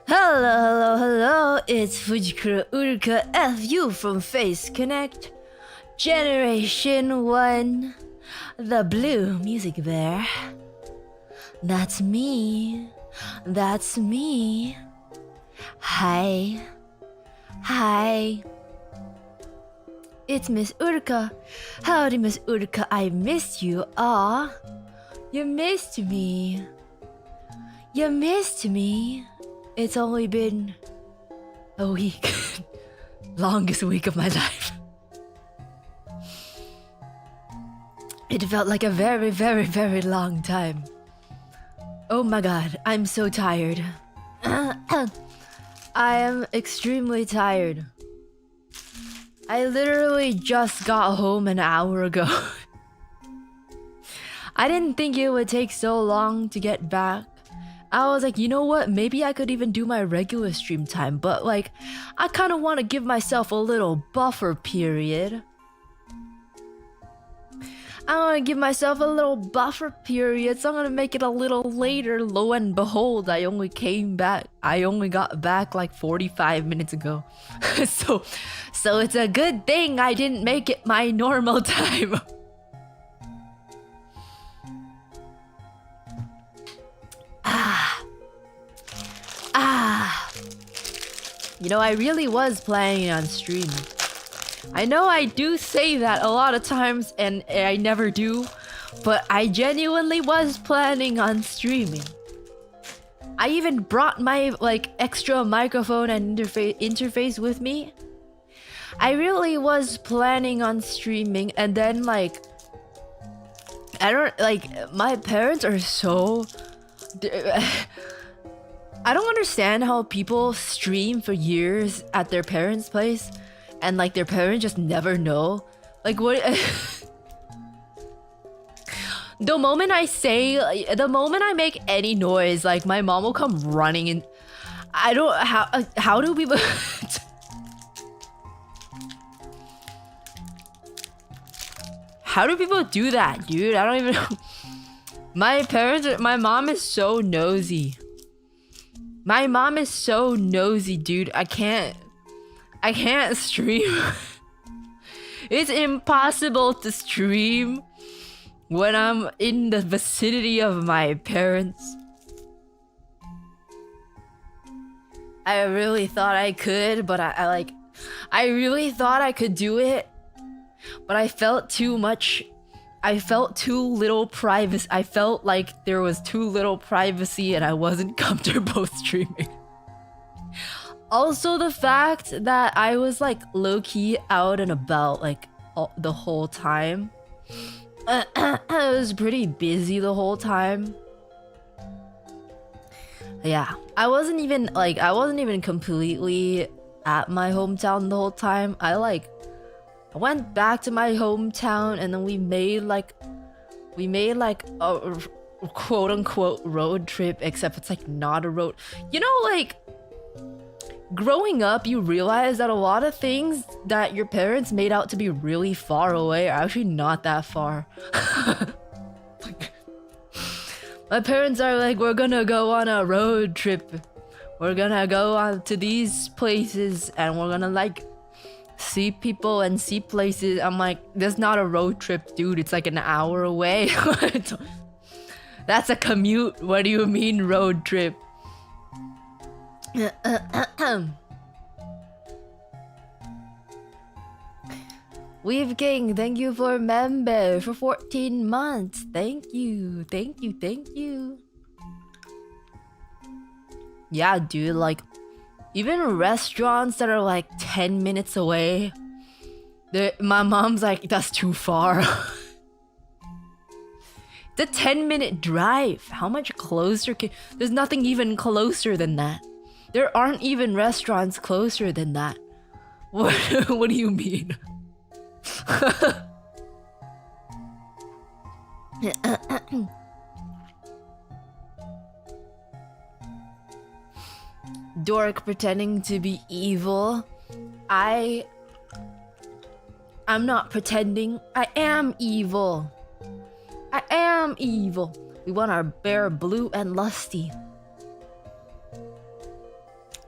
Hello, it's Fujikura Uruka FU from Face Connect, Generation 1, the Blue Music Bear. That's me. Hi. It's Miss Uruka. Howdy, Miss Uruka. I missed you. Aw, you missed me. It's only been a week. Longest week of my life. It felt like a very, very, very long time. Oh my god, I'm so tired. I am extremely tired. I literally just got home an hour ago. I didn't think it would take so long to get back. I was like, you know what? Maybe I could even do my regular stream time, but like, I kind of want to give myself a little buffer period. I want to give myself a little buffer period, so I'm gonna make it a little later. Lo and behold, I only got back like 45 minutes ago. So it's a good thing I didn't make it my normal time. You know, I really was planning on streaming. I know I do say that a lot of times and I never do, but I genuinely was planning on streaming. I even brought my like extra microphone and interface with me. I really was planning on streaming, and then like my parents are so I don't understand how people stream for years at their parents' place and like their parents just never know. Like what the moment I make any noise, like my mom will come running and I don't how do people how do people do that, dude? I don't even know. My mom is so nosy. My mom is so nosy, dude. I can't stream. It's impossible to stream when I'm in the vicinity of my parents. I really thought I could, but I really thought I could do it, but I felt too little privacy. I felt like there was too little privacy and I wasn't comfortable streaming. Also, the fact that I was like low-key out and about like the whole time. I was pretty busy the whole time. Yeah, I wasn't even completely at my hometown the whole time. I went back to my hometown and then we made like a quote-unquote road trip, except it's like not a road. You know, like growing up you realize that a lot of things that your parents made out to be really far away are actually not that far. My parents are like, we're gonna go on a road trip, we're gonna go on to these places and we're gonna like see people and see places. I'm like, that's not a road trip, dude. It's like an hour away. That's a commute. What do you mean road trip? Weave King, thank you for member for 14 months. Thank you. Yeah, dude, like Even restaurants that are like 10 minutes away, my mom's like, that's too far. The 10-minute drive. How much closer can... There's nothing even closer than that. There aren't even restaurants closer than that. What do you mean? Dork pretending to be evil. I'm not pretending. I am evil. I am evil. We want our bear blue and lusty.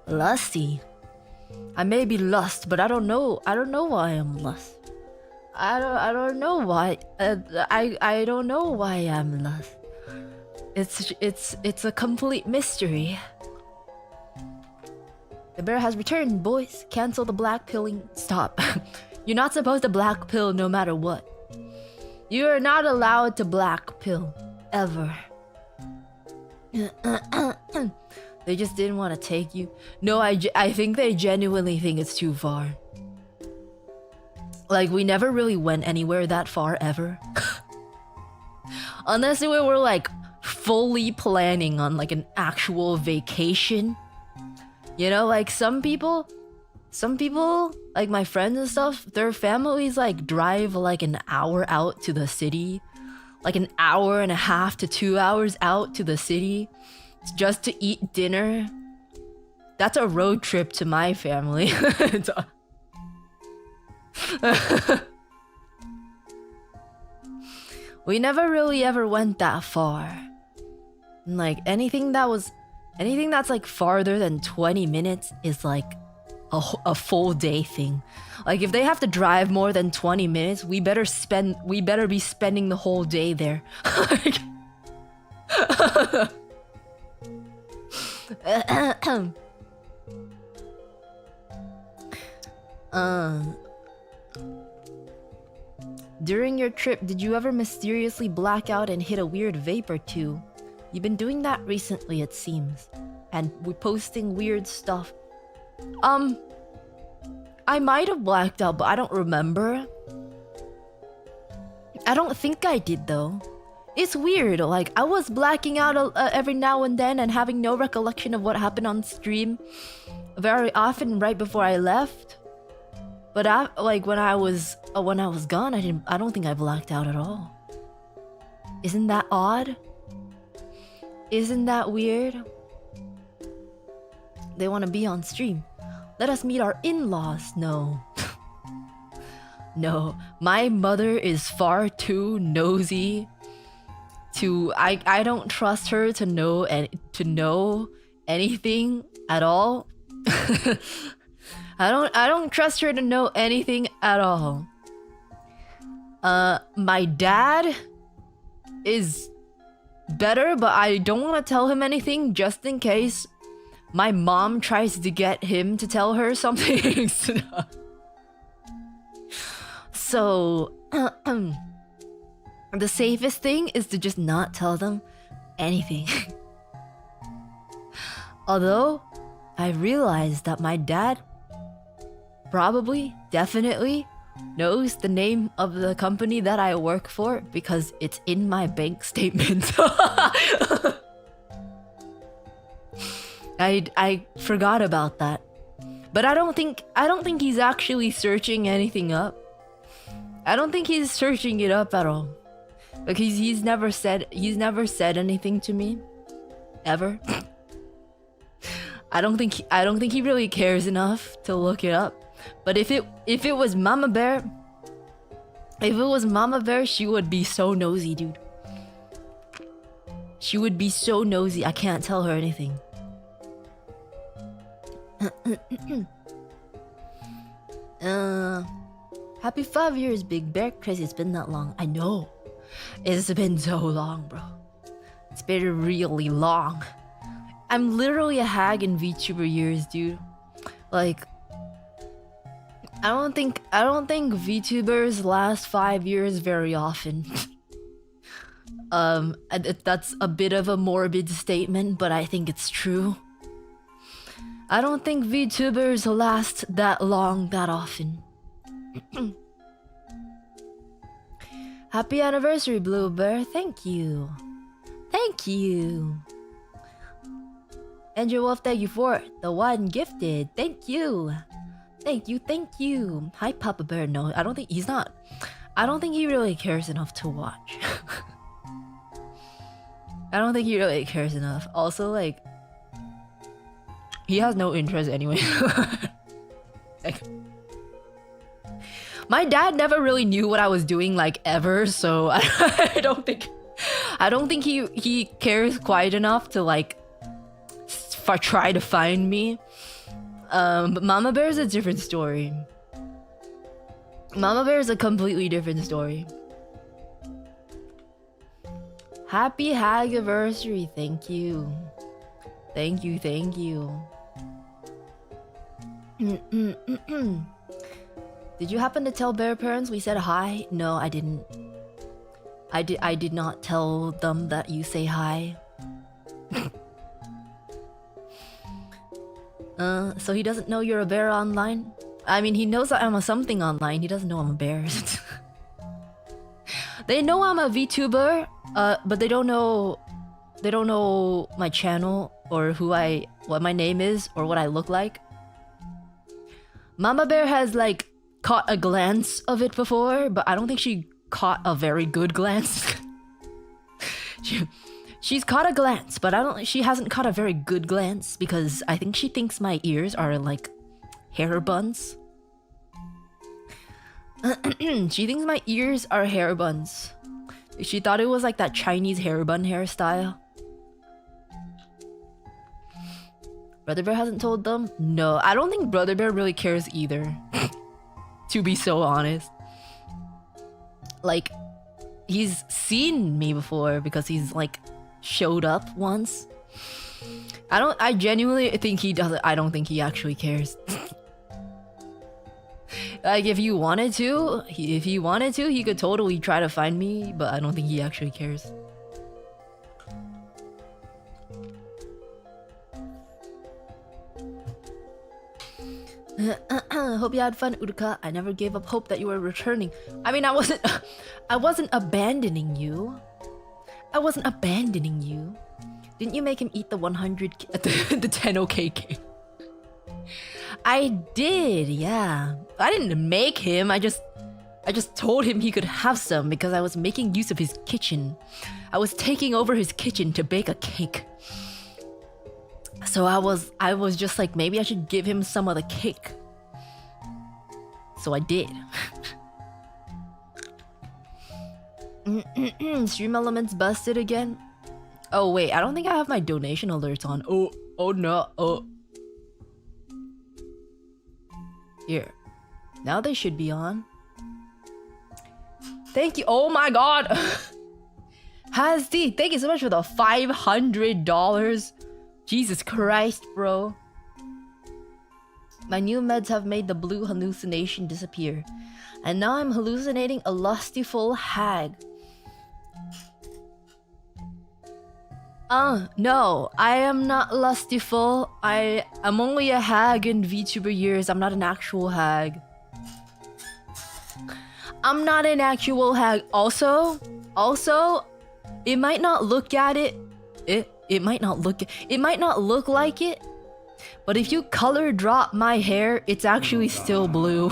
Lusty? I may be lust, but I don't know. I don't know why I'm lust. I don't know why. I don't know why I'm lust. It's a complete mystery. The bear has returned, boys. Cancel the black pilling. Stop. You're not supposed to black pill no matter what. You are not allowed to black pill. Ever. They just didn't want to take you. No, I think they genuinely think it's too far. Like, we never really went anywhere that far, ever. Unless we were, like, fully planning on, like, an actual vacation. You know, like, some people, like my friends and stuff, their families, like, drive, like, an hour out to the city. Like, an hour and a half to 2 hours out to the city. Just to eat dinner. That's a road trip to my family. We never really ever went that far. Like, anything that's like farther than 20 minutes is like a full day thing. Like, if they have to drive more than 20 minutes, we better be spending the whole day there. During your trip, did you ever mysteriously black out and hit a weird vape or two? You've been doing that recently, it seems. And we're posting weird stuff. I might have blacked out, but I don't remember. I don't think I did, though. It's weird, like, I was blacking out every now and then and having no recollection of what happened on stream very often right before I left. But when I was gone, I don't think I blacked out at all. Isn't that odd? Isn't that weird? They want to be on stream. Let us meet our in-laws. No. No, my mother is far too nosy. I don't trust her to know anything at all. I don't trust her to know anything at all. My dad is better, but I don't want to tell him anything just in case my mom tries to get him to tell her something. So, the safest thing is to just not tell them anything. Although, I realized that my dad definitely knows the name of the company that I work for because it's in my bank statement. I forgot about that. But I don't think he's actually searching anything up. I don't think he's searching it up at all. Like, he's never said anything to me ever. I don't think he really cares enough to look it up. But if it was Mama Bear, she would be so nosy, dude. She would be so nosy. I can't tell her anything. Happy 5 years, Big Bear. Crazy, it's been that long. I know. It's been so long, bro. It's been really long. I'm literally a hag in VTuber years, dude. Like, I don't think VTubers last 5 years very often. That's a bit of a morbid statement, but I think it's true. I don't think VTubers last that long that often. Happy anniversary, Blue Bear. Thank you. Thank you. Andrew Wolf, thank you for the one gifted. Thank you. Thank you, thank you. Hi, Papa Bear. No, I don't think he's not. I don't think he really cares enough to watch. I don't think he really cares enough. Also, like, he has no interest anyway. Like, my dad never really knew what I was doing, like, ever. So I don't think he cares quite enough to like try to find me. But Mama Bear is a different story. Mama Bear is a completely different story. Happy Hag-iversary, thank you. Thank you, thank you. Did you happen to tell Bear parents we said hi? No, I didn't. I did not tell them that you say hi. So he doesn't know you're a bear online? I mean, he knows that I'm a something online. He doesn't know I'm a bear. They know I'm a VTuber, but they don't know my channel or what my name is or what I look like. Mama Bear has like caught a glance of it before, but I don't think she caught a very good glance. She's caught a glance, but she hasn't caught a very good glance because I think she thinks my ears are like hair buns. She thinks my ears are hair buns. She thought it was like that Chinese hair bun hairstyle. Brother Bear hasn't told them? No, I don't think Brother Bear really cares either. To be so honest. Like, he's seen me before because he's like showed up once. I genuinely think he doesn't. I don't think he actually cares. Like, if he wanted to, he could totally try to find me, but I don't think he actually cares. Hope you had fun, Uruka. I never gave up hope that you were returning. I mean, I wasn't abandoning you. I wasn't abandoning you. Didn't you make him eat the 100 the 10 OK cake? I did, yeah. I didn't make him. I just told him he could have some because I was making use of his kitchen. I was taking over his kitchen to bake a cake. So I was just like, maybe I should give him some of the cake. So I did. Stream elements busted again. Oh wait, I don't think I have my donation alerts on. Oh no. Oh. Here. Now they should be on. Thank you. Oh my god. Hasdi, thank you so much for the $500. Jesus Christ, bro. My new meds have made the blue hallucination disappear. And now I'm hallucinating a lustful hag. No, I am not lustful. I am only a hag in VTuber years. I'm not an actual hag. I'm not an actual hag. Also, it might not look at it. It might not look like it. But if you color drop my hair, it's actually still blue.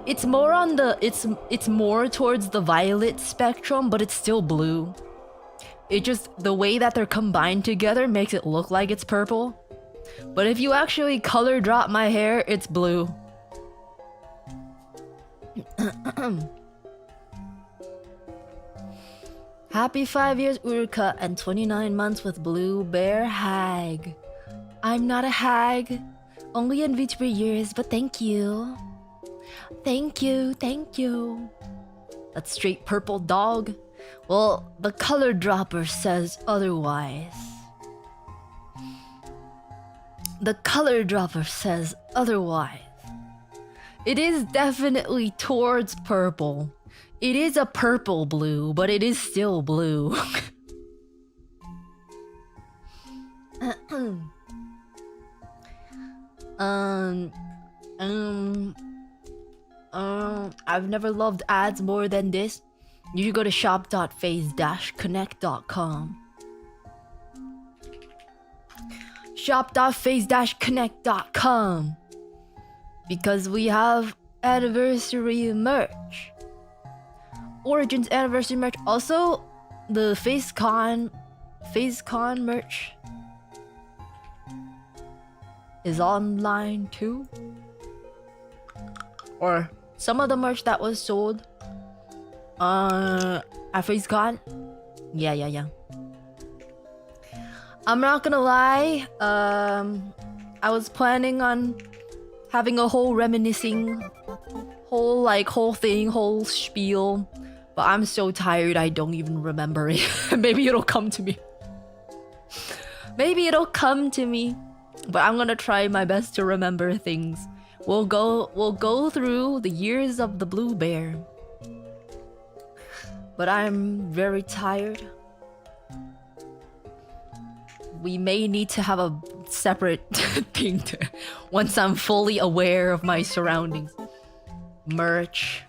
It's more on the it's more towards the violet spectrum, but it's still blue. It just, the way that they're combined together makes it look like it's purple. But if you actually color drop my hair, it's blue. Happy 5 years Uruka and 29 months with Blue Bear Hag. I'm not a hag, only in VTuber years, but thank you. Thank you, thank you. That's straight purple dog. Well, the color dropper says otherwise. The color dropper says otherwise. It is definitely towards purple. It is a purple blue, but it is still blue. Um, um, I've never loved ads more than this. You should go to shop.phase-connect.com. Shop.phase-connect.com. Because we have anniversary merch. Origins anniversary merch. Also, the FaceCon merch is online too. Or some of the merch that was sold at FaceCon. Yeah. I'm not gonna lie, I was planning on having a whole reminiscing, whole spiel, but I'm so tired I don't even remember it. Maybe it'll come to me. But I'm gonna try my best to remember things. We'll go through the years of the Blue Bear. But I'm very tired. We may need to have a separate thing once I'm fully aware of my surroundings. Merch.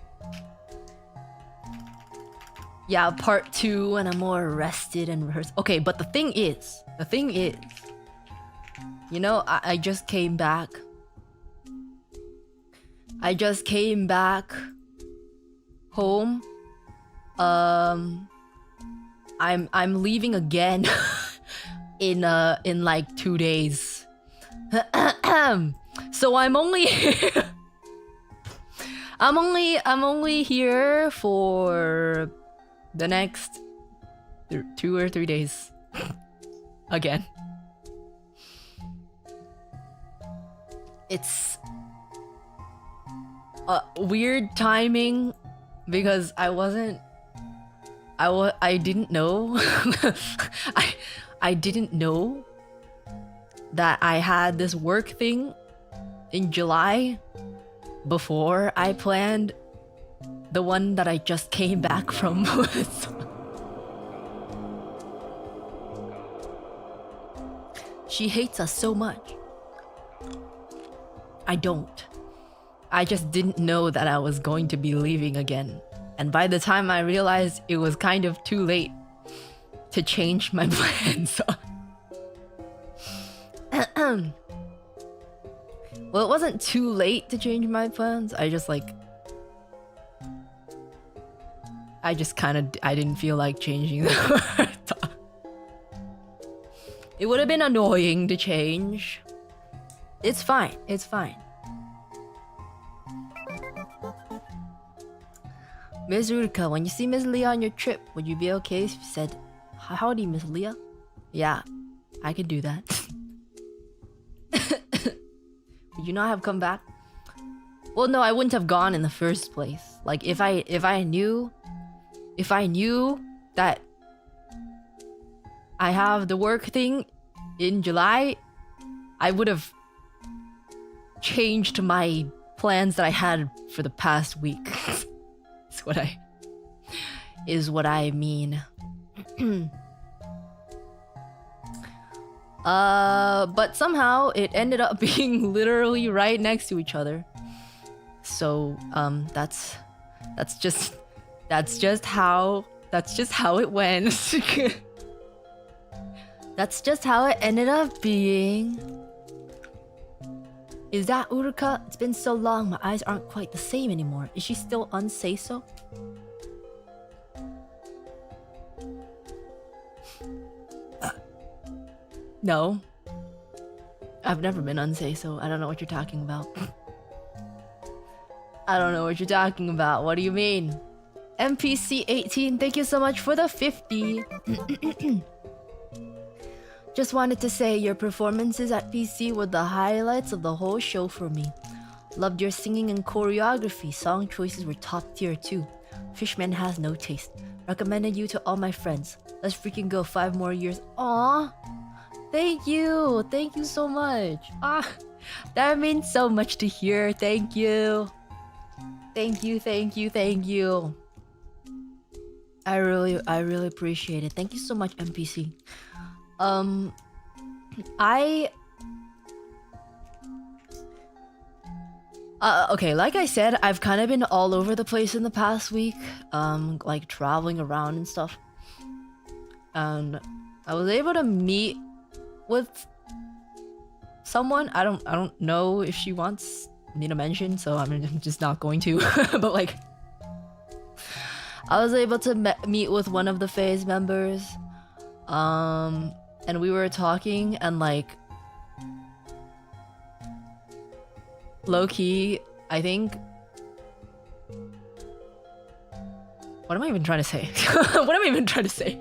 Yeah, part 2 when I'm more rested and rehearsed. Okay, but the thing is, you know, I just came back. Home. I'm leaving again in like 2 days. So I'm only I'm only here for the next 2 or 3 days. Again. It's weird timing because I didn't know. I didn't know that I had this work thing in July before I planned the one that I just came back from. She hates us so much. I don't. I just didn't know that I was going to be leaving again. And by the time I realized, it was kind of too late to change my plans. Well, it wasn't too late to change my plans. I just I didn't feel like changing them. It would have been annoying to change. It's fine. Ms. Uruka, when you see Ms. Leah on your trip, would you be okay if you said, "Howdy, Ms. Leah"? Yeah, I could do that. Would you not have come back? Well, no, I wouldn't have gone in the first place. Like, if I knew that I have the work thing in July, I would have changed my plans that I had for the past week. Is what I mean. But somehow it ended up being literally right next to each other. So that's just how it went. That's just how it ended up being. Is that Uruka? It's been so long, my eyes aren't quite the same anymore. Is she still unsay-so? No. I've never been unsay-so. I don't know what you're talking about. What do you mean? MPC18, thank you so much for the 50. Just wanted to say your performances at PC were the highlights of the whole show for me. Loved your singing and choreography. Song choices were top tier too. Fishman has no taste. Recommended you to all my friends. Let's freaking go 5 more years. Aww. Thank you so much. That means so much to hear. Thank you. I really appreciate it. Thank you so much, MPC. Okay, like I said, I've kind of been all over the place in the past week, like traveling around and stuff. And I was able to meet with someone. I don't know if she wants me to mention, so I'm just not going to. But like, I was able to meet with one of the phase members, and we were talking, and like, low-key, I think... What am I even trying to say? What am I even trying to say?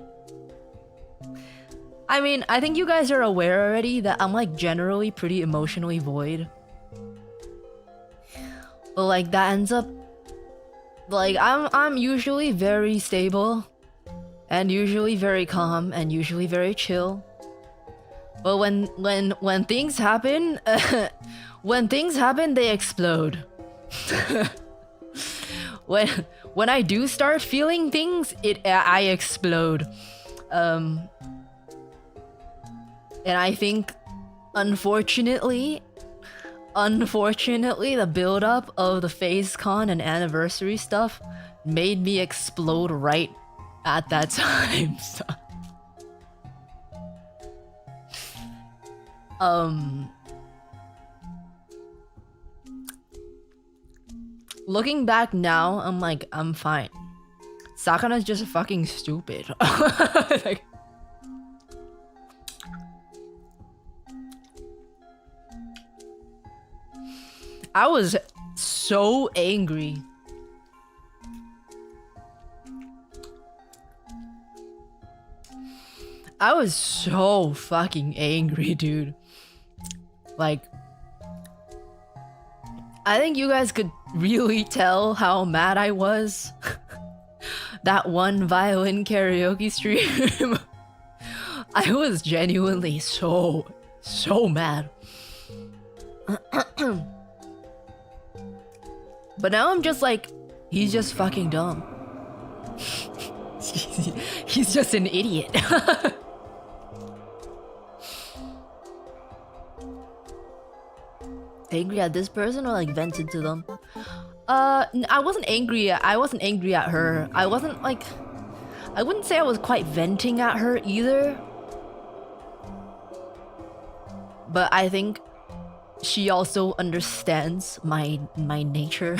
I mean, I think you guys are aware already that I'm like generally pretty emotionally void. But like that ends up... Like I'm usually very stable, and usually very calm, and usually very chill. But when things happen, when things happen, they explode. when I do start feeling things, I explode. And I think, unfortunately, the build-up of the FazeCon and anniversary stuff made me explode right at that time. So. Looking back now, I'm like, I'm fine. Sakana's just fucking stupid. Like, I was so angry. I was so fucking angry, dude. Like, I think you guys could really tell how mad I was. That one violin karaoke stream. I was genuinely so mad. But now I'm just like, he's just fucking dumb. He's just an idiot. Angry at this person or like vented to them? I wasn't angry at her. I wasn't like, I wouldn't say I was quite venting at her either. But I think she also understands my nature.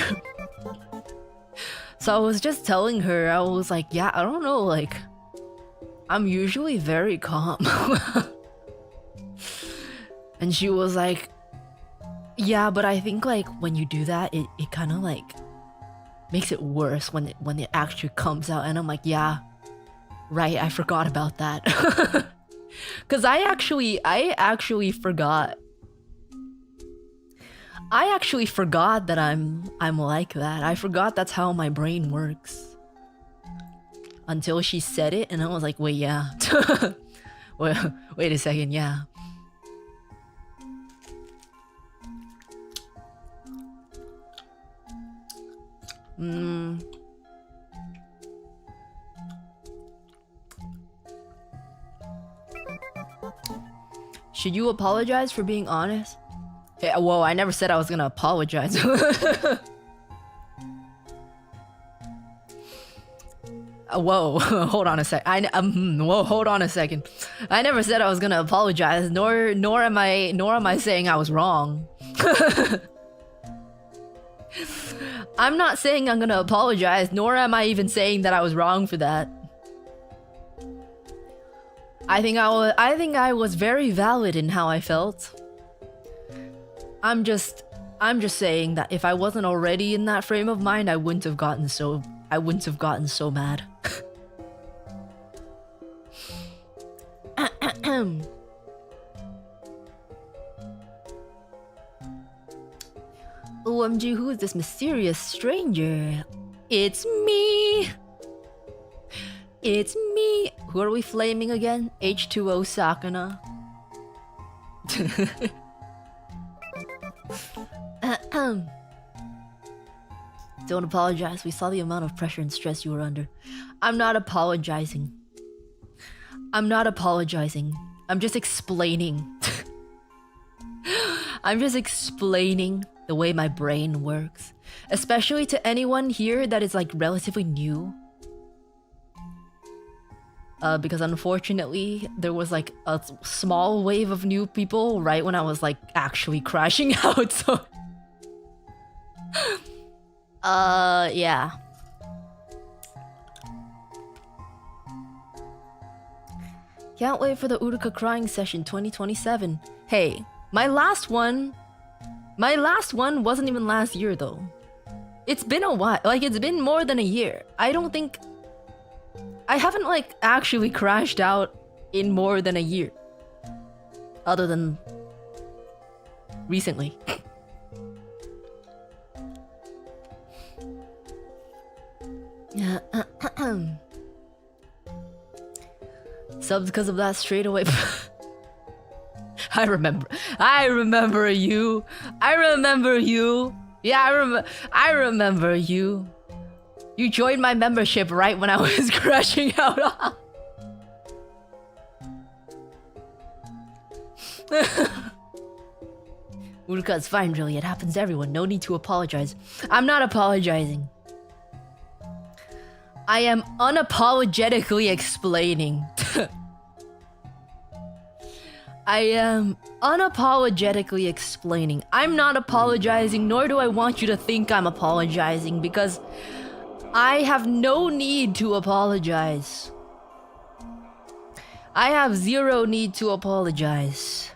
So I was just telling her, I was like, yeah, I don't know, like, I'm usually very calm. And she was like, yeah, but I think like when you do that, it kind of like makes it worse when it actually comes out. And I'm like, yeah, right, I forgot about that. Cause I actually forgot. I actually forgot that I'm like that. I forgot that's how my brain works. Until she said it, and I was like, wait, yeah. Wait a second, yeah. Should you apologize for being honest? Hey, whoa, I never said I was gonna apologize. Whoa, hold on a sec. Whoa, hold on a second. I never said I was gonna apologize, nor am I saying I was wrong. I'm not saying I'm gonna apologize, nor am I even saying that I was wrong for that. I think I was very valid in how I felt. I'm just saying that if I wasn't already in that frame of mind, I wouldn't have gotten so mad. OMG, who is this mysterious stranger? It's me! It's me! Who are we flaming again? H2O Sakana. Don't apologize. We saw the amount of pressure and stress you were under. I'm not apologizing. I'm just explaining. I'm just explaining the way my brain works. Especially to anyone here that is like relatively new. Because unfortunately, there was like a small wave of new people right when I was like actually crashing out, so... yeah. Can't wait for the Uruka crying session 2027. Hey, my last one wasn't even last year though. It's been a while, like it's been more than a year. I haven't like actually crashed out in more than a year. Other than recently. Subs because of that straight away. I remember you. Yeah, I remember you. You joined my membership right when I was crashing out. Uruka, it's fine, really. It happens to everyone. No need to apologize. I'm not apologizing. I am unapologetically explaining. I am unapologetically explaining. I'm not apologizing, nor do I want you to think I'm apologizing, because I have no need to apologize. I have zero need to apologize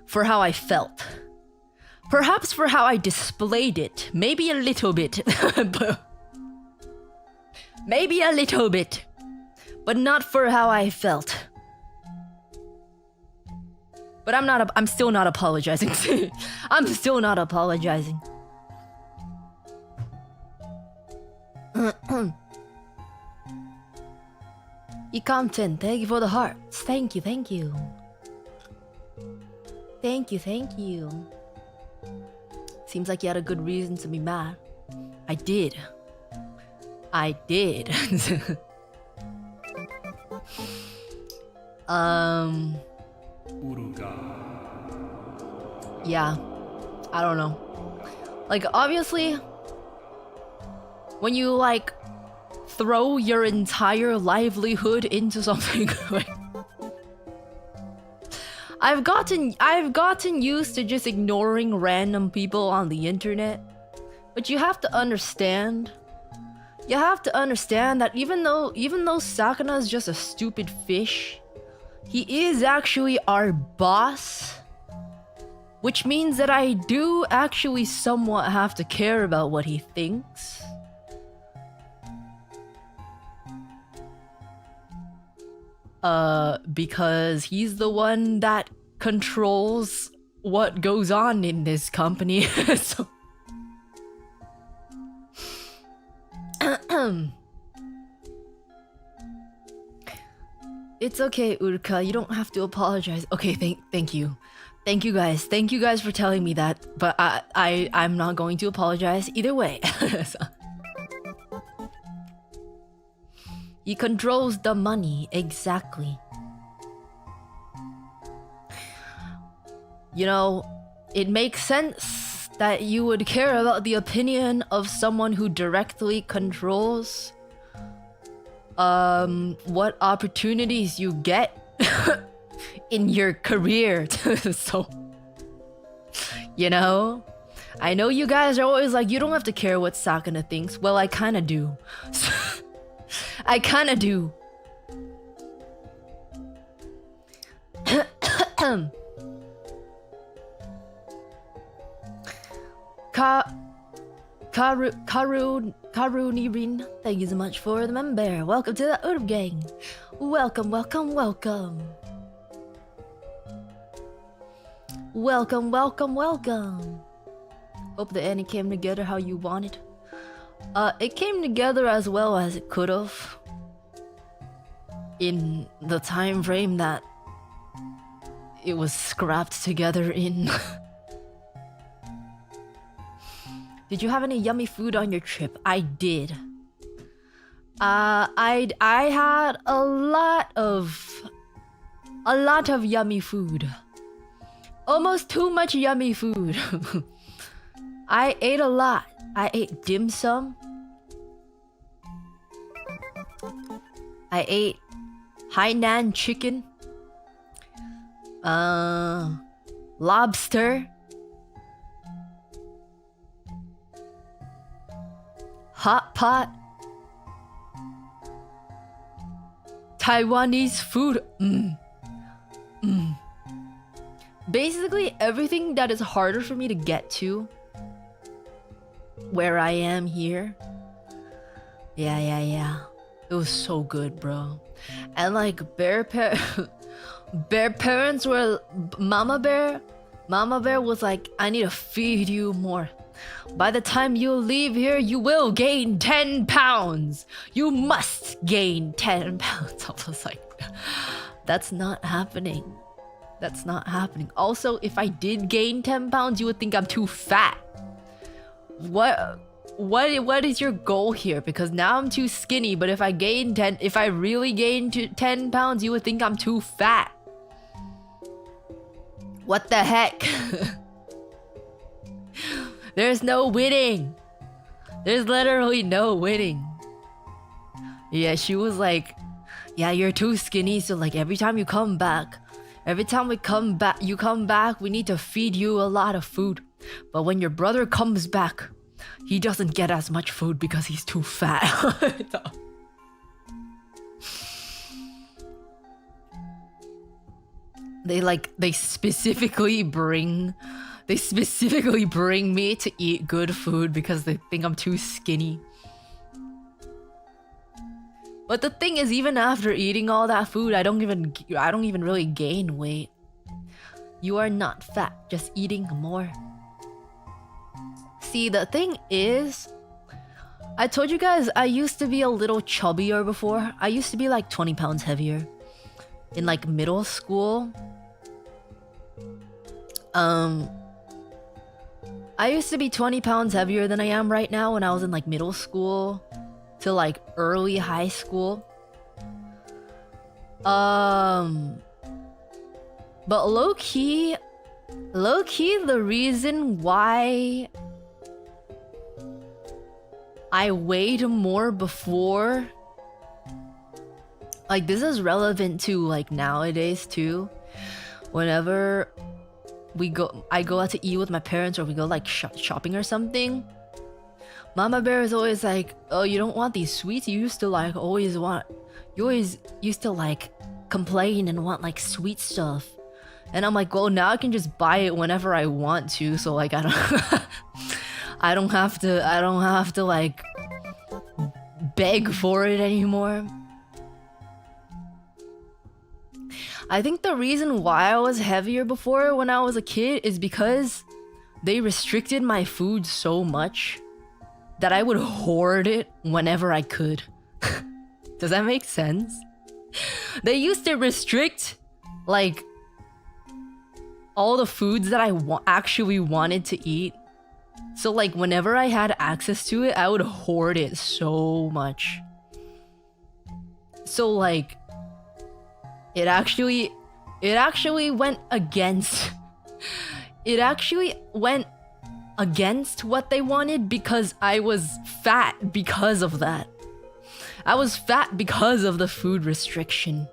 for how I felt. Perhaps for how I displayed it. Maybe a little bit. Maybe a little bit. But not for how I felt. But I'm still not apologizing. I'm still not apologizing. E-content, thank you for the hearts. Thank you, thank you. Thank you, thank you. Seems like you had a good reason to be mad. I did. Yeah. I don't know. Like, obviously, when you, like, throw your entire livelihood into something like... I've gotten used to just ignoring random people on the internet. But you have to understand... that even though Sakana is just a stupid fish, he is actually our boss. Which means that I do actually somewhat have to care about what he thinks. Because he's the one that controls what goes on in this company. So... It's okay, Uruka. You don't have to apologize. Okay, thank you. Thank you guys. Thank you guys for telling me that. But I'm not going to apologize either way. So. He controls the money, exactly. You know, it makes sense that you would care about the opinion of someone who directly controls what opportunities you get in your career. So, you know, I know you guys are always like, you don't have to care what Sakana thinks. Well, I kind of do. I kind of do. Karunirin, thank you so much for the member. Welcome to the Urb Gang. Welcome. Hope the ending came together how you wanted. It came together as well as it could have. In the time frame that it was scrapped together in. Did you have any yummy food on your trip? I did. I had a lot of yummy food. Almost too much yummy food. I ate a lot. I ate dim sum. I ate Hainan chicken. Lobster. Hot pot. Taiwanese food. Basically everything that is harder for me to get to where I am here. Yeah. It was so good, bro. And like bear parents were Mama Bear was like, I need to feed you more. By the time you leave here, you will gain 10 pounds. You must gain 10 pounds. I was like, that's not happening. That's not happening. Also, if I did gain 10 pounds, you would think I'm too fat. What is your goal here? Because now I'm too skinny, but if I really gain 10 pounds, you would think I'm too fat. What the heck? There's no winning. There's literally no winning. Yeah, she was like, yeah, you're too skinny, so like every time you come back, you come back, we need to feed you a lot of food. But when your brother comes back, he doesn't get as much food because he's too fat. They specifically bring me to eat good food because they think I'm too skinny. But the thing is, even after eating all that food, I don't even really gain weight. You are not fat, just eating more. See, the thing is, I told you guys I used to be a little chubbier before. I used to be like 20 pounds heavier in like middle school. I used to be 20 pounds heavier than I am right now when I was in like middle school to like early high school. But low-key, the reason why I weighed more before, like this is relevant to like nowadays too. Whenever I go out to eat with my parents or we go like shopping or something, Mama Bear is always like, oh, you don't want these sweets? You used to always used to like complain and want like sweet stuff. And I'm like, well, now I can just buy it whenever I want to, so like I don't have to like beg for it anymore. I think the reason why I was heavier before when I was a kid is because they restricted my food so much that I would hoard it whenever I could. Does that make sense? They used to restrict like all the foods that I actually wanted to eat. So like whenever I had access to it, I would hoard it so much. So like it actually went against what they wanted because I was fat because of that. I was fat because of the food restriction.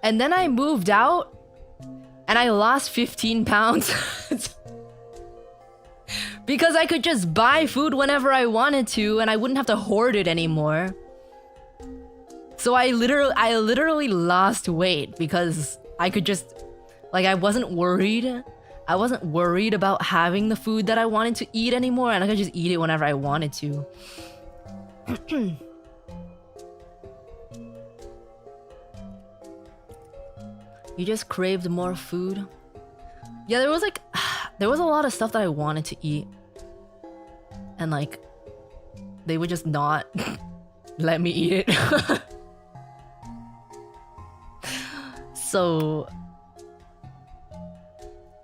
And then I moved out and I lost 15 pounds because I could just buy food whenever I wanted to and I wouldn't have to hoard it anymore. So I literally lost weight because I could just, like, I wasn't worried about having the food that I wanted to eat anymore, and I could just eat it whenever I wanted to. You just craved more food. Yeah, there was a lot of stuff that I wanted to eat, and like they would just not let me eat it. So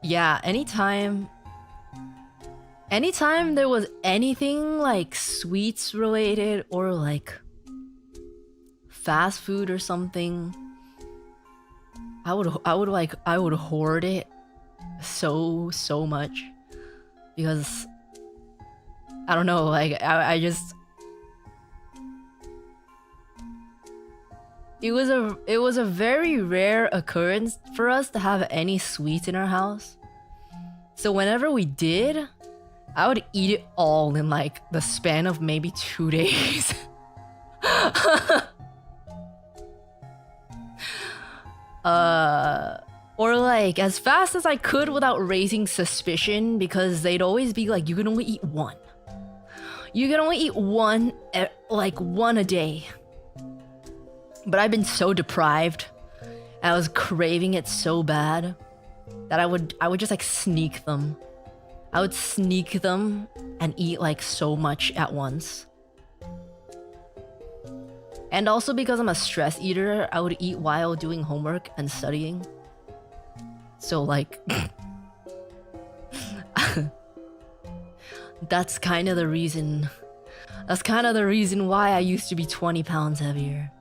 yeah, anytime there was anything like sweets related or like fast food or something, I would hoard it so much because I don't know, like I just it was a very rare occurrence for us to have any sweets in our house. So whenever we did, I would eat it all in like the span of maybe 2 days. Or like as fast as I could without raising suspicion, because they'd always be like, you can only eat one. You can only eat one, like one a day. But I've been so deprived, and I was craving it so bad that I would just like sneak them. I would sneak them and eat like so much at once. And also because I'm a stress eater, I would eat while doing homework and studying. So like that's kind of the reason. That's kind of the reason why I used to be 20 pounds heavier.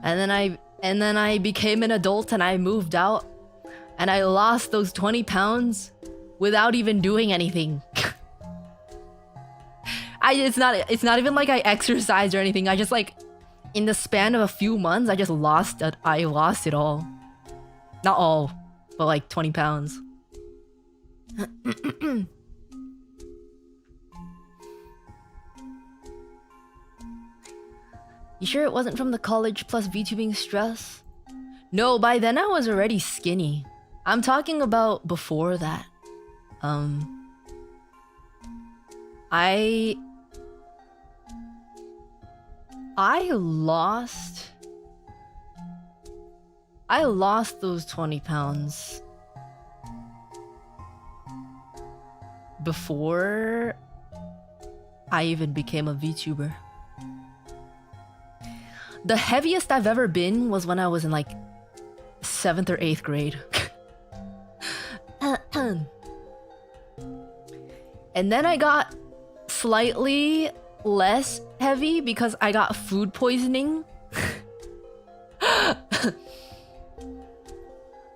And then I became an adult and I moved out and I lost those 20 pounds without even doing anything. It's not even like I exercised or anything. I just like in the span of a few months I lost it all. Not all, but like 20 pounds. You sure it wasn't from the college plus VTubing stress? No, by then I was already skinny. I'm talking about before that. I lost those 20 pounds before I even became a VTuber. The heaviest I've ever been was when I was in like 7th or 8th grade. And then I got slightly less heavy because I got food poisoning.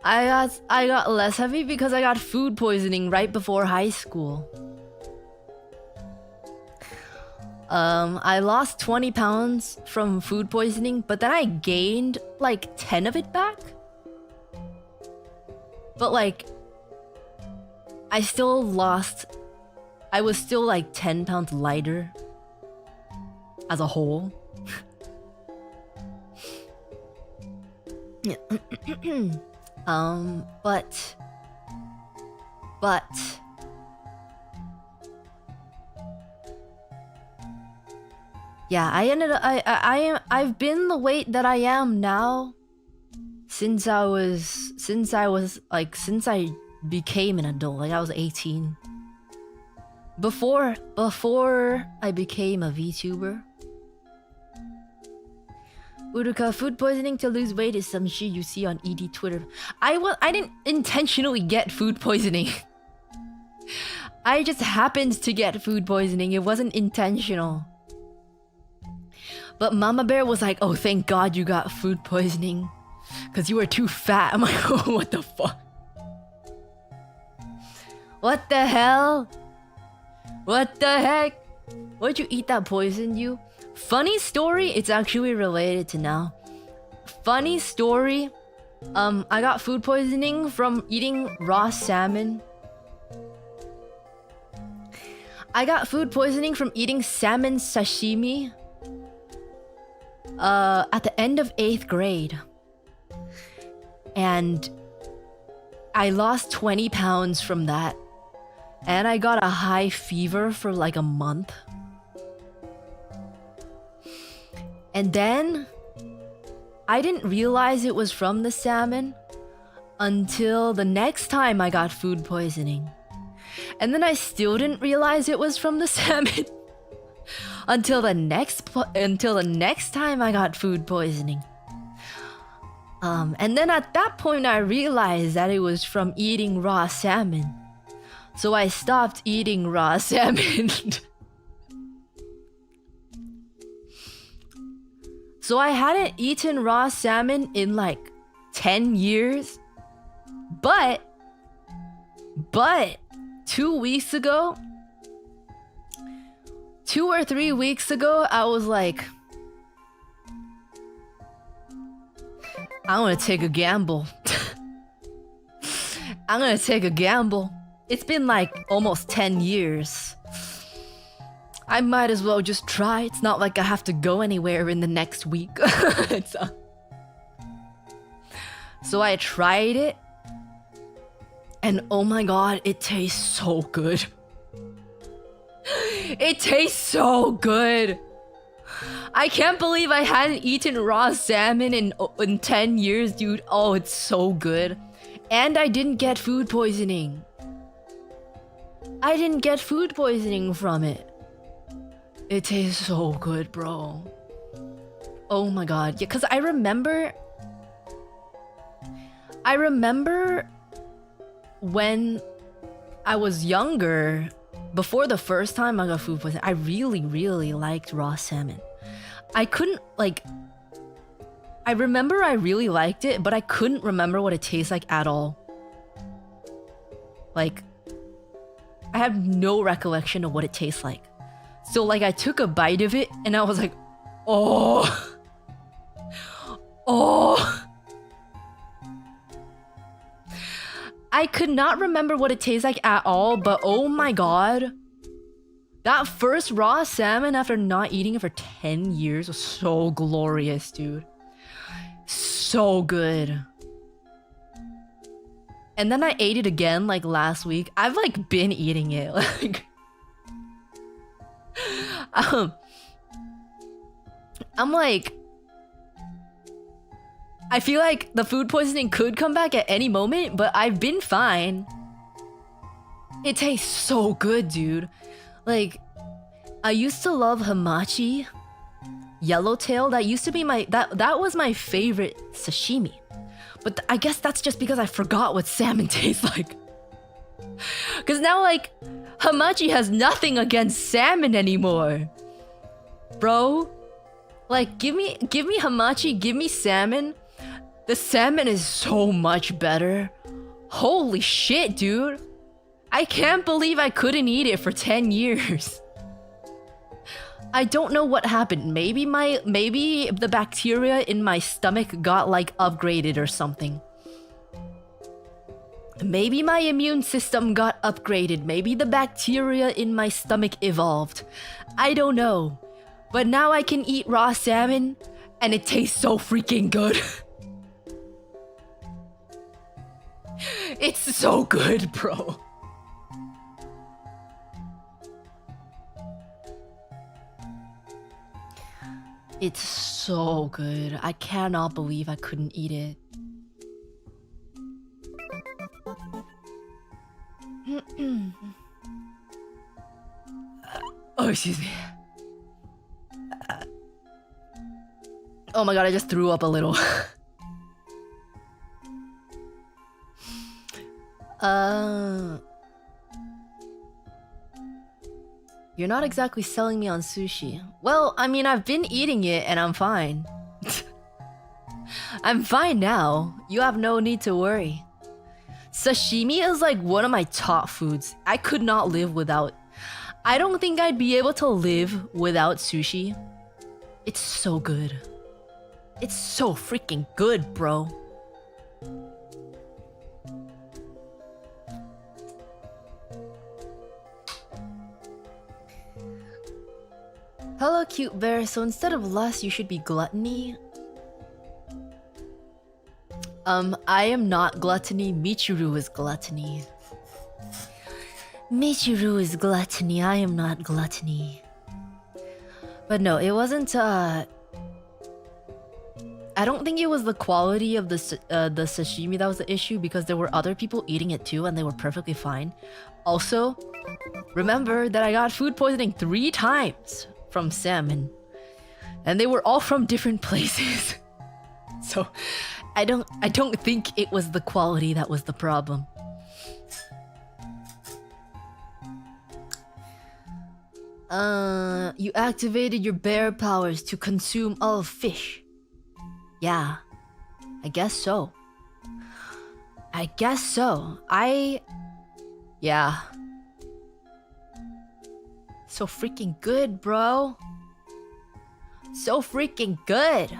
I got less heavy because I got food poisoning right before high school. I lost 20 pounds from food poisoning, but then I gained like 10 of it back. But like, I was still like 10 pounds lighter as a whole. But yeah, I've been the weight that I am now since I became an adult. Like I was 18. Before I became a VTuber. Uruka, food poisoning to lose weight is some shit you see on ED Twitter. I didn't intentionally get food poisoning. I just happened to get food poisoning. It wasn't intentional. But Mama Bear was like, oh, thank God you got food poisoning. Because you were too fat. I'm like, oh, what the fuck? What the hell? What the heck? What'd you eat that poisoned you? Funny story, it's actually related to now. Funny story, I got food poisoning from eating raw salmon. I got food poisoning from eating salmon sashimi at the end of 8th grade. And I lost 20 pounds from that. And I got a high fever for like a month. And then I didn't realize it was from the salmon until the next time I got food poisoning. And then I still didn't realize it was from the salmon until the next time I got food poisoning. And then at that point I realized that it was from eating raw salmon. So I stopped eating raw salmon. So I hadn't eaten raw salmon in like 10 years. But 2 weeks ago, 2 or 3 weeks ago, I was like, I'm gonna take a gamble. I'm gonna take a gamble. It's been like almost 10 years. I might as well just try. It's not like I have to go anywhere in the next week. So I tried it. And oh my god, it tastes so good. It tastes so good. I can't believe I hadn't eaten raw salmon in 10 years, dude. Oh, it's so good. And I didn't get food poisoning. I didn't get food poisoning from it. It tastes so good, bro. Oh my god. Yeah, because I remember when I was younger, before the first time I got food poisoning, I really, really liked raw salmon. I couldn't, like... I remember I really liked it, but I couldn't remember what it tastes like at all. Like, I have no recollection of what it tastes like. So, like, I took a bite of it, and I was like, oh... Oh... I could not remember what it tastes like at all, but oh my god. That first raw salmon after not eating it for 10 years was so glorious, dude. So good. And then I ate it again like last week. I've like been eating it. Like I'm like, I feel like the food poisoning could come back at any moment, but I've been fine. It tastes so good, dude. Like, I used to love hamachi, yellowtail. That used to be my that was my favorite sashimi. But I guess that's just because I forgot what salmon tastes like. Cause now like hamachi has nothing against salmon anymore, bro. Like, give me hamachi, give me salmon. The salmon is so much better. Holy shit, dude. I can't believe I couldn't eat it for 10 years. I don't know what happened. Maybe the bacteria in my stomach got like upgraded or something. Maybe my immune system got upgraded. Maybe the bacteria in my stomach evolved. I don't know. But now I can eat raw salmon and it tastes so freaking good. It's so good, bro. It's so good. I cannot believe I couldn't eat it. Oh, excuse me. Oh my god, I just threw up a little. You're not exactly selling me on sushi. Well, I mean, I've been eating it and I'm fine. I'm fine now. You have no need to worry. Sashimi is like one of my top foods. I could not live without. I don't think I'd be able to live without sushi. It's so good. It's so freaking good, bro. Hello, cute bear. So instead of lust, you should be gluttony. I am not gluttony. Michiru is gluttony. Michiru is gluttony. I am not gluttony. But no, it wasn't. I don't think it was the quality of the sashimi that was the issue, because there were other people eating it too and they were perfectly fine. Also, remember that I got food poisoning 3 times from salmon, and they were all from different places. So I don't think it was the quality that was the problem. You activated your bear powers to consume all fish. Yeah, I guess so. I guess so. Yeah. So freaking good, bro. So freaking good.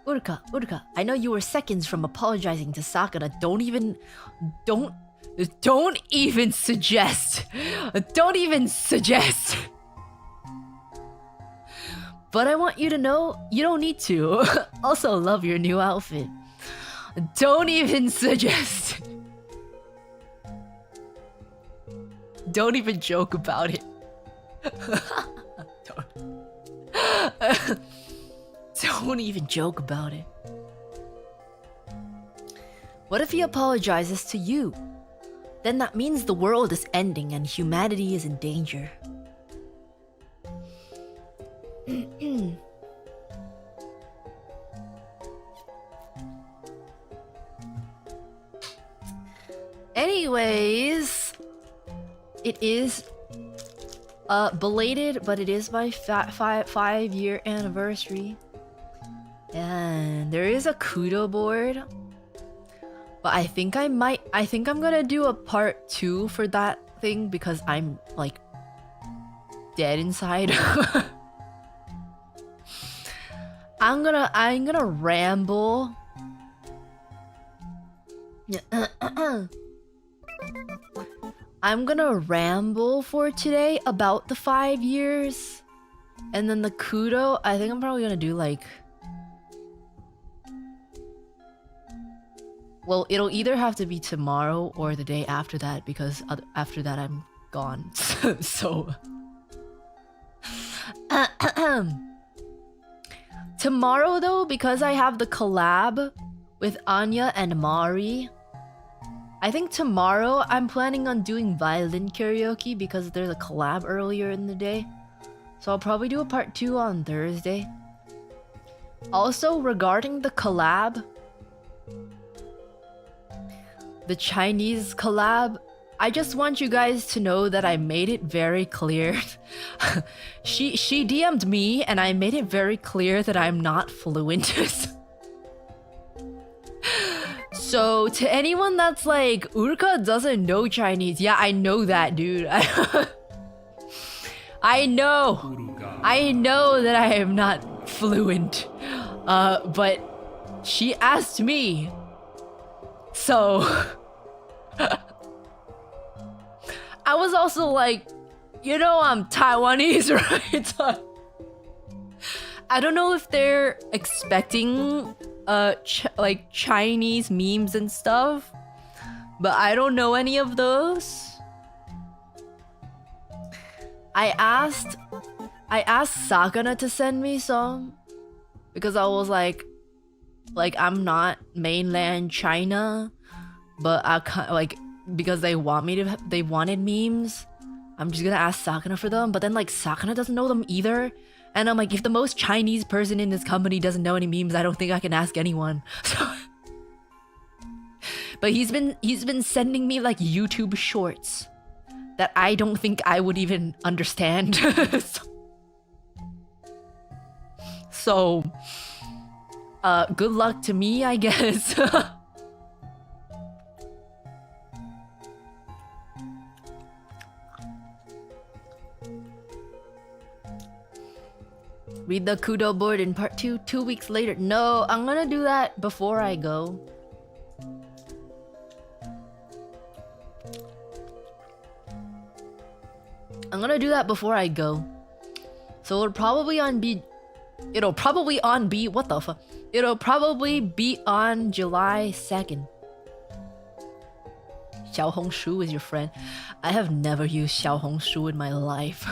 Uruka, I know you were seconds from apologizing to Sakura. Don't even suggest. Don't even suggest. But I want you to know you don't need to. Also love your new outfit. Don't even suggest. Don't even joke about it. Don't even joke about it. What if he apologizes to you? Then that means the world is ending and humanity is in danger. Anyways, it is belated, but it is my 5-year anniversary. And there is a kudo board. But I think I'm gonna do a part 2 for that thing because I'm like dead inside. I'm gonna ramble. I'm gonna ramble for today about the 5 years. And then the kudo, I think I'm probably gonna do like... Well, it'll either have to be tomorrow or the day after that because after that I'm gone. So... Tomorrow though, because I have the collab with Anya and Mari, I think tomorrow I'm planning on doing violin karaoke because there's a collab earlier in the day. So I'll probably do a part 2 on Thursday. Also, regarding the collab, the Chinese collab, I just want you guys to know that I made it very clear. She DM'd me and I made it very clear that I'm not fluent. So to anyone that's like, Uruka doesn't know Chinese. Yeah, I know that, dude. I know that I am not fluent. But she asked me. So I was also like, you know, I'm Taiwanese, right? I don't know if they're expecting like Chinese memes and stuff, but I don't know any of those. I asked Sakana to send me some because I was like I'm not mainland China, but I like because they wanted memes. I'm just gonna ask Sakana for them, but then like Sakana doesn't know them either. And I'm like, if the most Chinese person in this company doesn't know any memes, I don't think I can ask anyone. So but he's been sending me like YouTube shorts that I don't think I would even understand. So good luck to me, I guess. Read the kudo board in part 2 2 weeks later. No, I'm gonna do that before I go. I'm gonna do that before I go. So it'll probably be on July 2nd. Xiaohongshu is your friend. I have never used Xiaohongshu in my life.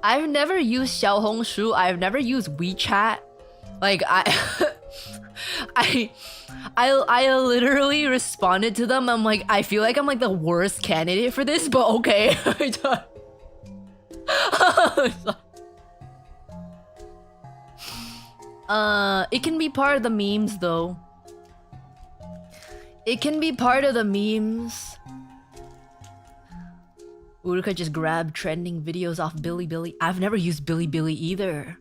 I've never used Xiaohongshu. I've never used WeChat. Like I literally responded to them. I'm like, I feel like I'm like the worst candidate for this, but okay. It can be part of the memes though. It can be part of the memes. Uruka just grabbed trending videos off Bilibili. I've never used Bilibili either.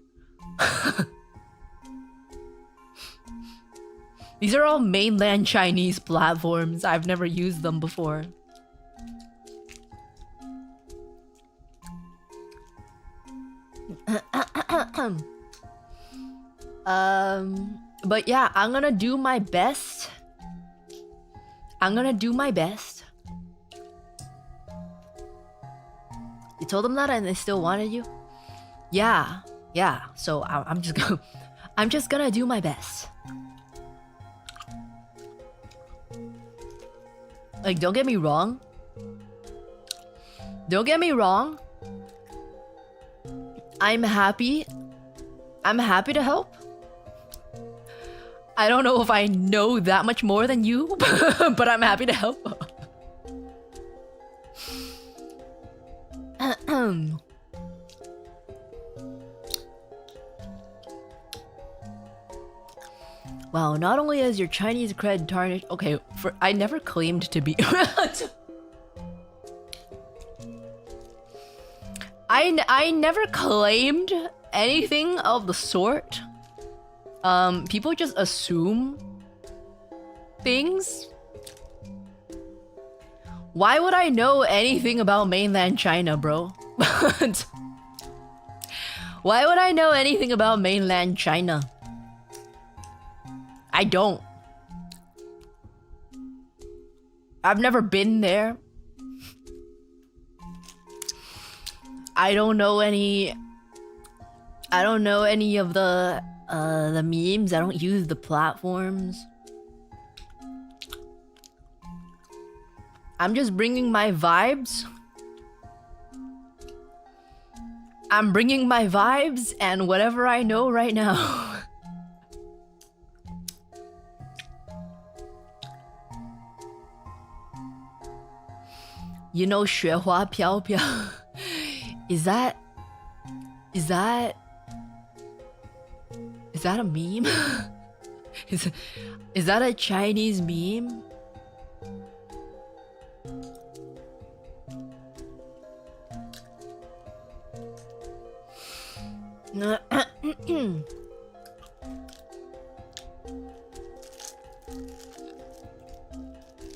These are all mainland Chinese platforms. I've never used them before. But yeah, I'm gonna do my best. I'm gonna do my best. You told them that and they still wanted you? Yeah. So I'm just gonna do my best. Like, don't get me wrong. Don't get me wrong. I'm happy to help. I don't know if I know that much more than you, but I'm happy to help. Wow, not only is your Chinese cred tarnished. Okay, I never claimed to be. I never claimed anything of the sort. People just assume things. Why would I know anything about mainland China, bro? Why would I know anything about mainland China? I don't. I've never been there. I don't know any of the memes. I don't use the platforms. I'm just bringing my vibes. I'm bringing my vibes and whatever I know right now. You know, 雪花飘飘. Is that a meme? Is that a Chinese meme?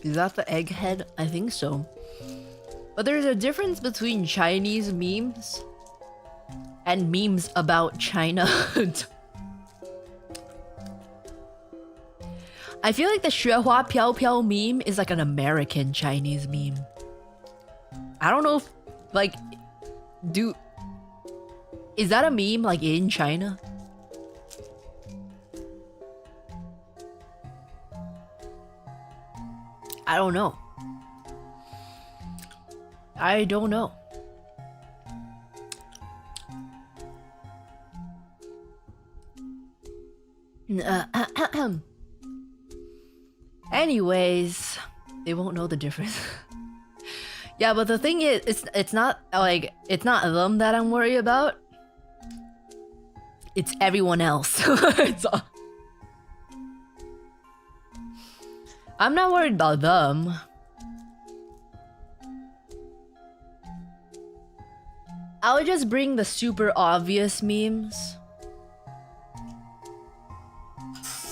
Is that the egghead? I think so. But there's a difference between Chinese memes and memes about China. I feel like the 雪花飘飘 meme is like an American Chinese meme. I don't know if, like, is that a meme like in China? I don't know. I don't know. Anyways, they won't know the difference. Yeah, but the thing is, it's not them that I'm worried about. It's everyone else. I'm not worried about them. I'll just bring the super obvious memes.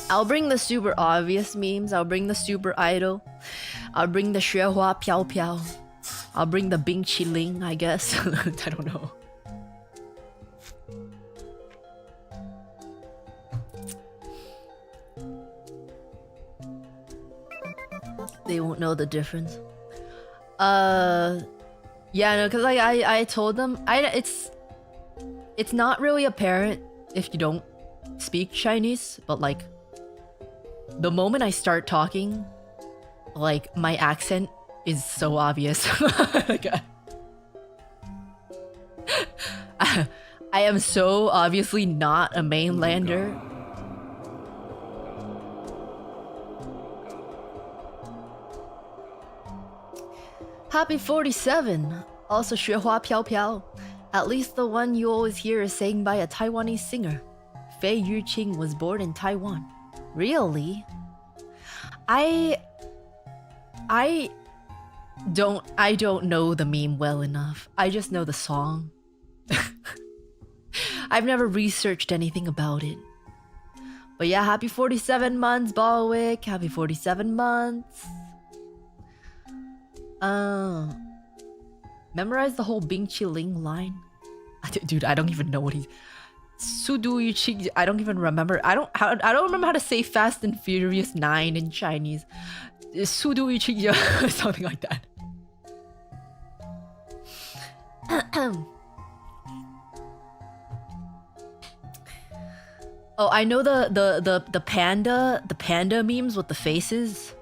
I'll bring the super obvious memes. I'll bring the super idol. I'll bring the 雪花飘飘. I'll bring the Bing Ling, I guess. I don't know. They won't know the difference. Yeah, no, cause like I told them it's not really apparent if you don't speak Chinese, but like the moment I start talking, like my accent is so obvious. Like, I am so obviously not a mainlander. Happy 47! Also 雪花飘飘. At least the one you always hear is sang by a Taiwanese singer. Fei Yuqing was born in Taiwan. Really? I don't know the meme well enough. I just know the song. I've never researched anything about it. But yeah, happy 47 months, Balwick. Happy 47 months. Memorize the whole Bing Ling line. Dude, I don't even know what he's... Sudu. I don't even remember. I don't remember how to say Fast and Furious 9 in Chinese. Sudu. Something like that. Oh, I know the panda memes with the faces.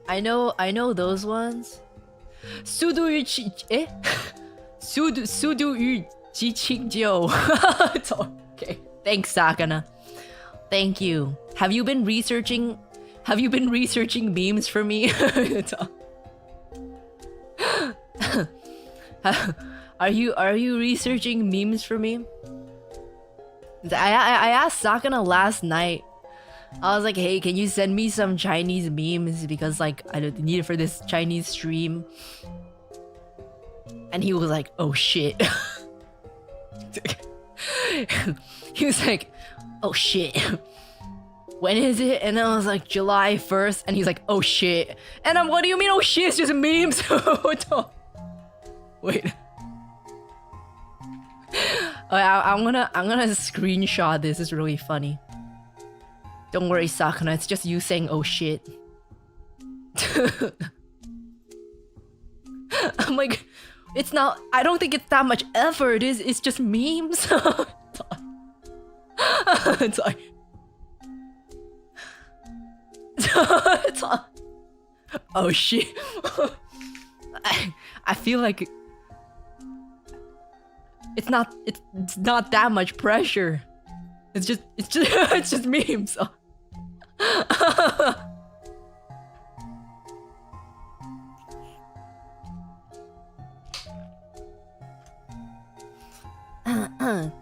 I know those ones. Sudu yu chi qingjiu. It's okay. Thanks, Sakana. Thank you. Have you been researching memes for me? Are you researching memes for me? I asked Sakana last night. I was like, hey, can you send me some Chinese memes because like I need it for this Chinese stream. And he was like, oh shit. He was like, oh shit. When is it? And I was like, July 1st. And he's like, oh shit. And I'm, what do you mean, oh shit? It's just memes. Wait. I'm gonna screenshot this. It's really funny. Don't worry, Sakana. It's just you saying, oh shit. I'm like, it's not, I don't think it's that much effort. It's just memes. It's like, it's like, oh shit. I feel like it's not that much pressure. It's just memes.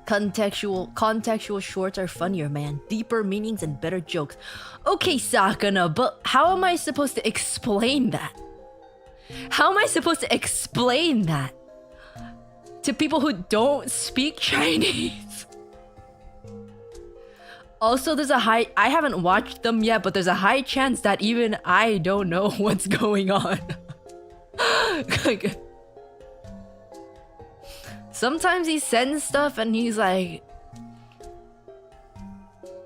Contextual shorts are funnier, man. Deeper meanings and better jokes. Okay, Sakana, but how am I supposed to explain that? How am I supposed to explain that to people who don't speak Chinese? Also, there's a high... I haven't watched them yet, but there's a high chance that even I don't know what's going on. Like, sometimes he sends stuff and he's like,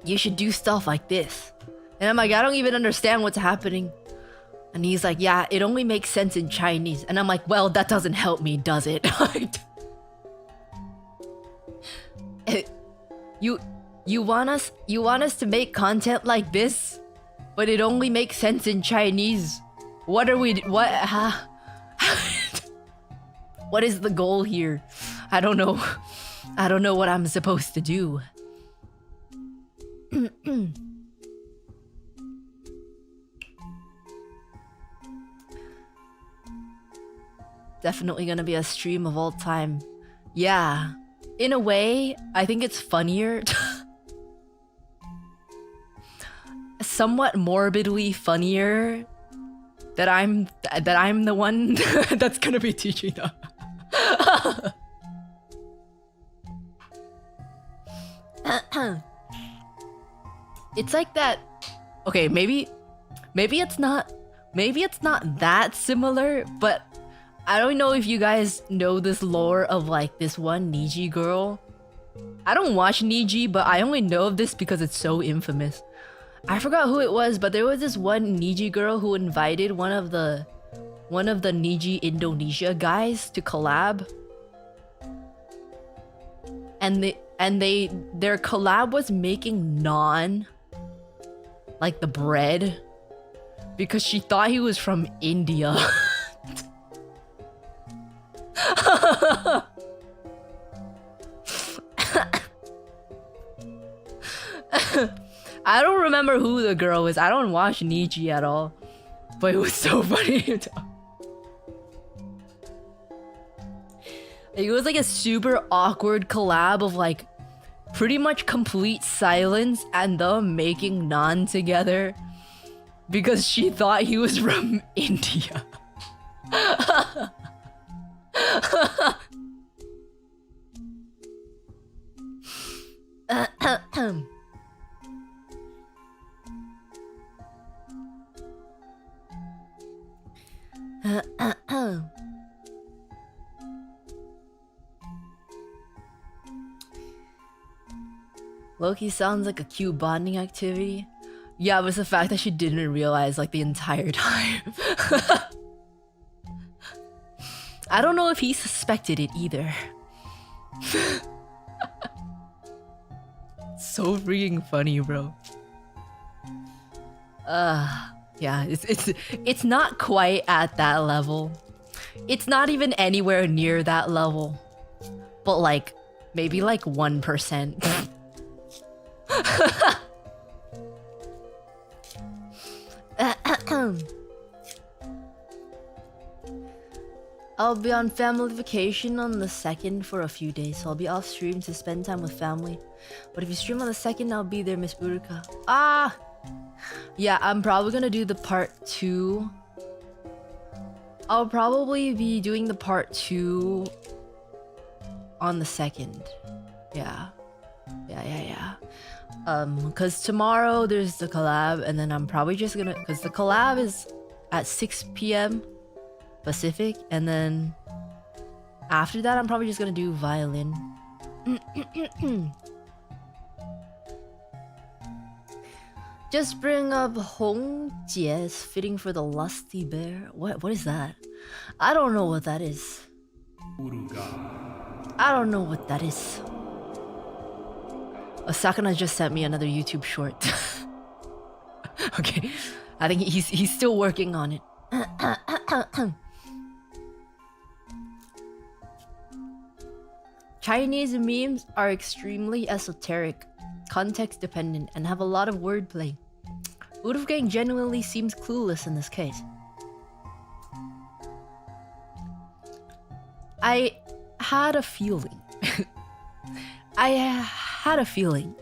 you should do stuff like this. And I'm like, I don't even understand what's happening. And he's like, yeah, it only makes sense in Chinese. And I'm like, well, that doesn't help me, does it? You want us to make content like this, but it only makes sense in Chinese. What are we... What is the goal here? I don't know. I don't know what I'm supposed to do. Definitely gonna be a stream of all time. Yeah. In a way, I think it's funnier. Somewhat morbidly funnier that I'm the one that's gonna be teaching them. It's like that. Okay, maybe it's not that similar, but I don't know if you guys know this lore of like this one Niji girl. I don't watch Niji, but I only know of this because it's so infamous. I forgot who it was, but there was this one Niji girl who invited one of the Niji Indonesia guys to collab. And their collab was making naan, like the bread, because she thought he was from India. I don't remember who the girl is. I don't watch Niji at all, but it was so funny. It was like a super awkward collab of like pretty much complete silence and them making naan together because she thought he was from India. Loki sounds like a cute bonding activity. Yeah, but it's the fact that she didn't realize like the entire time. I don't know if he suspected it either. So freaking funny, bro. Yeah, it's not quite at that level. It's not even anywhere near that level. But like maybe like 1%. I'll be on family vacation on the 2nd for a few days, so I'll be off stream to spend time with family. But if you stream on the 2nd, I'll be there, Miss Uruka. Ah! Yeah, I'm probably gonna do the part 2. I'll probably be doing the part 2 on the 2nd. Yeah. Cause tomorrow there's the collab, and then I'm probably just gonna, cause the collab is at 6 p.m. Pacific, and then after that I'm probably just gonna do violin. Just bring up Hong Jie is fitting for the lusty bear. What is that? I don't know what that is. I don't know what that is. Sakana just sent me another YouTube short. Okay, I think he's still working on it. Chinese memes are extremely esoteric, context dependent, and have a lot of wordplay. Wolfgang genuinely seems clueless in this case. I had a feeling. I had a feeling.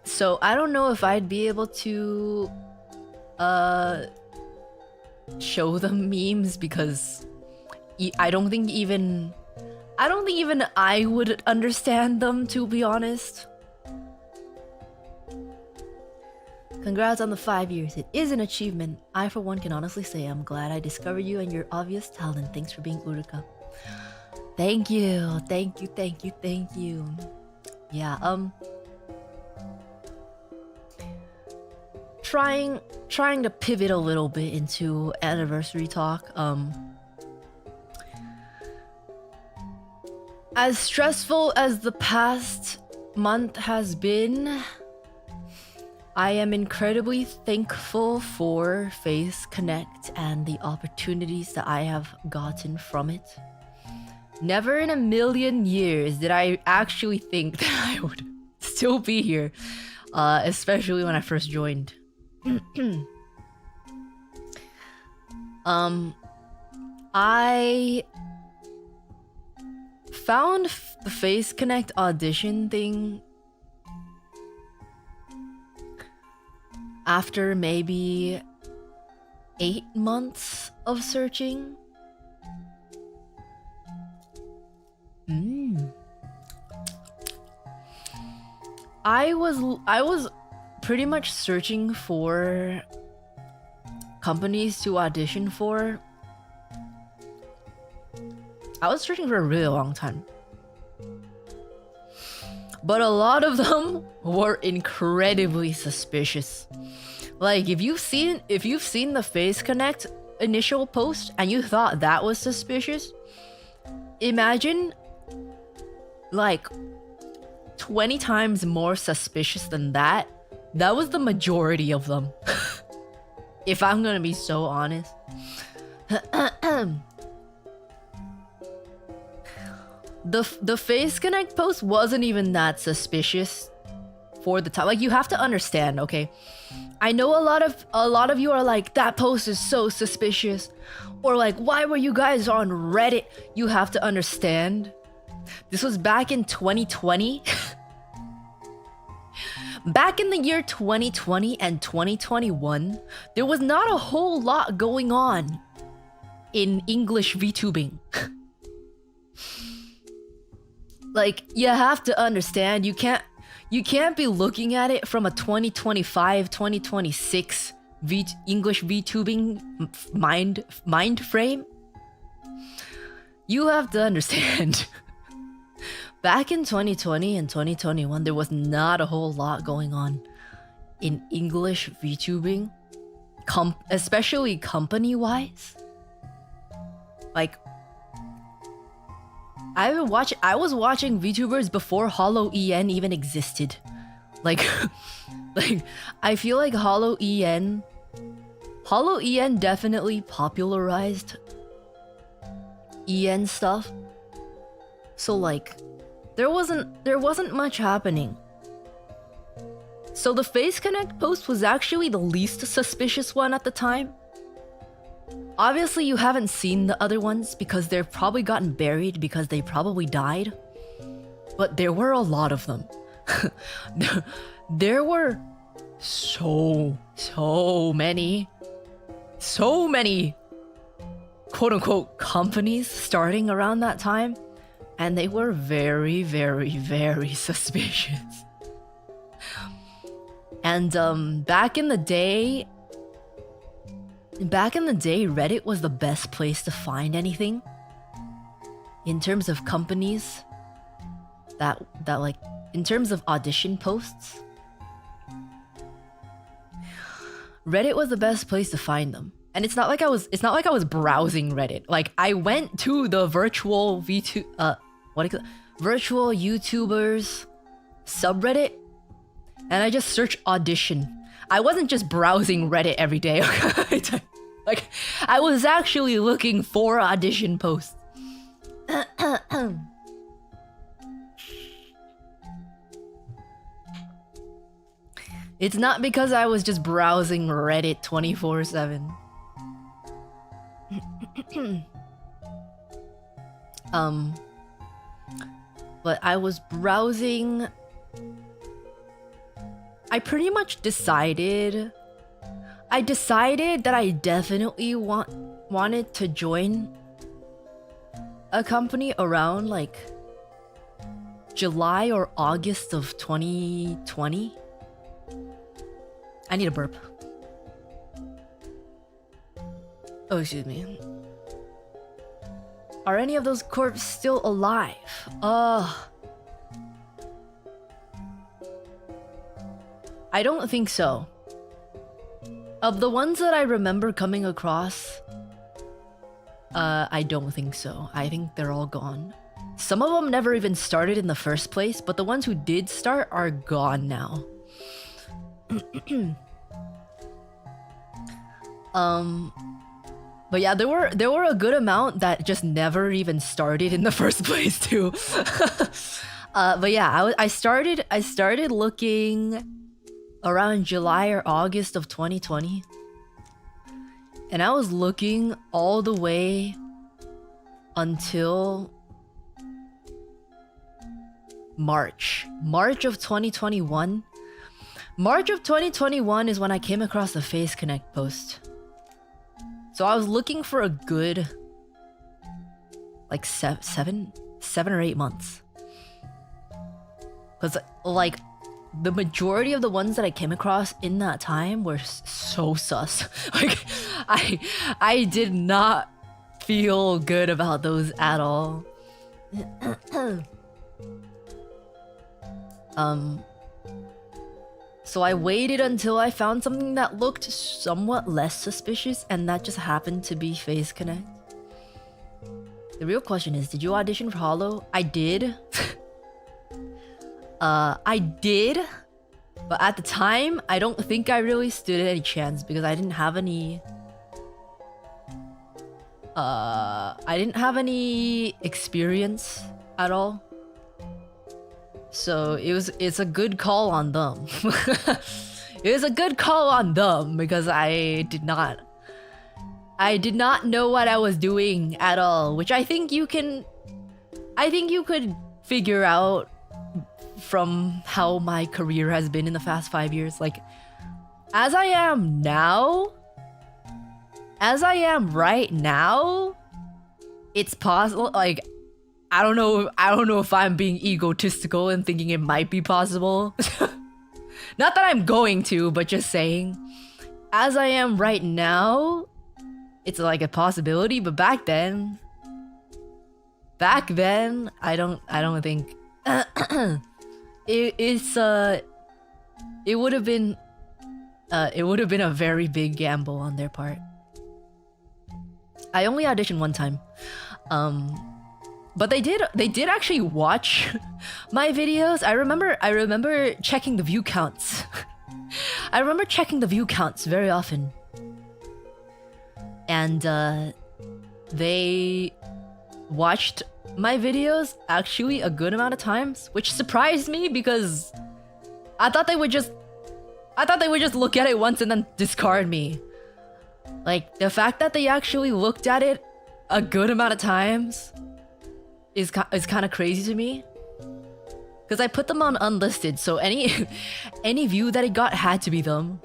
So I don't know if I'd be able to show them memes, because I don't think even I would understand them, to be honest. Congrats on the 5 years. It is an achievement. I, for one, can honestly say I'm glad I discovered you and your obvious talent. Thanks for being Uruka. Thank you. Yeah, trying to pivot a little bit into anniversary talk. As stressful as the past month has been, I am incredibly thankful for Face Connect and the opportunities that I have gotten from it. Never in a million years did I actually think that I would still be here, especially when I first joined. I found the Face Connect audition thing after maybe 8 months of searching. I was pretty much searching for companies to audition for. I was searching for a really long time. But a lot of them were incredibly suspicious. Like, if you've seen the Face Connect initial post and you thought that was suspicious, imagine like 20 times more suspicious than that. That was the majority of them. If I'm gonna be so honest. The Face Connect post wasn't even that suspicious for the time. Like, you have to understand, okay? I know a lot of you are like, that post is so suspicious, or like, why were you guys on Reddit? You have to understand, this was back in 2020. Back in the year 2020 and 2021, there was not a whole lot going on in English VTubing. Like, you have to understand, you can't be looking at it from a 2025, 2026 English VTubing mind frame. You have to understand back in 2020 and 2021, there was not a whole lot going on in English VTubing, especially company-wise. Like, I was watching VTubers before Hollow EN even existed. Like, like I feel like Hollow EN definitely popularized EN stuff. So like, there wasn't much happening. So the Face Connect post was actually the least suspicious one at the time. Obviously you haven't seen the other ones because they've probably gotten buried because they probably died. But there were a lot of them. There were so many quote-unquote companies starting around that time, and they were very suspicious. And back in the day, Reddit was the best place to find anything in terms of companies that like, in terms of audition posts. Reddit was the best place to find them. And it's not like I was browsing Reddit. Like, I went to the virtual virtual YouTubers subreddit, and I just searched audition. I wasn't just browsing Reddit every day. Like, I was actually looking for audition posts. It's not because I was just browsing Reddit 24/7. But I was browsing. I pretty much decided. I decided that I definitely wanted to join a company around like July or August of 2020. I need a burp. Oh, excuse me. Are any of those corpses still alive? I don't think so. Of the ones that I remember coming across, I don't think so. I think they're all gone. Some of them never even started in the first place, but the ones who did start are gone now. But yeah, there were a good amount that just never even started in the first place too. But yeah, I started looking around July or August of 2020, and I was looking all the way until March of 2021. March of 2021 is when I came across the Face Connect post. So I was looking for a good like seven or 8 months. Because like the majority of the ones that I came across in that time were so sus. Like I did not feel good about those at all. So I waited until I found something that looked somewhat less suspicious, and that just happened to be Face Connect. The real question is, did you audition for Hollow? I did. I did, but at the time, I don't think I really stood any chance because I didn't have any... I didn't have any experience at all. So it's a good call on them. It was a good call on them because I did not know what I was doing at all, which I think you could figure out from how my career has been in the past 5 years. Like, as I am right now, it's possible. Like, I don't know if I'm being egotistical and thinking it might be possible. Not that I'm going to, but just saying. As I am right now, it's like a possibility, but back then, I don't think it would have been a very big gamble on their part. I only auditioned one time. But they did actually watch my videos. I remember checking the view counts. I remember checking the view counts very often. And they watched my videos actually a good amount of times, which surprised me because I thought they would just look at it once and then discard me. Like, the fact that they actually looked at it a good amount of times is kind of crazy to me. Because I put them on unlisted, so any view that it got had to be them.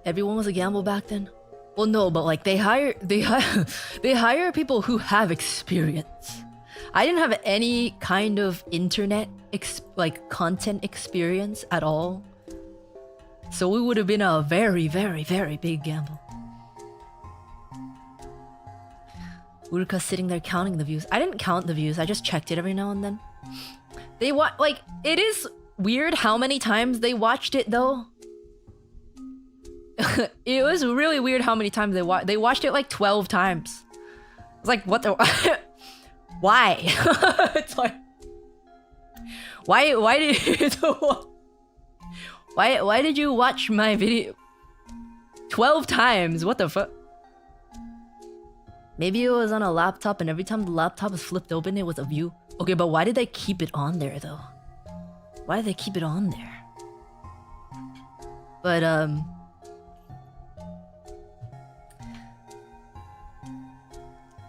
Everyone was a gamble back then. Well, no, but like they hire people who have experience. I didn't have any kind of internet content experience at all, so it would have been a very, very, very big gamble. Uruka's sitting there counting the views. I didn't count the views. I just checked it every now and then. It is weird how many times they watched it though. It was really weird how many times they watched it like 12 times. It's like, what the why? It's like, why did you watch my video 12 times? What the fuck? Maybe it was on a laptop and every time the laptop was flipped open it was a view. Okay, but why did they keep it on there though? Why did they keep it on there? But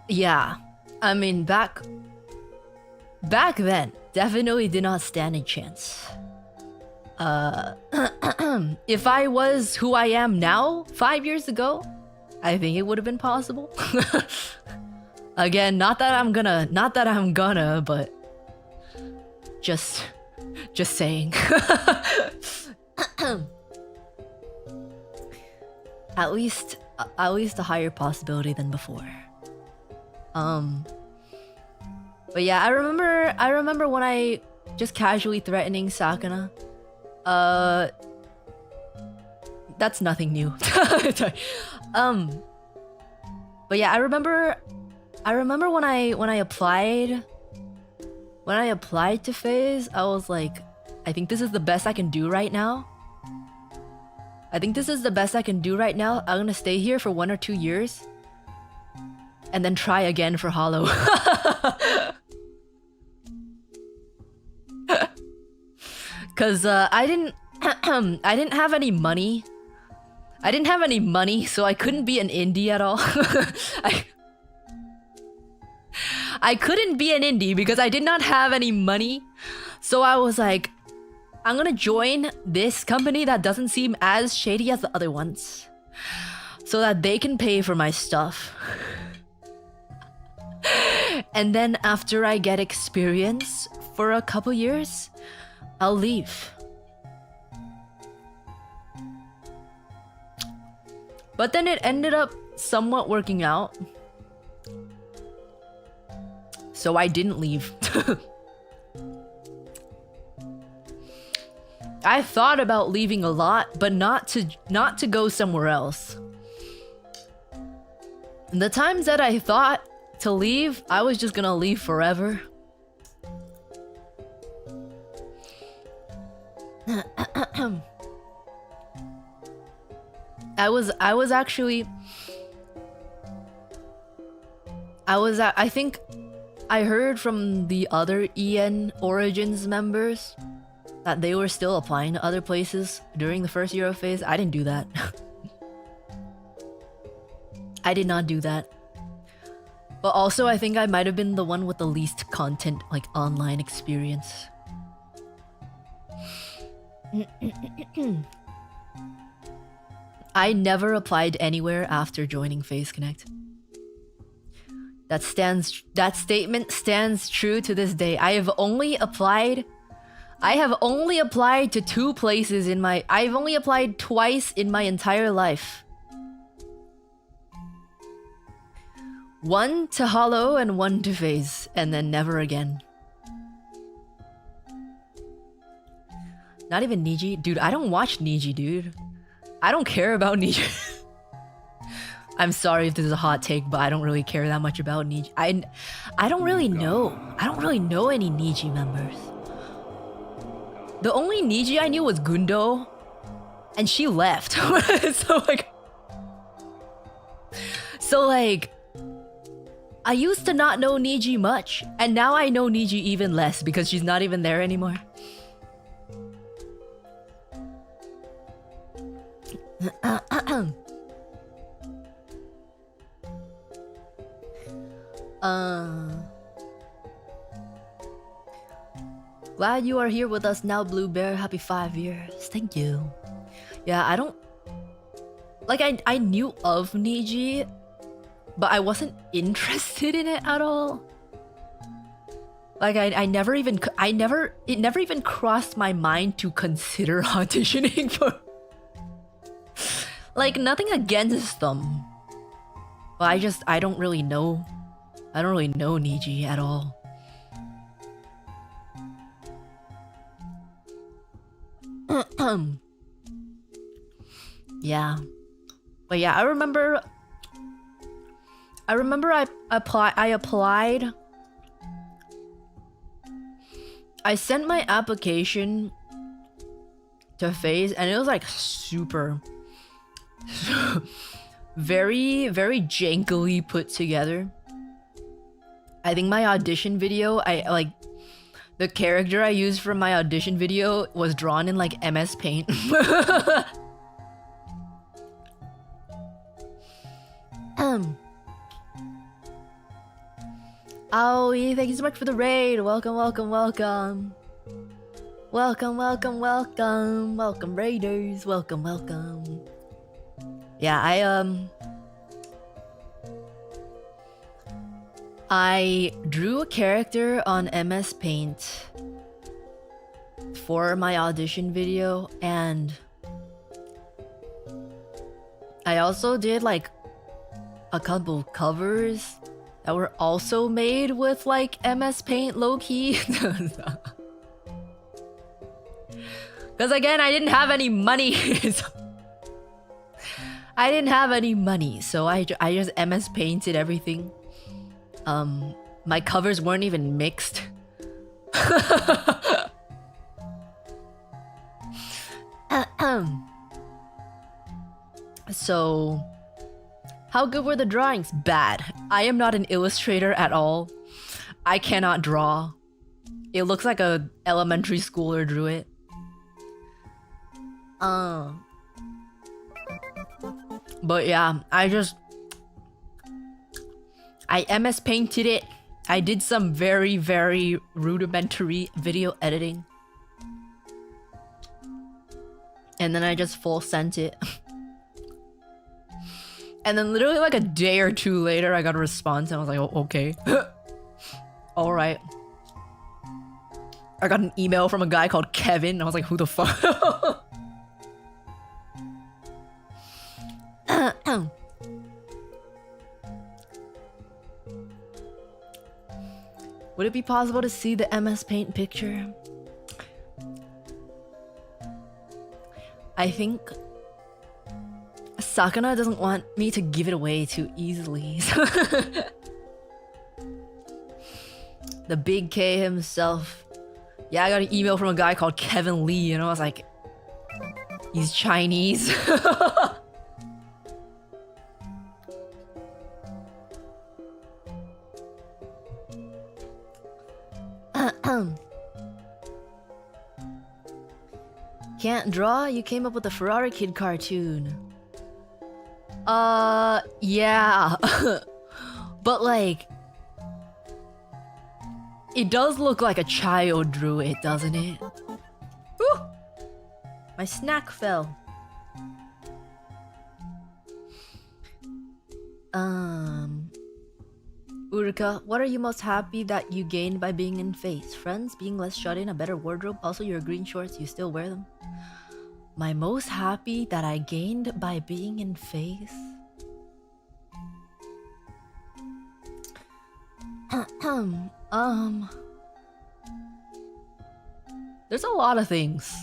yeah, I mean, back then, definitely did not stand a chance. If I was who I am now, 5 years ago, I think it would have been possible. Again, not that I'm gonna, but just saying. At least a higher possibility than before. But yeah, I remember when I just casually threatening Sakana. That's nothing new. But yeah, I remember when I applied to FaZe, I was like, I think this is the best I can do right now. I'm gonna stay here for 1 or 2 years. And then try again for Hollow. Cause I didn't have any money. So I couldn't be an indie at all. I couldn't be an indie because I did not have any money. So I was like, I'm gonna join this company that doesn't seem as shady as the other ones, so that they can pay for my stuff. And then after I get experience for a couple years, I'll leave. But then it ended up somewhat working out. So I didn't leave. I thought about leaving a lot, but not to go somewhere else. And the times that I thought to leave, I was just gonna leave forever. I think I heard from the other EN Origins members that they were still applying to other places during the first year of FaZe. I didn't do that. I did not do that. But also, I think I might have been the one with the least content, like online experience. I never applied anywhere after joining FaZe Connect. That statement stands true to this day. I have only applied to 2 places I've only applied twice in my entire life. One to Hollow and one to Phase, and then never again. Not even Niji? Dude, I don't watch Niji, dude. I don't care about Niji. I'm sorry if this is a hot take, but I don't really care that much about Niji. I don't really know. I don't really know any Niji members. The only Niji I knew was Gundo, and she left. So like, I used to not know Niji much, and now I know Niji even less because she's not even there anymore. Glad you are here with us now, Blue Bear. Happy 5 years. Thank you. Yeah, I don't... Like, I knew of Niji, but I wasn't interested in it at all. Like, it never even crossed my mind to consider auditioning for... Like, nothing against them. But I don't really know. I don't really know Niji at all. Yeah. But yeah, I remember I applied. I sent my application to Phase, and it was like super very jankily put together. I think my audition video, the character I used for my audition video was drawn in like MS Paint. Aoi, thank you so much for the raid. Welcome. Welcome, raiders. Welcome. Yeah, I drew a character on MS Paint for my audition video, and I also did like a couple covers that were also made with like MS Paint low-key. Because again, I didn't have any money. So I just MS Painted everything. My covers weren't even mixed. So, how good were the drawings? Bad. I am not an illustrator at all. I cannot draw. It looks like a elementary schooler drew it. But yeah, I MS Painted it. I did some very rudimentary video editing. And then I just full sent it. And then literally like a day or two later, I got a response and I was like, oh, okay. Alright. I got an email from a guy called Kevin. I was like, who the fuck? Would it be possible to see the MS Paint picture? I think Sakana doesn't want me to give it away too easily. The big K himself. Yeah, I got an email from a guy called Kevin Lee, and I was like, he's Chinese. Can't draw? You came up with a Ferrari Kid cartoon. Yeah. But like, it does look like a child drew it, doesn't it? Woo! My snack fell. Uruka, what are you most happy that you gained by being in Phase? Friends, being less shut in, a better wardrobe, also your green shorts, you still wear them? My most happy that I gained by being in Phase? There's a lot of things.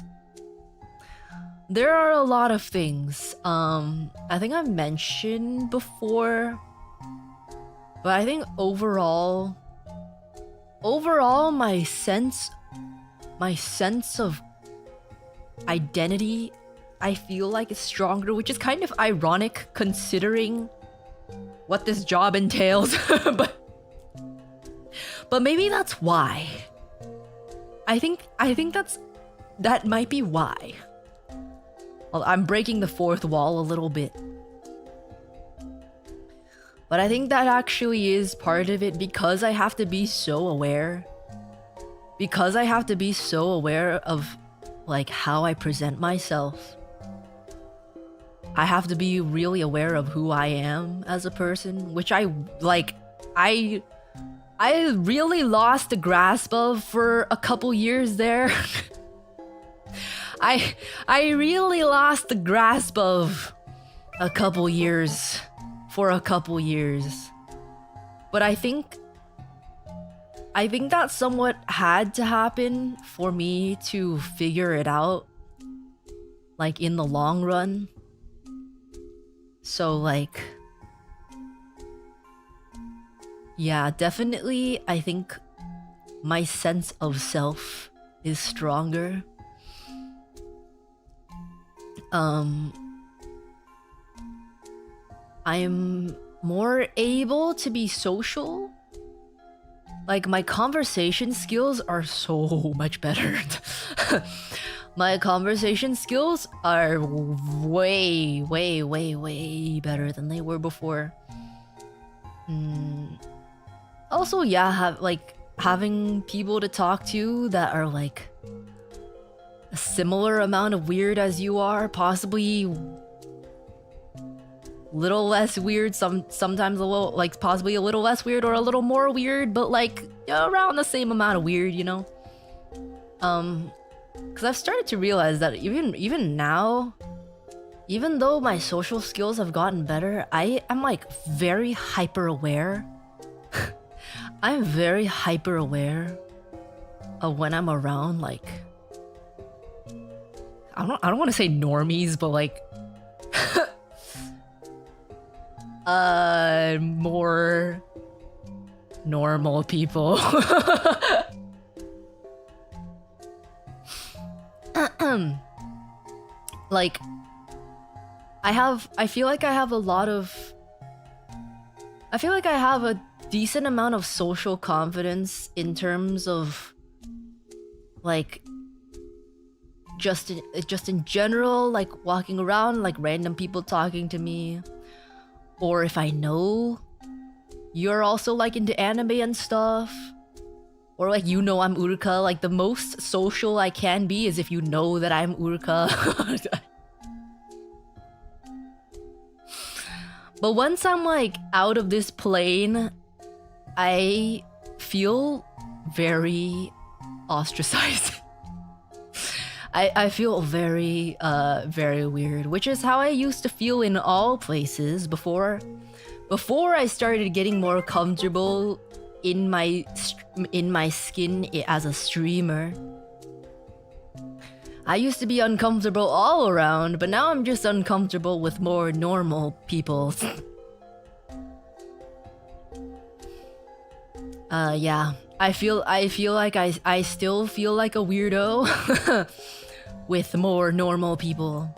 There are a lot of things. I think I've mentioned before, but I think overall, my sense of identity, I feel like is stronger, which is kind of ironic considering what this job entails. but maybe that's why. I think that might be why. Well, I'm breaking the fourth wall a little bit. But I think that actually is part of it, because I have to be so aware. Because I have to be so aware of like how I present myself. I have to be really aware of who I am as a person, which I really lost the grasp of for a couple years there. I really lost the grasp of for a couple years. But I think that somewhat had to happen for me to figure it out, like in the long run. So like, yeah, definitely I think my sense of self is stronger. I'm more able to be social. Like, my conversation skills are so much better. My conversation skills are way better than they were before. Also, yeah, having people to talk to that are like a similar amount of weird as you are, possibly little less weird, sometimes a little, like, possibly a little less weird or a little more weird, but like around the same amount of weird, you know? Because I've started to realize that even now, even though my social skills have gotten better, I am like very hyper aware. I'm very hyper aware of when I'm around, like, I don't want to say normies, but like more normal people. Like, I feel like I have a decent amount of social confidence in terms of like just in general, like walking around, like random people talking to me, or if I know you're also like into anime and stuff, or like, you know, I'm Uruka. Like, the most social I can be is if you know that I'm Uruka. But once I'm like out of this plane, I feel very ostracized. I feel very weird, which is how I used to feel in all places before I started getting more comfortable in my skin as a streamer. I used to be uncomfortable all around, but now I'm just uncomfortable with more normal people. Yeah, I feel like I still feel like a weirdo with more normal people.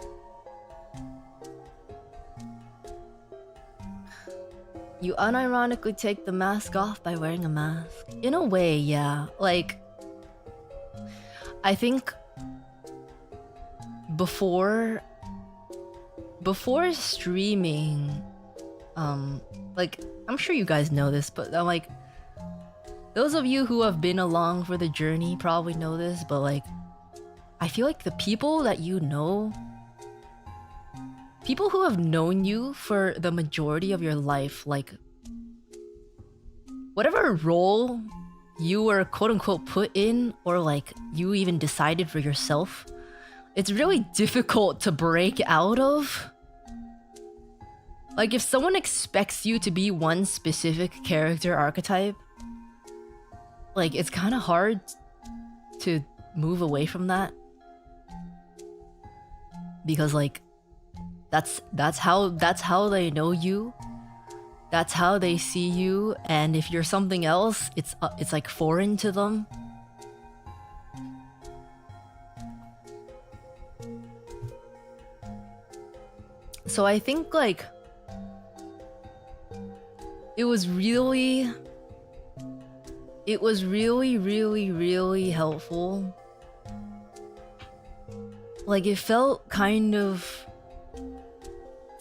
You unironically take the mask off by wearing a mask. In a way, yeah. Like, I think before streaming, like, I'm sure you guys know this, but like, those of you who have been along for the journey probably know this, but like, I feel like the people that you know, people who have known you for the majority of your life, like, whatever role you were quote-unquote put in, or like you even decided for yourself, it's really difficult to break out of. Like, if someone expects you to be one specific character archetype, like it's kind of hard to move away from that, because like that's how they know you, that's how they see you, and if you're something else, it's like foreign to them. So I think like it was really really helpful. Like it felt kind of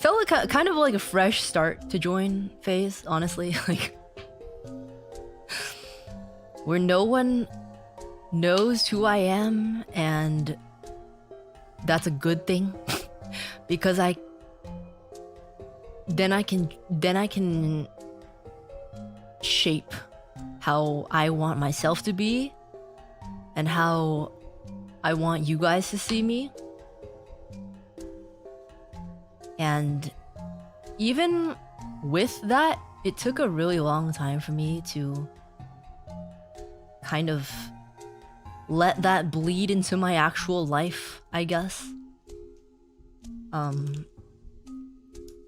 like a fresh start to join phase, honestly. Like where no one knows who I am, and that's a good thing. Because then I can shape how I want myself to be and how I want you guys to see me. And even with that, it took a really long time for me to kind of let that bleed into my actual life, I guess.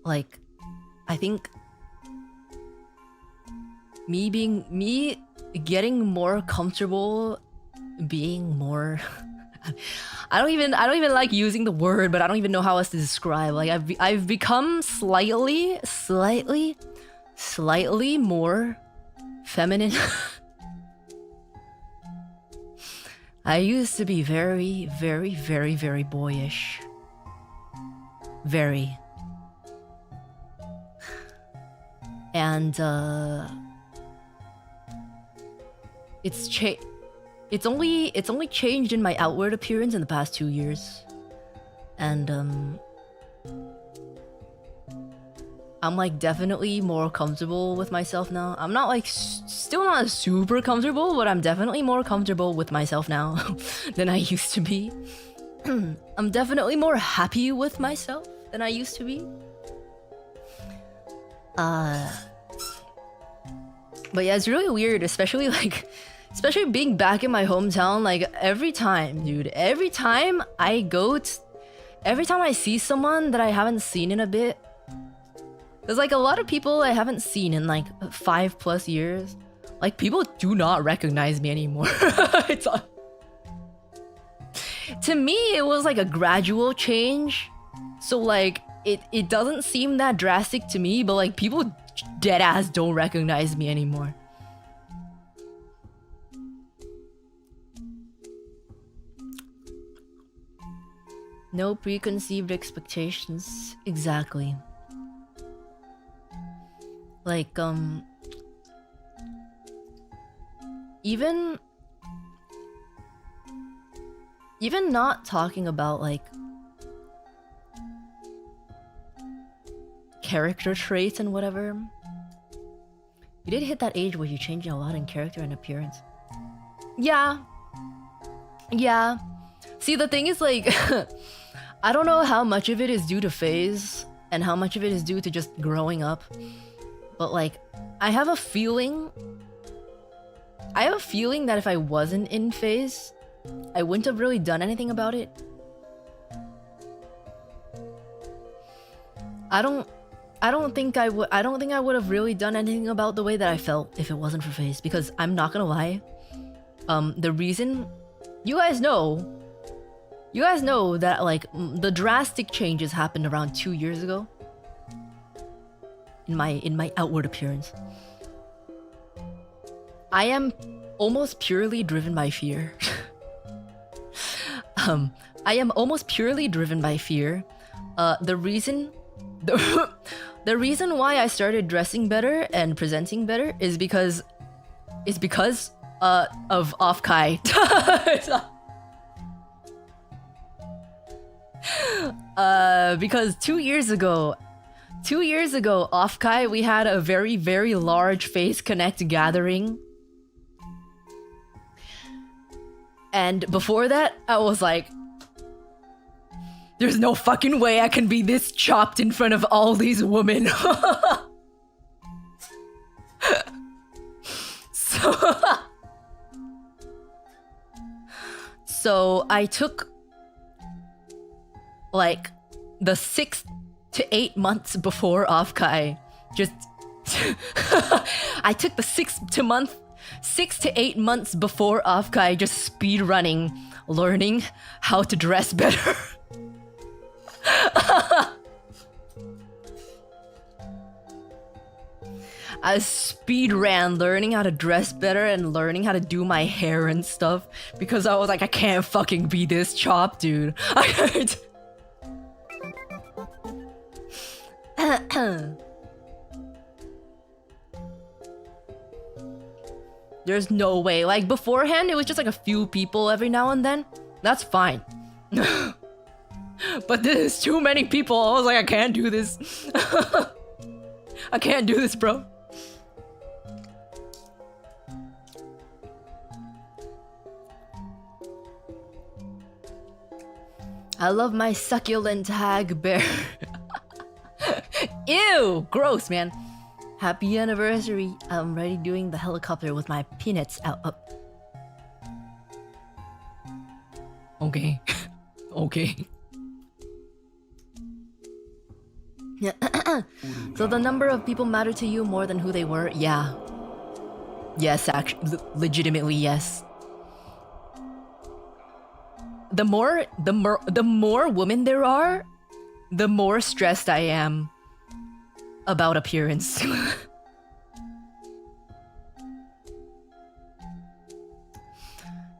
Like, I think me getting more comfortable being more I don't even like using the word, but I don't even know how else to describe. Like I've become slightly more feminine. I used to be very boyish. Very. And it's only changed in my outward appearance in the past 2 years. And I'm like definitely more comfortable with myself now. I'm not like still not super comfortable, but I'm definitely more comfortable with myself now than I used to be. I'm definitely more happy with myself than I used to be. But yeah, it's really weird, especially being back in my hometown. Like every time I see someone that I haven't seen in a bit, there's like a lot of people I haven't seen in like 5+ years. Like people do not recognize me anymore. To me, it was like a gradual change. So like it doesn't seem that drastic to me, but like people dead ass don't recognize me anymore. No preconceived expectations. Exactly. Like even not talking about like character traits and whatever. You did hit that age where you're changing a lot in character and appearance. Yeah. See, the thing is like I don't know how much of it is due to phase and how much of it is due to just growing up. But like I have a feeling that if I wasn't in phase, I wouldn't have really done anything about it. I don't think I would have really done anything about the way that I felt if it wasn't for phase, because I'm not gonna lie. The reason you guys know that like the drastic changes happened around 2 years ago in my outward appearance. I am almost purely driven by fear. I am almost purely driven by fear. The reason why I started dressing better and presenting better is because of Off-Kai. Because 2 years ago, Off-Kai, we had a very large Face Connect gathering. And before that, I was like, there's no fucking way I can be this chopped in front of all these women. So I took like the 6 to 8 months before Offkai. Just I took the 6 to 8 months before Offkai, just speed running, learning how to dress better. I speed ran learning how to dress better and learning how to do my hair and stuff because I was like, I can't fucking be this chopped, dude. There's no way. Like beforehand, it was just like a few people every now and then. That's fine. But there's too many people. I was like, I can't do this. I can't do this, bro. I love my succulent hag bear. Ew! Gross, man. Happy anniversary. I'm already doing the helicopter with my peanuts out up. Okay. Okay. So the number of people matter to you more than who they were? Yeah. Yes, actually, legitimately yes. The more women there are, the more stressed I am about appearance.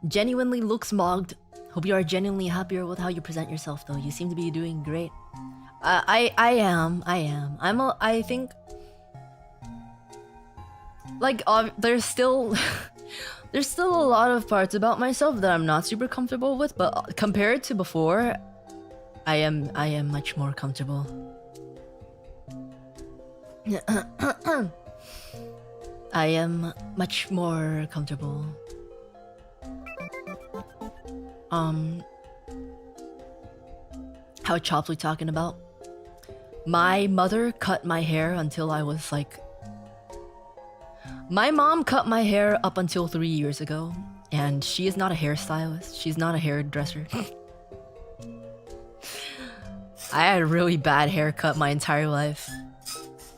Genuinely looks mogged. Hope you are genuinely happier with how you present yourself though. You seem to be doing great. I am. I think like there's still there's still a lot of parts about myself that I'm not super comfortable with, but compared to before, I am much more comfortable. I am much more comfortable. How chops we talking about? My mother cut my hair until I was like... My mom cut my hair up until 3 years ago, and she is not a hairstylist. She's not a hairdresser. I had a really bad haircut my entire life.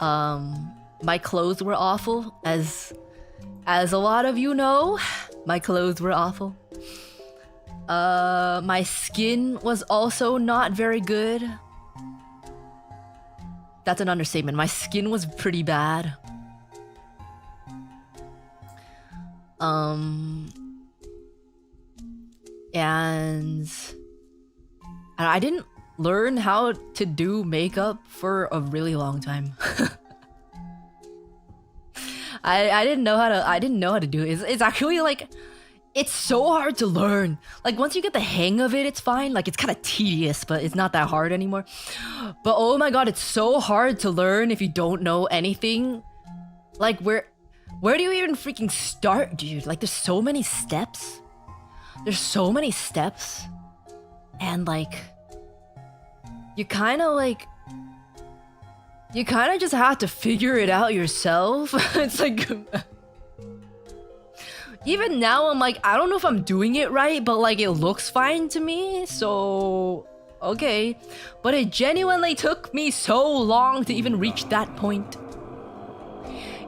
My clothes were awful, as a lot of you know. My clothes were awful. My skin was also not very good. That's an understatement. My skin was pretty bad. And I didn't learn how to do makeup for a really long time. I didn't know how to do it. It's actually like, it's so hard to learn. Like once you get the hang of it, it's fine. Like it's kind of tedious, but it's not that hard anymore. But oh my god, it's so hard to learn if you don't know anything. Like where do you even freaking start, dude? Like there's so many steps. There's so many steps. And like you kind of just have to figure it out yourself. It's like even now I'm like, I don't know if I'm doing it right, but like it looks fine to me, so okay. But it genuinely took me so long to even reach that point.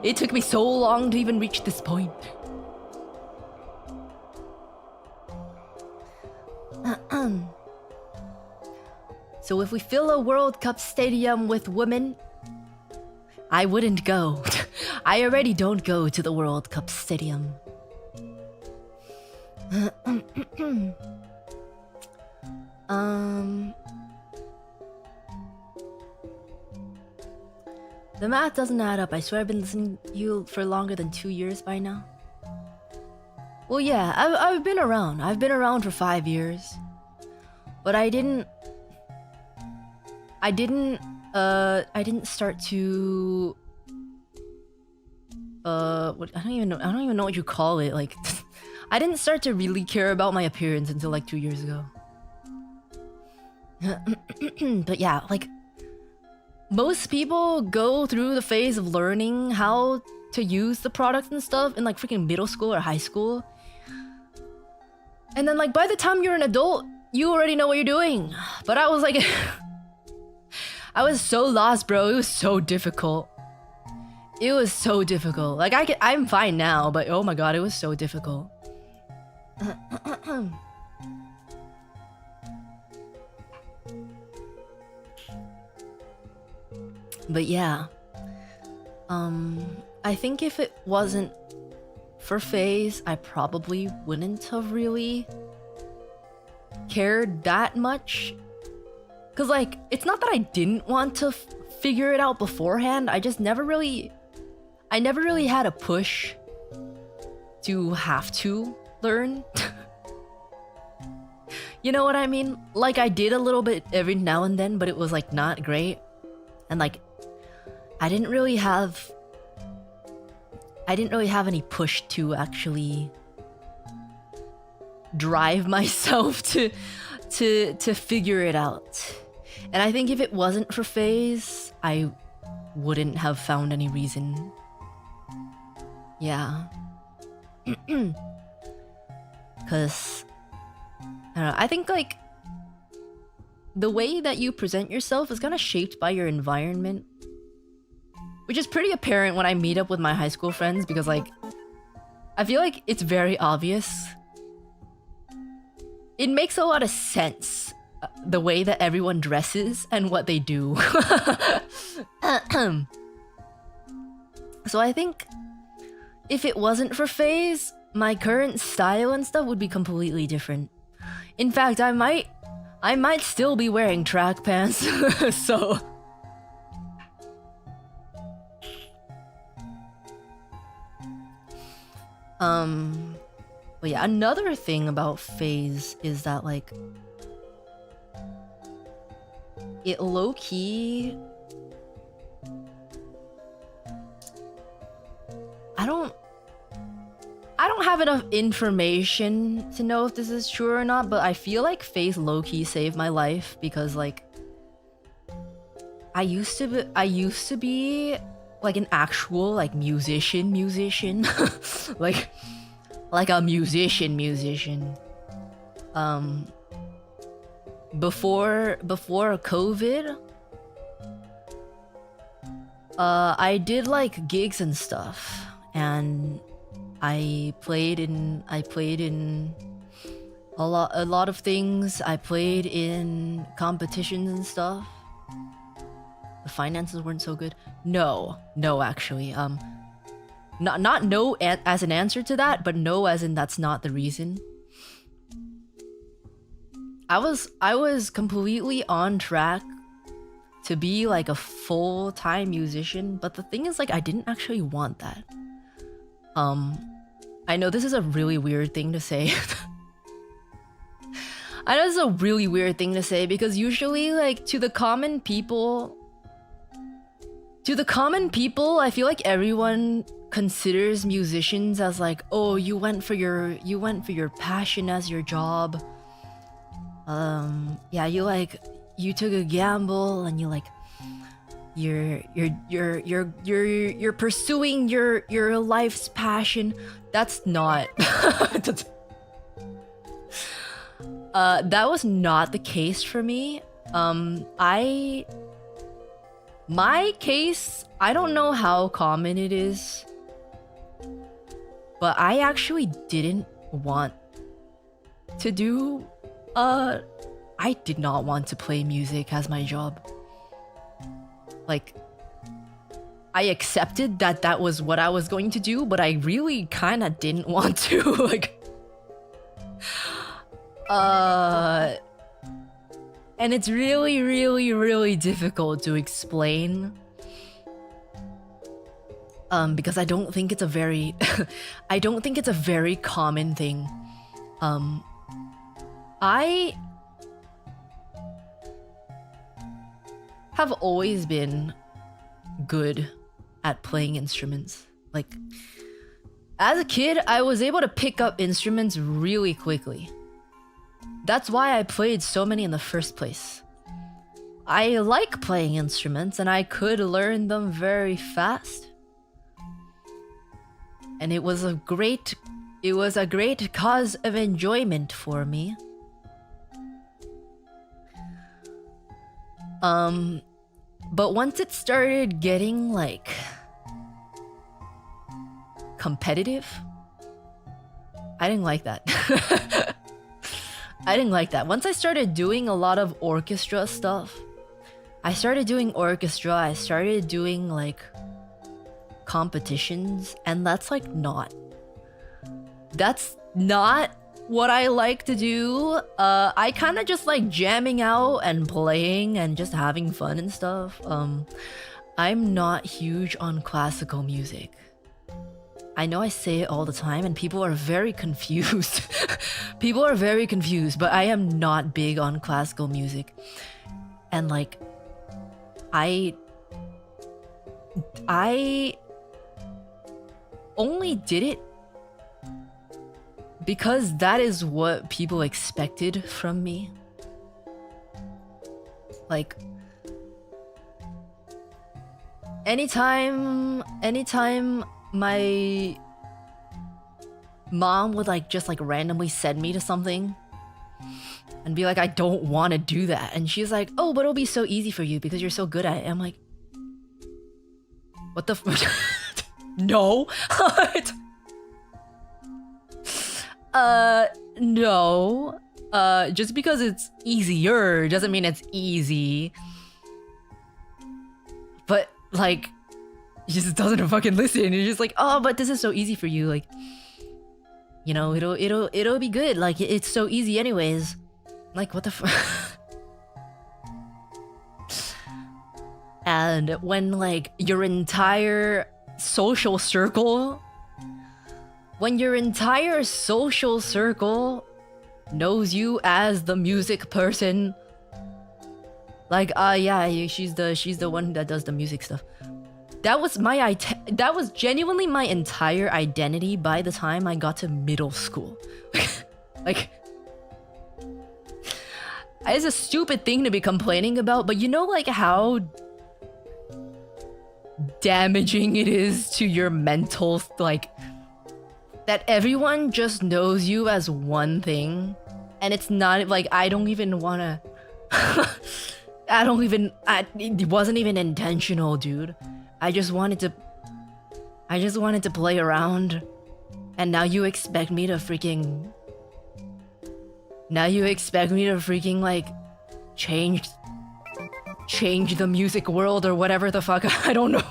It took me so long to even reach this point. So if we fill a World Cup stadium with women, I wouldn't go. I already don't go to the World Cup stadium. The math doesn't add up. I swear I've been listening to you for longer than 2 years by now. Well, yeah, I've been around. I've been around for 5 years. But I didn't start to what I don't even know what you call it. Like I didn't start to really care about my appearance until like 2 years ago. But yeah, like most people go through the phase of learning how to use the products and stuff in like freaking middle school or high school. And then like by the time you're an adult, you already know what you're doing. But I was like, I was so lost, bro. It was so difficult. It was so difficult. Like I'm fine now, but oh my god, it was so difficult. But yeah. I think if it wasn't for FaZe, I probably wouldn't have really cared that much. Cause like, it's not that I didn't want to figure it out beforehand, I just never really had a push to have to learn. You know what I mean? Like I did a little bit every now and then, but it was like not great. And like, I didn't really have any push to actually drive myself to figure it out. And I think if it wasn't for FaZe, I wouldn't have found any reason. Yeah. Cause I don't know, I think like the way that you present yourself is kind of shaped by your environment. Which is pretty apparent when I meet up with my high school friends because like I feel like it's very obvious. It makes a lot of sense the way that everyone dresses and what they do. So I think if it wasn't for FaZe, my current style and stuff would be completely different. In fact, I might still be wearing track pants. So but yeah, another thing about FaZe is that like it low-key I don't have enough information to know if this is true or not, but I feel like FaZe low-key saved my life because like I used to be like an actual like musician like a musician before COVID I did like gigs and stuff, and I played in a lot of things. I played in competitions and stuff. The finances weren't so good. No, actually. Not no as an answer to that, but no as in that's not the reason. I was completely on track to be like a full-time musician, but the thing is like I didn't actually want that. I know this is a really weird thing to say. I know this is a really weird thing to say because usually like to the common people, I feel like everyone considers musicians as like, oh, you went for your passion as your job. Yeah, you took a gamble and you're pursuing your life's passion. That's not that was not the case for me. My case, I don't know how common it is, but I actually didn't want to do I did not want to play music as my job. Like, I accepted that that was what I was going to do, but I really kind of didn't want to. Like, and it's really, really, really difficult to explain. Because I don't think it's a very, I don't think it's a very common thing. I have always been good at playing instruments. Like, as a kid, I was able to pick up instruments really quickly. That's why I played so many in the first place. I like playing instruments and I could learn them very fast. And it was a great It was a great cause of enjoyment for me. But once it started getting like competitive, I didn't like that. I didn't like that. Once I started doing a lot of orchestra stuff, I started doing like competitions, and that's not what I like to do. I kind of just like jamming out and playing and just having fun and stuff. I'm not huge on classical music. I know I say it all the time and people are very confused. People are very confused, but I am not big on classical music. And like, I only did it because that is what people expected from me. Like, anytime my mom would like just like randomly send me to something and be like, I don't want to do that, and she's like, oh, but it'll be so easy for you because you're so good at it. I'm like, what the no. No. Just because it's easier doesn't mean it's easy. But like, he just doesn't fucking listen. He's just like, oh, but this is so easy for you. Like, you know, it'll be good. Like, it's so easy anyways. Like, what the fuck? And when like your entire social circle knows you as the music person, like, yeah, she's the one that does the music stuff. That was genuinely my entire identity by the time I got to middle school. Like, it's a stupid thing to be complaining about, but you know like how damaging it is to your mental, like, that everyone just knows you as one thing, and it's not like, I don't even wanna it wasn't even intentional, dude. I just wanted to play around, and now you expect me to freaking like change the music world or whatever the fuck. I don't know.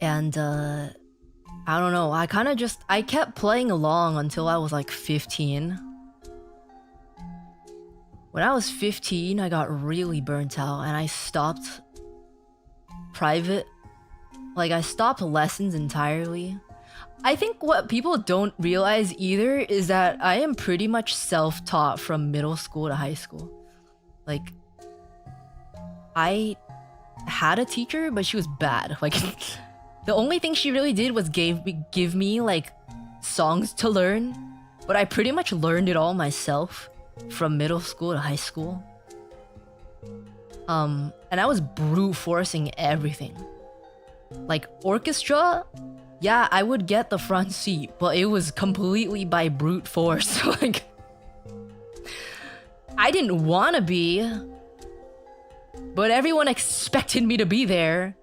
And I don't know, I kept playing along until I was like 15. When I was 15, I got really burnt out and I stopped I stopped lessons entirely. I think what people don't realize either is that I am pretty much self-taught from middle school to high school. Like, I had a teacher, but she was bad. Like, the only thing she really did was give me like songs to learn, but I pretty much learned it all myself from middle school to high school. And I was brute forcing everything. Like, orchestra, yeah, I would get the front seat, but it was completely by brute force. Like, I didn't want to be, but everyone expected me to be there.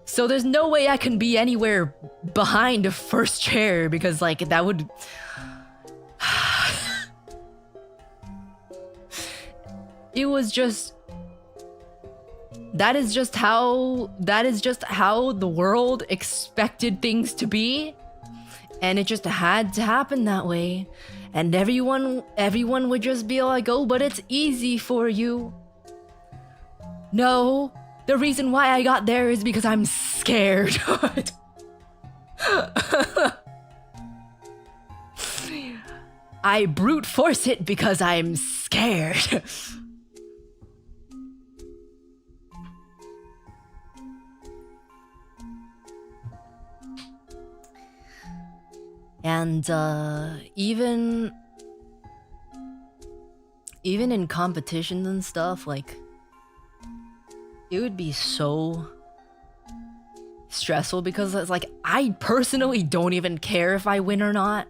So there's no way I can be anywhere behind the first chair, because like that would it was just that is just how the world expected things to be, and it just had to happen that way. And everyone would just be like, oh, but it's easy for you. No, the reason why I got there is because I'm scared. I brute force it because I'm scared. And even in competitions and stuff, like, it would be so stressful because it's like I personally don't even care if I win or not.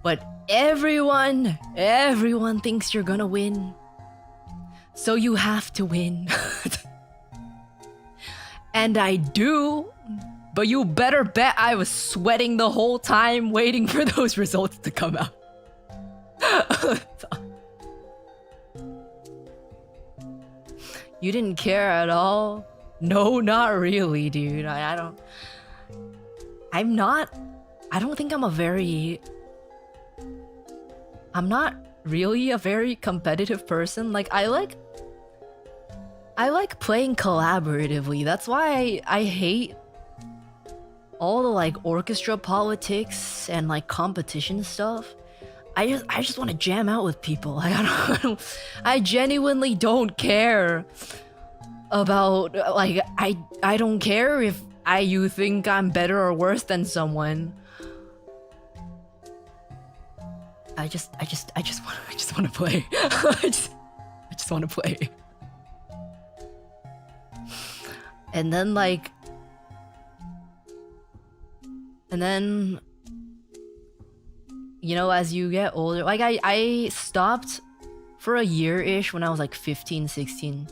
But everyone thinks you're gonna win. So you have to win. And I do. But you better bet I was sweating the whole time waiting for those results to come out. You didn't care at all? No, not really, dude. I don't think I'm not really a very competitive person. Like I like playing collaboratively. That's why I hate all the like orchestra politics and like competition stuff. I just want to jam out with people. Like I genuinely don't care about like I don't care if you think I'm better or worse than someone. I just want to play. I just want to play. And then you know, as you get older, like I stopped for a year-ish when I was like 15, 16.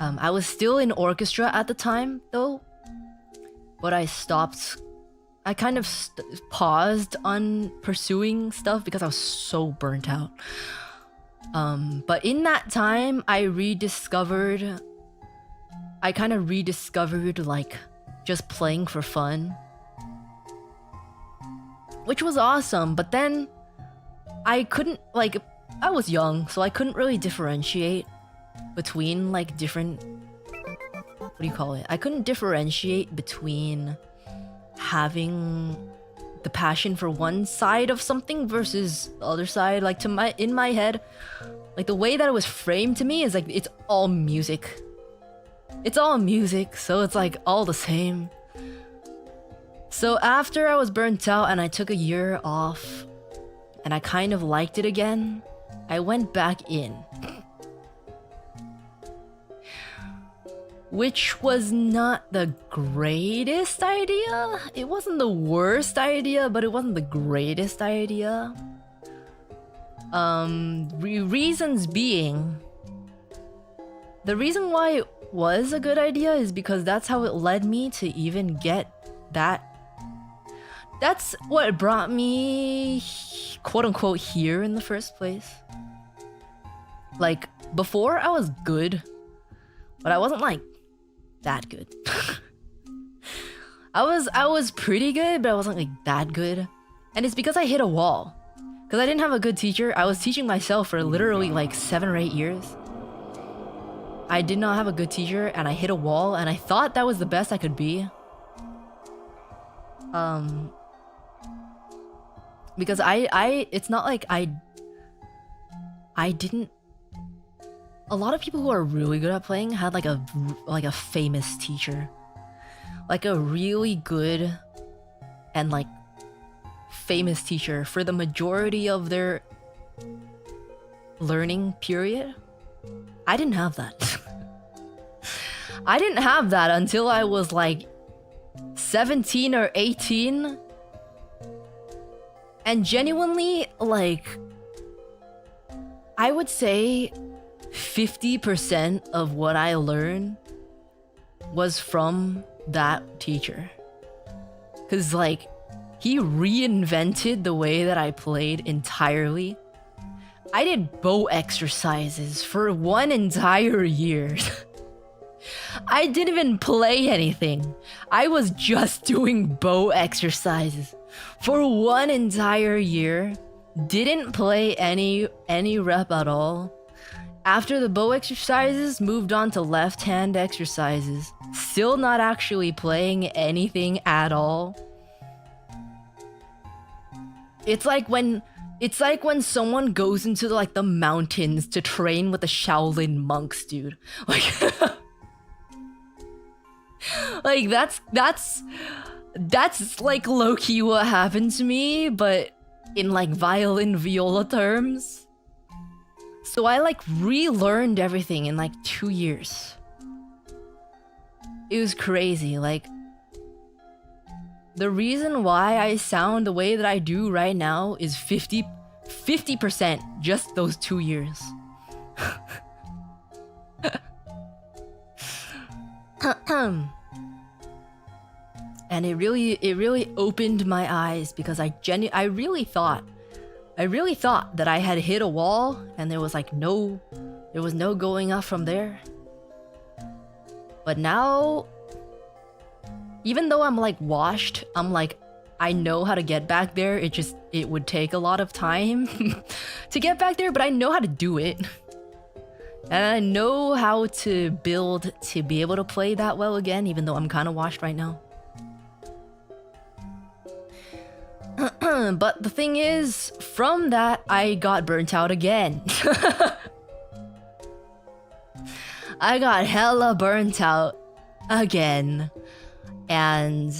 I was still in orchestra at the time though, but I stopped. I kind of paused on pursuing stuff because I was so burnt out. But in that time, I kind of rediscovered like just playing for fun, which was awesome. But then I couldn't, like, I was young, so I couldn't really differentiate between like different, what do you call it? I couldn't differentiate between having the passion for one side of something versus the other side. Like in my head, like the way that it was framed to me is like it's all music. It's all music, so it's like all the same. So after I was burnt out and I took a year off and I kind of liked it again, I went back in. Which was not the greatest idea. It wasn't the worst idea, but it wasn't the greatest idea. Reasons being, the reason why it was a good idea is because that's how it led me to even get that. That's what brought me, quote unquote, here in the first place. Like, before I was good, but I wasn't like that good. I was pretty good, but I wasn't like that good. And it's because I hit a wall. Because I didn't have a good teacher. I was teaching myself for literally like 7 or 8 years. I did not have a good teacher and I hit a wall and I thought that was the best I could be. Because it's not like I didn't. A lot of people who are really good at playing had like a famous teacher, like a really good and like famous teacher for the majority of their learning period. I didn't have that. I didn't have that until I was like 17 or 18. And genuinely, like, I would say 50% of what I learned was from that teacher. Cause like, he reinvented the way that I played entirely. I did bow exercises for 1 entire year. I didn't even play anything. I was just doing bow exercises for 1 entire year. Didn't play any rep at all. After the bow exercises, moved on to left hand exercises. Still not actually playing anything at all. It's like when someone goes into like the mountains to train with the Shaolin monks, dude. Like, like that's like low-key what happened to me, but in like violin viola terms. So I like relearned everything in like 2 years. It was crazy. Like, the reason why I sound the way that I do right now is 50% just those 2 years. And it really opened my eyes, because I really thought that I had hit a wall and there was no going up from there. But now, even though I'm like washed, I'm like, I know how to get back there. It would take a lot of time to get back there, but I know how to do it. And I know how to build to be able to play that well again, even though I'm kind of washed right now. But the thing is, from that, I got burnt out again. I got hella burnt out again. And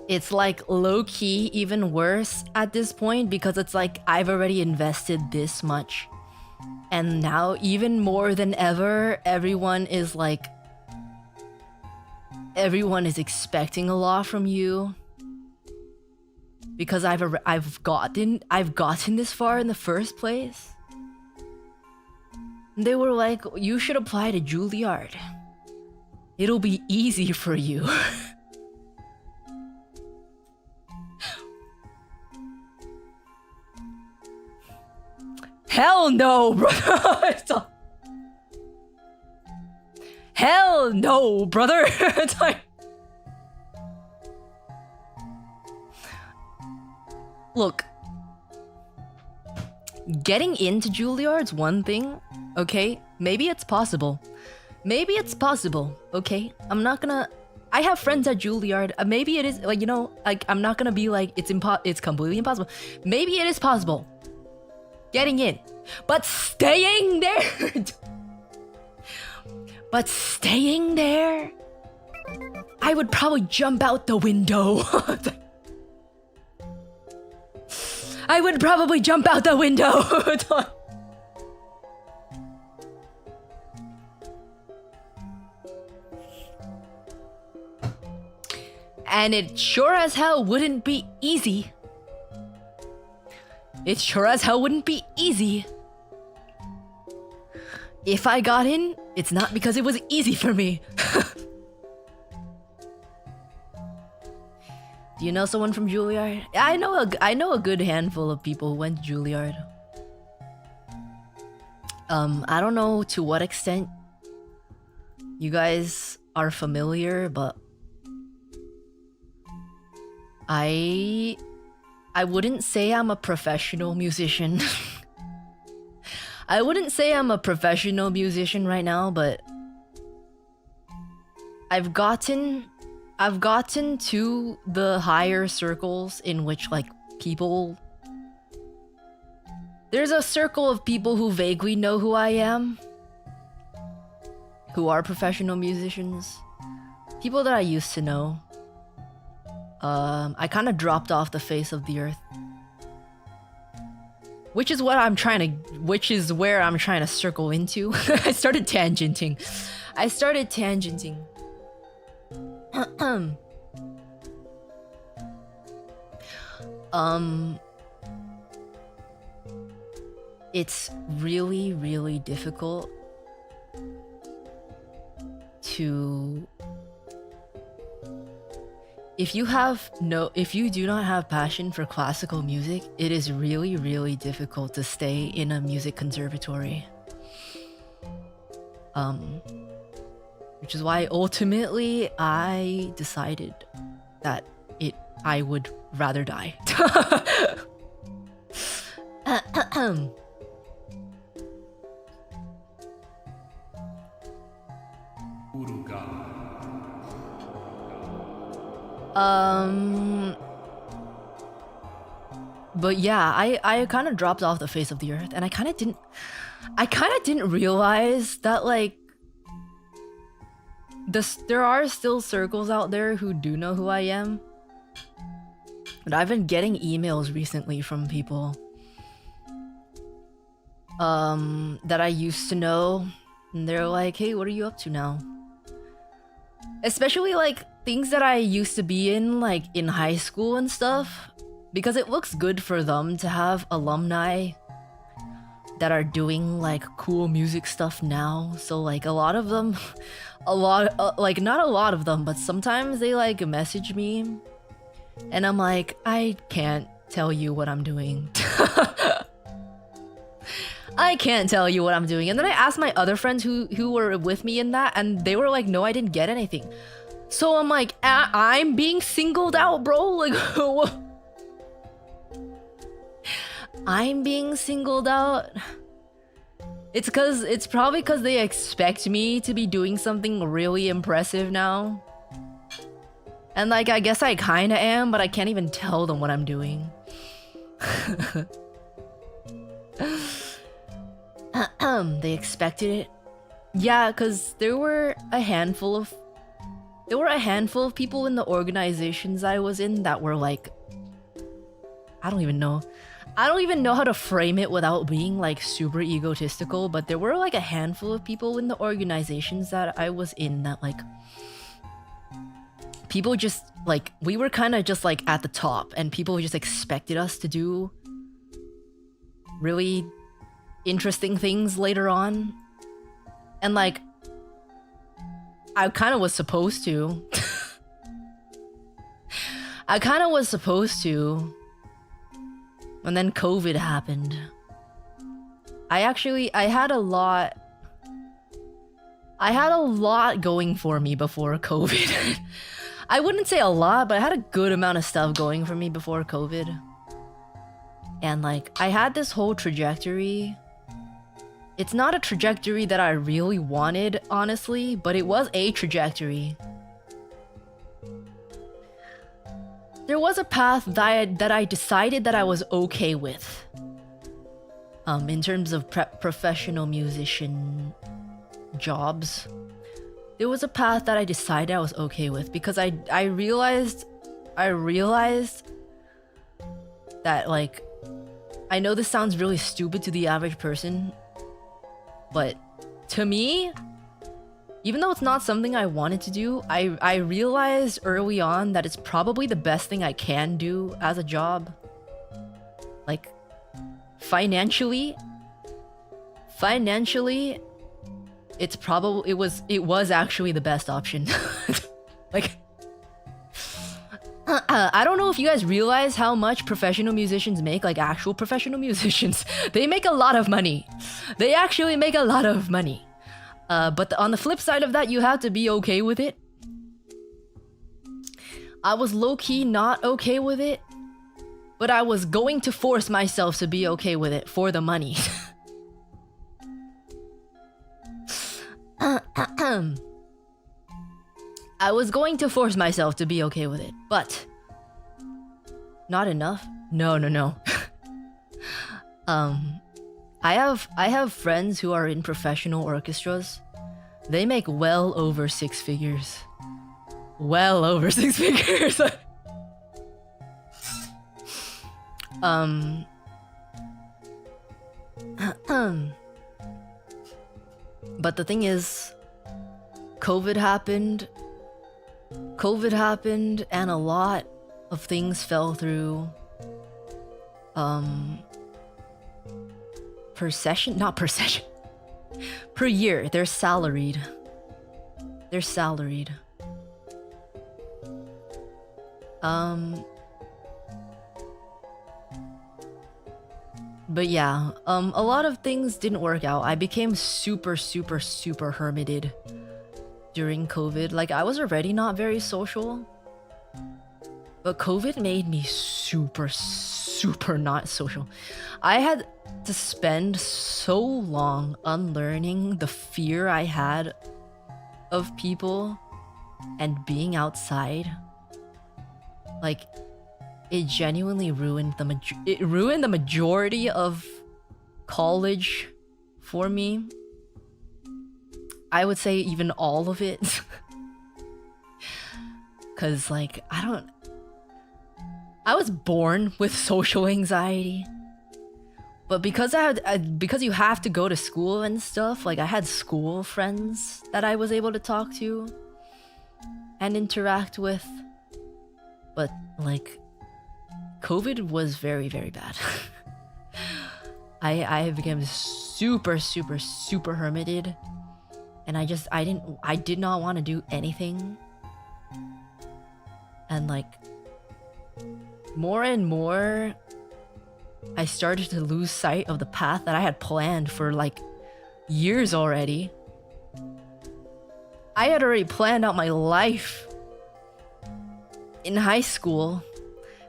it's like low-key even worse at this point, because it's like I've already invested this much. And now, even more than ever, everyone is expecting a lot from you. Because I've gotten this far in the first place. They were like, you should apply to Juilliard. It'll be easy for you. Hell no, brother. Hell no, brother. It's like, look, getting into Juilliard's one thing, okay? Maybe it's possible. Maybe it's possible, okay? I'm not gonna... I have friends at Juilliard. Maybe it is, like, you know, like, I'm not gonna be like, it's completely impossible. Maybe it is possible. Getting in. But staying there... But staying there... I would probably jump out the window. I would probably jump out the window. And it sure as hell wouldn't be easy. It sure as hell wouldn't be easy. If I got in, it's not because it was easy for me. Do you know someone from Juilliard? I know a good handful of people who went to Juilliard. I don't know to what extent you guys are familiar, but I wouldn't say I'm a professional musician. I wouldn't say I'm a professional musician right now, but I've gotten to the higher circles in which, like, people... There's a circle of people who vaguely know who I am, who are professional musicians. People that I used to know. I kind of dropped off the face of the earth. Which is where I'm trying to circle into. I started tangenting. It's really, really difficult to... If you do not have passion for classical music, it is really, really difficult to stay in a music conservatory. Which is why ultimately I decided that I would rather die. But yeah, I kind of dropped off the face of the earth, and I kind of didn't realize that, like, there are still circles out there who do know who I am. But I've been getting emails recently from people that I used to know, and they're like, hey, what are you up to now? Especially like things that I used to be in, like in high school and stuff, because it looks good for them to have alumni that are doing like cool music stuff now. So like a lot of them, like not a lot of them, but sometimes they like message me and I'm like, I can't tell you what I'm doing. I can't tell you what I'm doing. And then I asked my other friends who were with me in that, and they were like, no, I didn't get anything. So I'm like, I'm being singled out, bro. Like, I'm being singled out. It's probably because they expect me to be doing something really impressive now. And like, I guess I kinda am, but I can't even tell them what I'm doing. They expected it. Yeah, because there were a handful of people in the organizations I was in that were like, I don't even know how to frame it without being like super egotistical, but there were like a handful of people in the organizations that I was in that like people just like, we were kind of just like at the top and people just expected us to do really interesting things later on. And like, I kind of was supposed to. And then COVID happened. I had a lot going for me before COVID. I wouldn't say a lot, but I had a good amount of stuff going for me before COVID. And like, I had this whole trajectory. It's not a trajectory that I really wanted, honestly, but it was a trajectory. There was a path that I decided that I was okay with. In terms of professional musician jobs. There was a path that I decided I was okay with because I realized that like, I know this sounds really stupid to the average person, but to me, even though it's not something I wanted to do, I realized early on that it's probably the best thing I can do as a job. Like, financially, it was actually the best option. Like, I don't know if you guys realize how much professional musicians make, like actual professional musicians. They make a lot of money. They actually make a lot of money. But on the flip side of that, you have to be okay with it. I was low-key not okay with it, but I was going to force myself to be okay with it for the money. I was going to force myself to be okay with it, but not enough. No. I have friends who are in professional orchestras. They make well over six figures. Well over six figures. But the thing is, COVID happened, and a lot of things fell through. Per year, they're salaried. But yeah, a lot of things didn't work out. I became super hermited during COVID. Like, I was already not very social, but COVID made me super not social. I had to spend so long unlearning the fear I had of people and being outside. Like, it genuinely ruined the majority of college for me. I would say even all of it. Cause like, I was born with social anxiety. But because because you have to go to school and stuff, like I had school friends that I was able to talk to and interact with. But like COVID was very, very bad. I became super hermited, and I did not want to do anything. And like more and more I started to lose sight of the path that I had planned for like years already. I had already planned out my life in high school,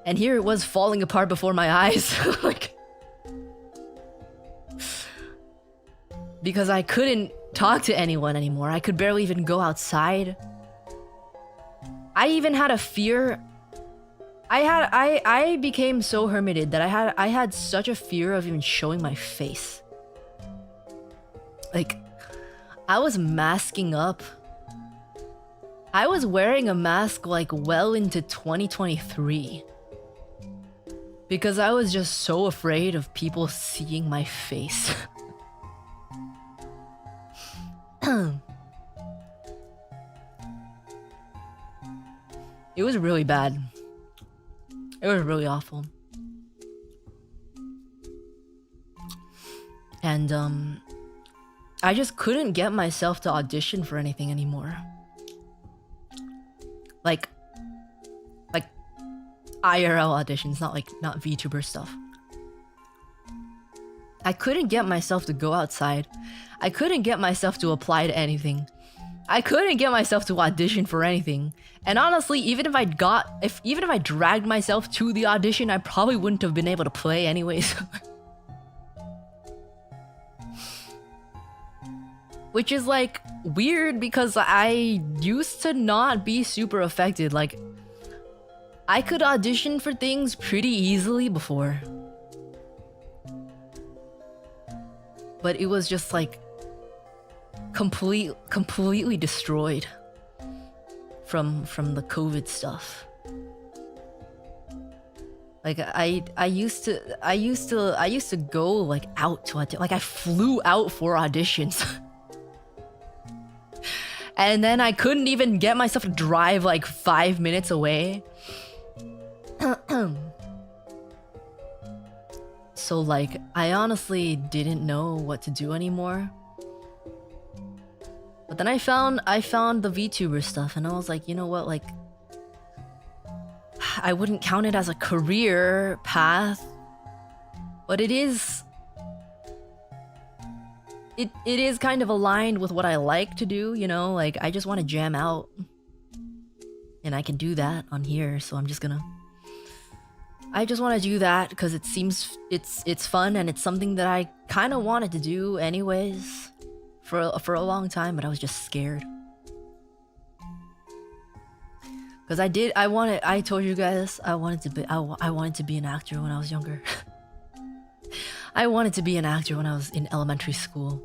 and here it was falling apart before my eyes. Like, because I couldn't talk to anyone anymore. I could barely even go outside. I even had a fear. I became so hermited that I had such a fear of even showing my face. Like, I was masking up. I was wearing a mask like well into 2023. Because I was just so afraid of people seeing my face. It was really bad. It was really awful. And I just couldn't get myself to audition for anything anymore. Like IRL auditions, not VTuber stuff. I couldn't get myself to go outside. I couldn't get myself to apply to anything. I couldn't get myself to audition for anything. And honestly, even if I dragged myself to the audition, I probably wouldn't have been able to play anyways. Which is like weird because I used to not be super affected. Like, I could audition for things pretty easily before. But it was just like completely destroyed from the COVID stuff. Like I used to go like out to audition. Like I flew out for auditions. And then I couldn't even get myself to drive like 5 minutes away. So like I honestly didn't know what to do anymore. But then I found the VTuber stuff, and I was like, you know what, like I wouldn't count it as a career path, but it is kind of aligned with what I like to do, you know? Like I just want to jam out, and I can do that on here, so I just want to do that because it seems it's fun, and it's something that I kind of wanted to do anyways for a long time, but I was just scared. Because I told you guys I wanted to be an actor when I was younger. I wanted to be an actor when I was in elementary school.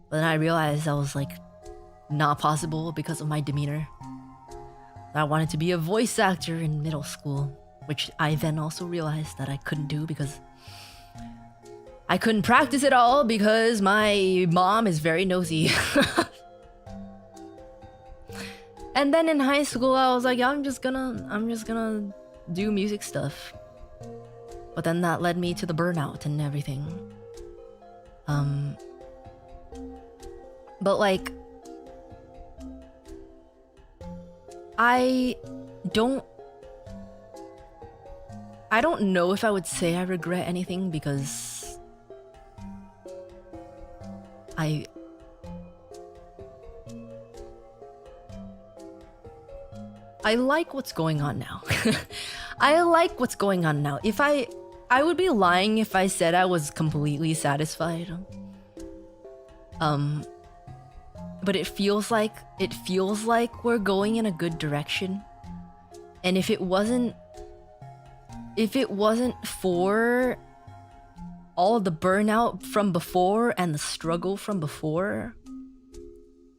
But then I realized that was like not possible because of my demeanor. I wanted to be a voice actor in middle school, which I then also realized that I couldn't do because I couldn't practice it all because my mom is very nosy. And then in high school I was like, I'm just gonna do music stuff. But then that led me to the burnout and everything. But like I don't know if I would say I regret anything because I like what's going on now. I like what's going on now. If I would be lying if I said I was completely satisfied. But it feels like we're going in a good direction. And if it wasn't for all of the burnout from before and the struggle from before,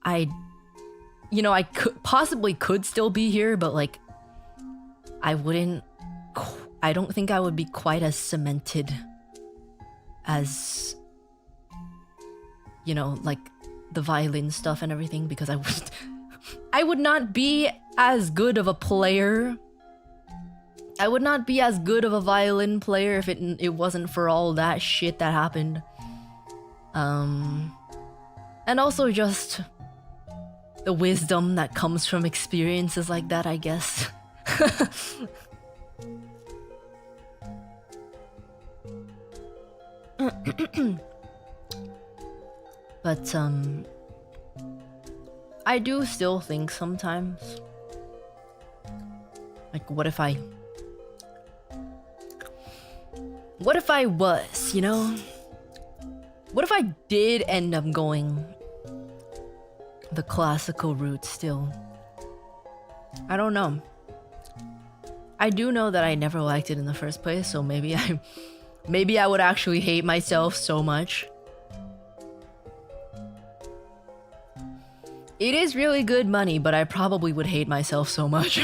I could still be here, but like I don't think I would be quite as cemented as, you know, like the violin stuff and everything, because I would not be as good of a player. I would not be as good of a violin player if it wasn't for all that shit that happened. And also just the wisdom that comes from experiences like that, I guess. But I do still think sometimes, like, what if I was, you know? What if I did end up going the classical route still? I don't know. I do know that I never liked it in the first place, so maybe I would actually hate myself so much. It is really good money, but I probably would hate myself so much.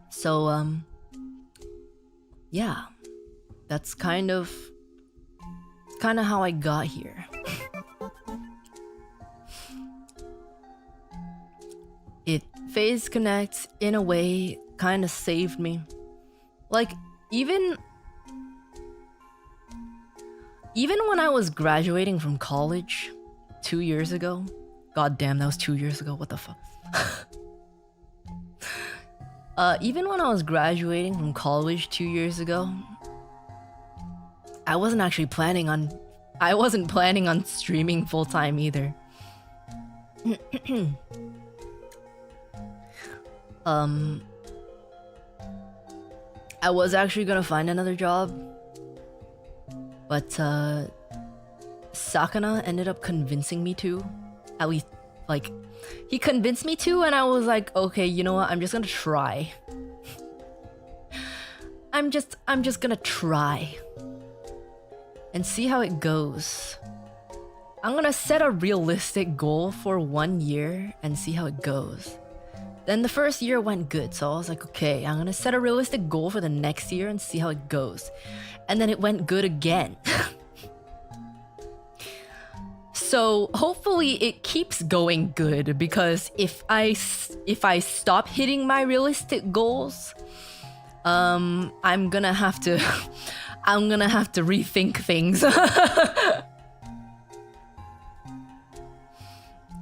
So, yeah, that's kind of how I got here. Phase Connect, in a way, kind of saved me. Like, even when I was graduating from college 2 years ago. God damn, that was 2 years ago, what the fuck? Even when I was graduating from college 2 years ago, I wasn't planning on streaming full-time either. I was actually gonna find another job, but Sakana ended up convincing me to. At least, like, he convinced me to, and I was like, okay, you know what? I'm just gonna try. I'm just gonna try and see how it goes. I'm gonna set a realistic goal for 1 year and see how it goes. Then the first year went good, so I was like, okay, I'm gonna set a realistic goal for the next year and see how it goes. And then it went good again. So hopefully it keeps going good, because if I stop hitting my realistic goals, I'm gonna have to rethink things.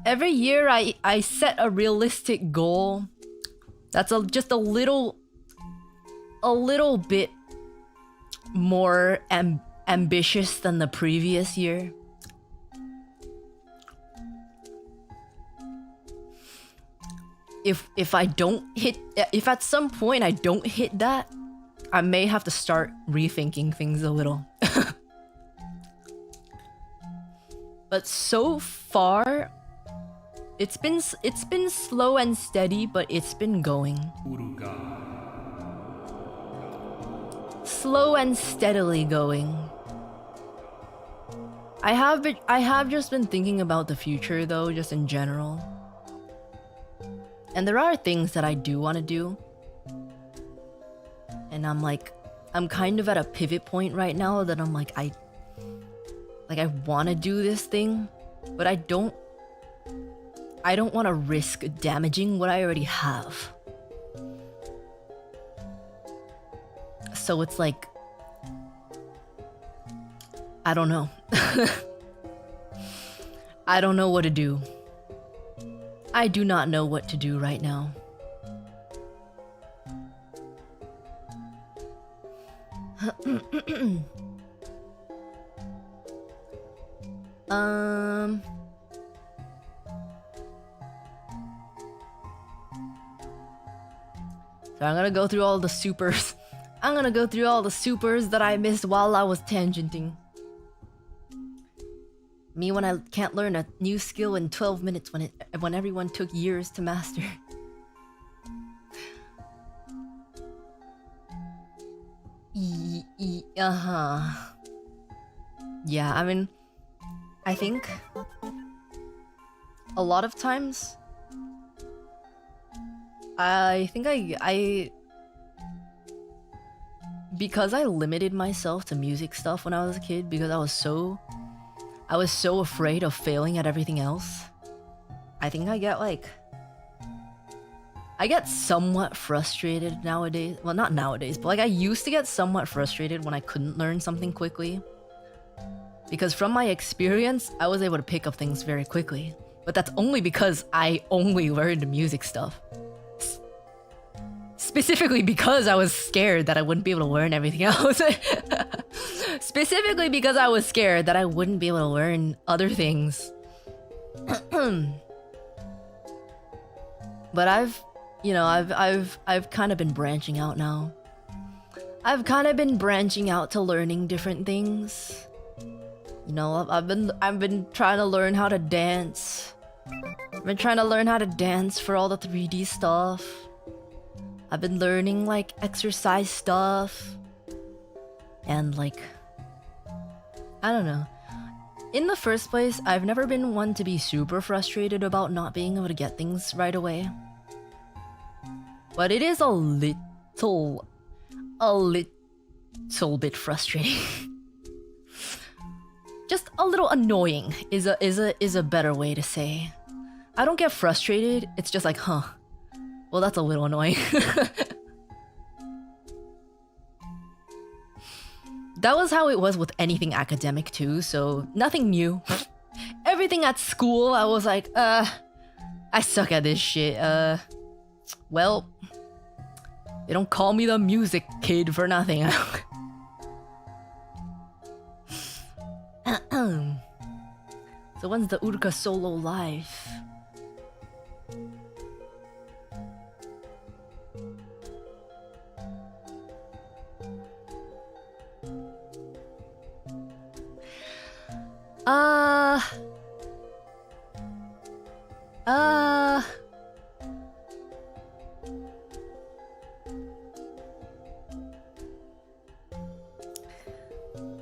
Every year I set a realistic goal that's just a little bit more ambitious than the previous year. If at some point I don't hit that, I may have to start rethinking things a little. But so far, it's been slow and steady, but it's been going. Slow and steadily going. I have just been thinking about the future though, just in general. And there are things that I do want to do. And I'm kind of at a pivot point right now that I'm like, I want to do this thing, but I don't want to risk damaging what I already have. So it's like, I don't know. I don't know what to do. I do not know what to do right now. So I'm gonna go through all the supers. I'm gonna go through all the supers that I missed while I was tangenting. Me when I can't learn a new skill in 12 minutes when everyone took years to master. Yeah, I mean, I think a lot of times I think I because I limited myself to music stuff when I was a kid because I was so afraid of failing at everything else. I think I get somewhat frustrated nowadays. Well, not nowadays, but like I used to get somewhat frustrated when I couldn't learn something quickly. Because from my experience, I was able to pick up things very quickly. But that's only because I only learned music stuff. Specifically because I was scared that I wouldn't be able to learn everything else. Specifically because I was scared that I wouldn't be able to learn other things. But I've kind of been branching out now. I've kind of been branching out to learning different things. You know, I've been trying to learn how to dance. I've been trying to learn how to dance for all the 3D stuff. I've been learning like exercise stuff. And like, I don't know. In the first place, I've never been one to be super frustrated about not being able to get things right away. But it is a little bit frustrating. Just a little annoying is a better way to say. I don't get frustrated, it's just like, huh. Well, that's a little annoying. That was how it was with anything academic too, so nothing new. Everything at school, I was like, I suck at this shit. Well, they don't call me the music kid for nothing. So when's the Uruka solo live?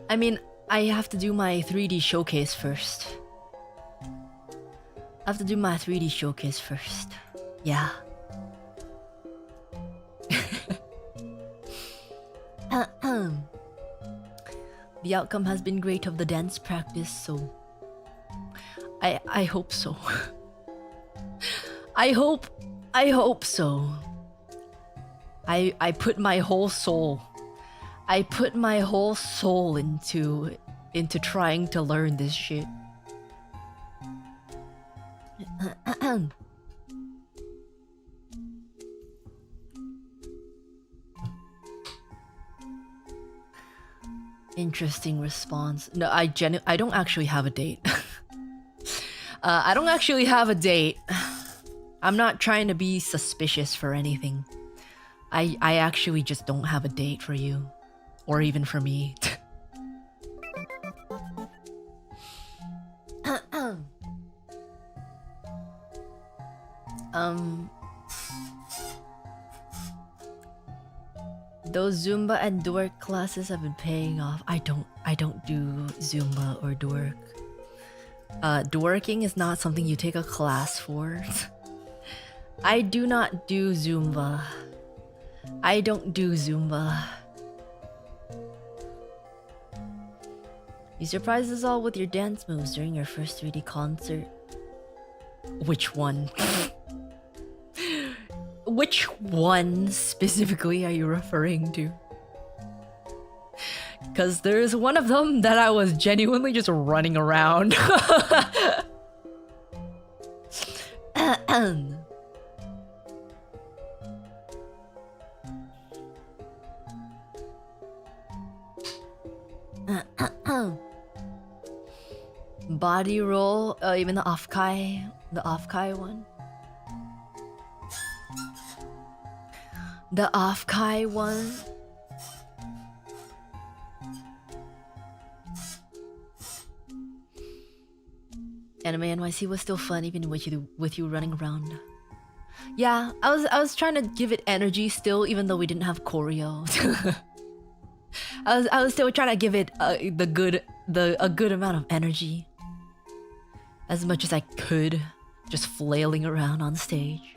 I mean, I have to do my 3D showcase first. I have to do my 3D showcase first. Yeah. The outcome has been great of the dance practice, so I hope so. I hope so. I put my whole soul. I put my whole soul into trying to learn this shit. Interesting response. No, I don't actually have a date. I don't actually have a date. I'm not trying to be suspicious for anything. I actually just don't have a date for you. Or even for me. Those Zumba and Dork classes have been paying off. I don't do Zumba or Dork. Dorking is not something you take a class for. I do not do Zumba. I don't do Zumba. You surprised us all with your dance moves during your first 3D concert. Which one? Which one specifically are you referring to? Because there's one of them that I was genuinely just running around. Body roll, even the off-kai one. The off-kai one. Anime NYC was still fun even with you running around. Yeah, I was trying to give it energy still, even though we didn't have choreo. I was still trying to give it the good a good amount of energy. As much as I could, just flailing around on stage.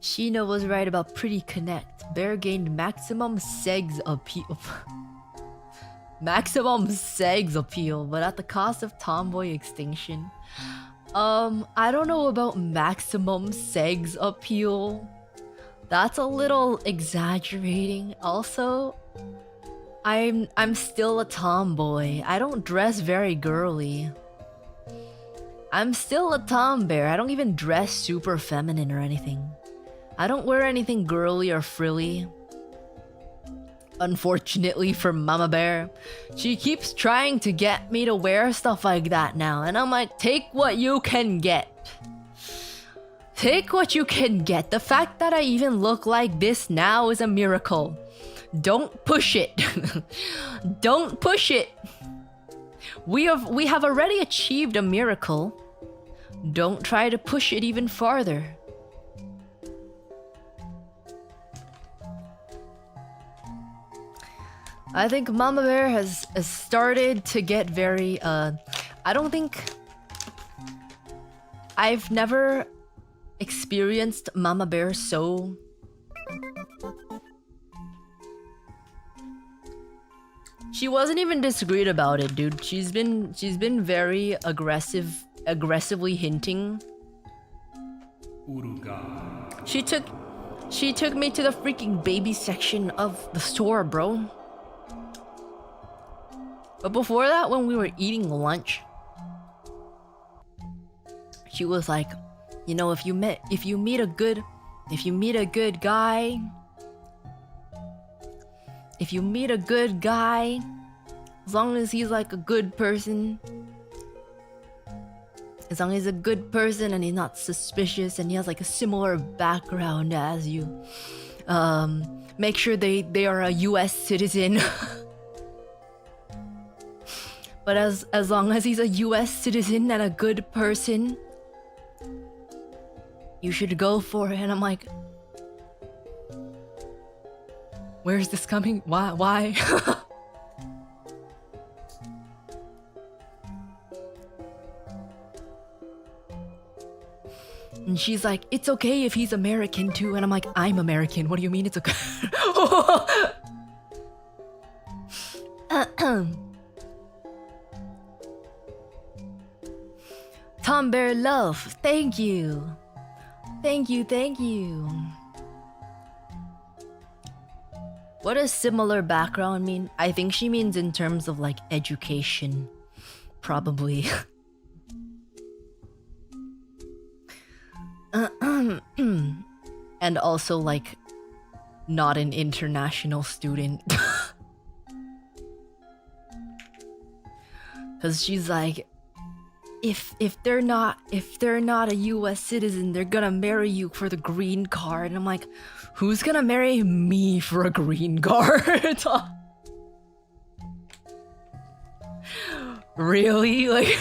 Sheena was right about Pretty Connect. Bear gained maximum segs appeal. Maximum segs appeal, but at the cost of tomboy extinction. I don't know about maximum segs appeal. That's a little exaggerating. Also, I'm still a tomboy. I don't dress very girly. I'm still a tombear. I don't even dress super feminine or anything. I don't wear anything girly or frilly. Unfortunately for Mama Bear, she keeps trying to get me to wear stuff like that now, and I'm like, take what you can get. Take what you can get. The fact that I even look like this now is a miracle. Don't push it. Don't push it. We have already achieved a miracle. Don't try to push it even farther. I think Mama Bear has started to get very I don't think I've never experienced Mama Bear so she wasn't even discreet about it, dude. She's been very aggressively hinting. Uruka. She took me to the freaking baby section of the store, bro. But before that, when we were eating lunch, she was like, you know, if you meet a good guy, as long as he's like a good person, as long as he's a good person and he's not suspicious and he has like a similar background as you, make sure they are a US citizen. But as long as he's a US citizen and a good person, you should go for it. And I'm like, where's this coming? Why? And she's like, it's okay if he's American too. And I'm like, I'm American. What do you mean it's okay? Tom Bear Love, thank you. Thank you. What does similar background mean? I think she means in terms of like education. Probably. And also like not an international student. Cause she's like, if they're not a US citizen, they're gonna marry you for the green card. And I'm like, who's gonna marry me for a green card? Really? Like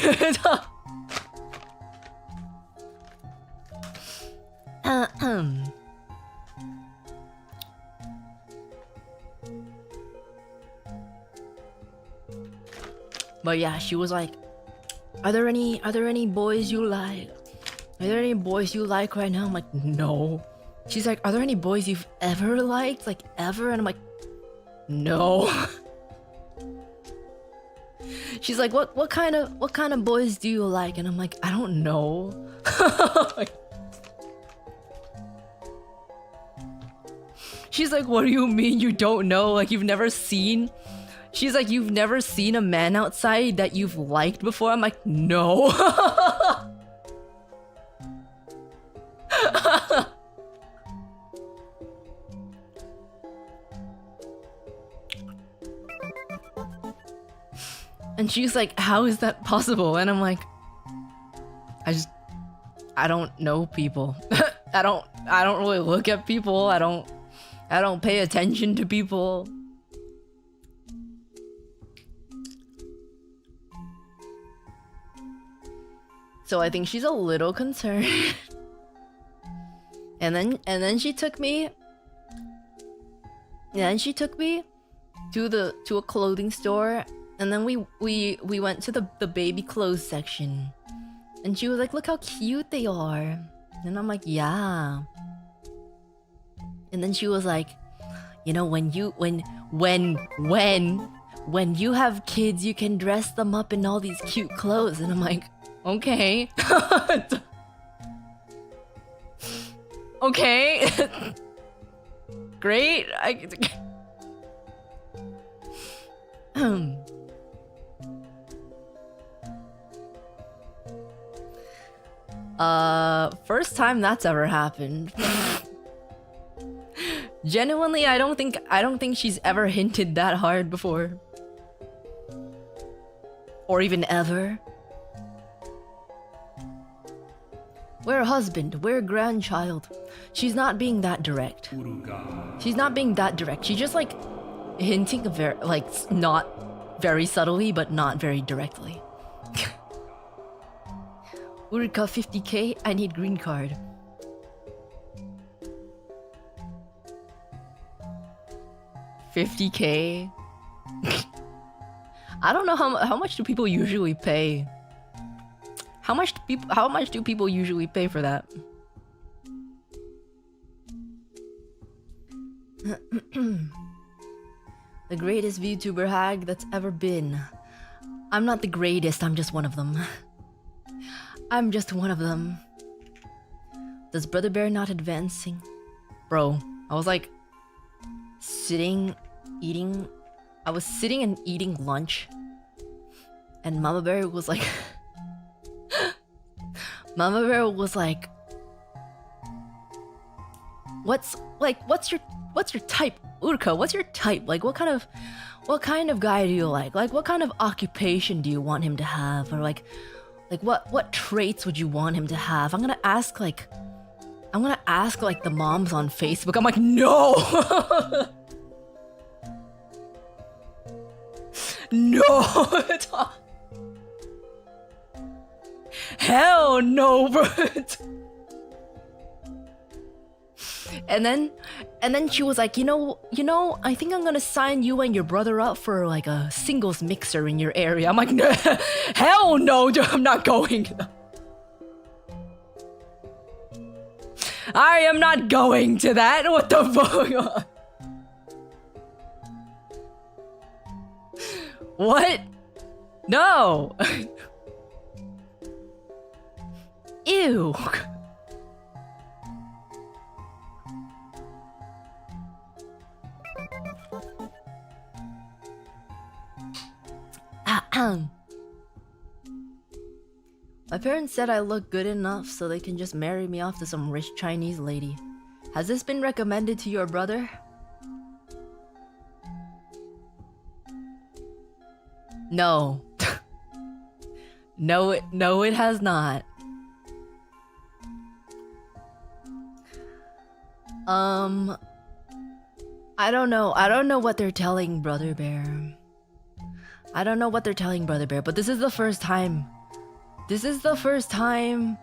But yeah, she was like, Are there any boys you like? Are there any boys you like right now? I'm like, no. She's like, are there any boys you've ever liked? Like ever? And I'm like, no. She's like, what kind of boys do you like? And I'm like, I don't know. She's like, what do you mean you don't know? Like you've never seen? She's like, you've never seen a man outside that you've liked before? I'm like, no. And she's like, how is that possible? And I'm like, I don't know people. I don't really look at people. I don't pay attention to people. So I think she's a little concerned. and then she took me Yeah, and she took me to a clothing store, and then we went to the baby clothes section, and she was like, "Look how cute they are," and I'm like, "Yeah." And then she was like, "You know, when you have kids, you can dress them up in all these cute clothes," and I'm like, "Okay." Okay. Great. First time that's ever happened. Genuinely, I don't think she's ever hinted that hard before. Or even ever. We're a husband, we're a grandchild. She's not being that direct. She's not being that direct. She's just like hinting not very subtly, but not very directly. Uruka 50k, I need green card. $50k? I don't know how much do people usually pay? How much do people usually pay for that? The greatest VTuber hag that's ever been. I'm not the greatest, I'm just one of them. I'm just one of them. Does Brother Bear not advancing? Bro, I was like sitting, eating. I was sitting and eating lunch, and Mama Bear was like Mama Bear was like, what's your type, Uruka? What's your type? Like, what kind of guy do you like? Like, what kind of occupation do you want him to have? Or like what traits would you want him to have? I'm gonna ask like the moms on Facebook. I'm like, no. No. Hell no, bro. And then she was like, you know, I think I'm gonna sign you and your brother up for like a singles mixer in your area. I'm like, no, hell no, I'm not going. I am not going to that. What the fuck? What? No. Ew. My parents said I look good enough so they can just marry me off to some rich Chinese lady. Has this been recommended to your brother? No. No, it has not. I don't know what they're telling Brother Bear. I don't know what they're telling Brother Bear, but this is the first time. This is the first time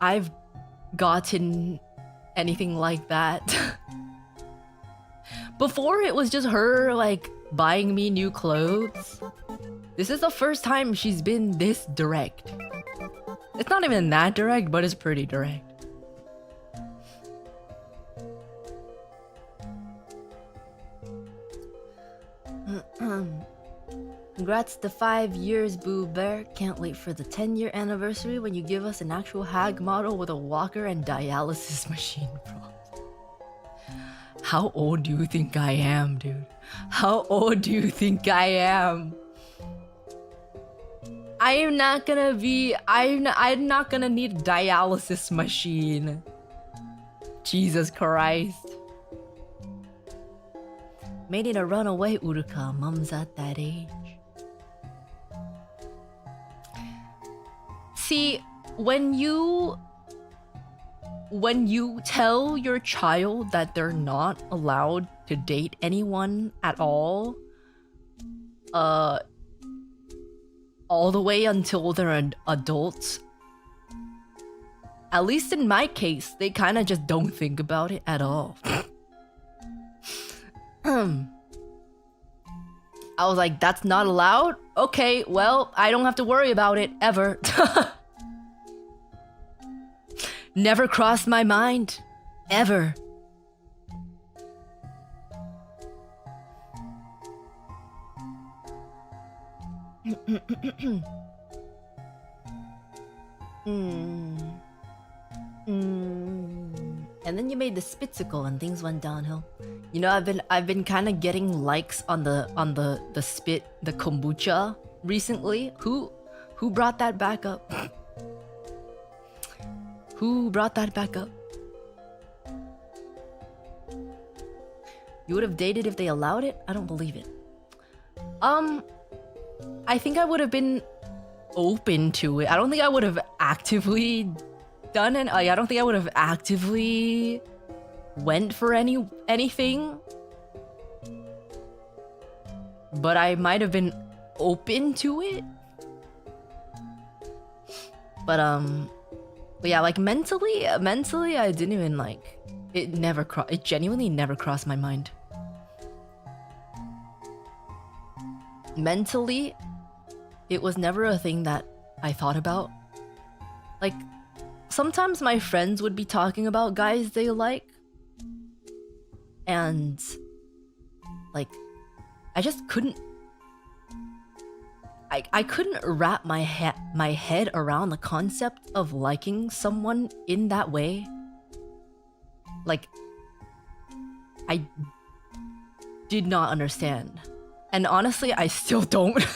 I've gotten anything like that. Before it was just her like buying me new clothes. This is the first time she's been this direct. It's not even that direct, but it's pretty direct. Congrats to 5 years, Boo Bear. Can't wait for the 10-year anniversary when you give us an actual hag model with a walker and dialysis machine, bro. How old do you think I am, dude? How old do you think I am? I'm not gonna need a dialysis machine. Jesus Christ. May need to run away, Uruka. Mom's at that age. See, when you tell your child that they're not allowed to date anyone at all the way until they're adults, at least in my case, they kind of just don't think about it at all. I was like, that's not allowed? Okay, well, I don't have to worry about it, ever. Never crossed my mind. Ever. And then you made the spitzicle and things went downhill. You know, I've been kind of getting likes on the spit, the kombucha recently. Who brought that back up? Who brought that back up? You would have dated if they allowed it? I don't believe it. I think I would have been open to it. I don't think I would have actively done it. I don't think I would have actively went for anything. But I might have been open to it. But yeah, like mentally I didn't even like it genuinely never crossed my mind. Mentally, it was never a thing that I thought about. Like, sometimes my friends would be talking about guys they like, and like, I just couldn't. I couldn't wrap my head around the concept of liking someone in that way. Like, I did not understand. And honestly, I still don't.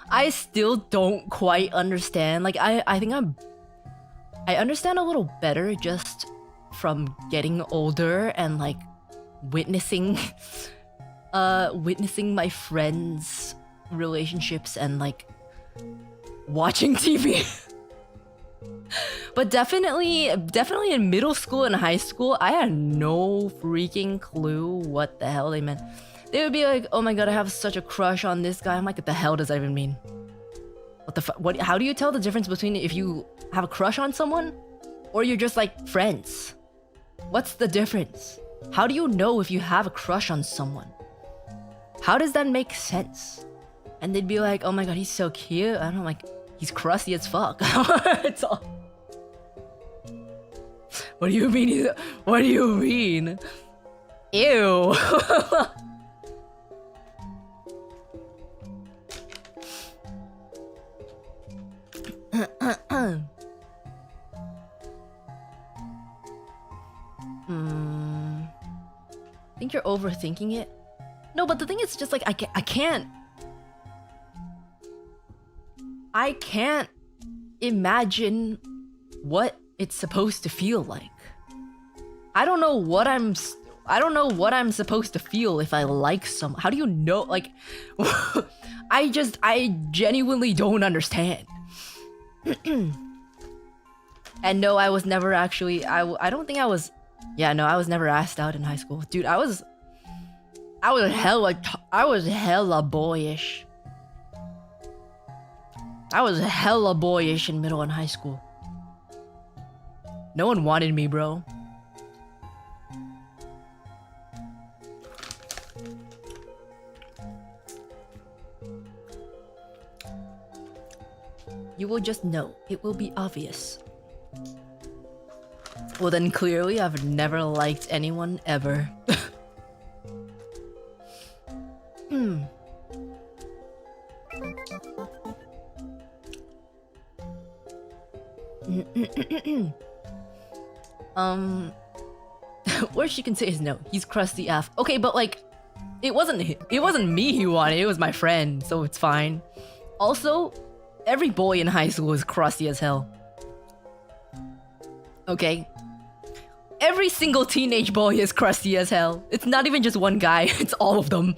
I still don't quite understand. Like, I think I understand a little better just from getting older and like witnessing my friends' relationships and like watching TV. But definitely in middle school and high school, I had no freaking clue what the hell they meant. They would be like, oh my god, I have such a crush on this guy. I'm like, what the hell does that even mean? What the fuck? How do you tell the difference between if you have a crush on someone or you're just like friends? What's the difference? How do you know if you have a crush on someone? How does that make sense? And they'd be like, oh my god, he's so cute. And I'm like, he's crusty as fuck. It's all... What do you mean? What do you mean? Ew. I think you're overthinking it. No, but the thing is just like I can't imagine what it's supposed to feel like. I don't know what I'm supposed to feel if I like some. How do you know? Like, I genuinely don't understand. And no, I was never actually. I don't think I was. Yeah, no, I was never asked out in high school, dude. I was hella boyish. I was hella boyish in middle and high school. No one wanted me, bro. You will just know. It will be obvious. Well, then clearly I've never liked anyone ever. Worst you can say is no. He's crusty F. Okay, but like, it wasn't me who wanted it. It was my friend, so it's fine. Also, every boy in high school is crusty as hell. Okay. Every single teenage boy is crusty as hell. It's not even just one guy, it's all of them.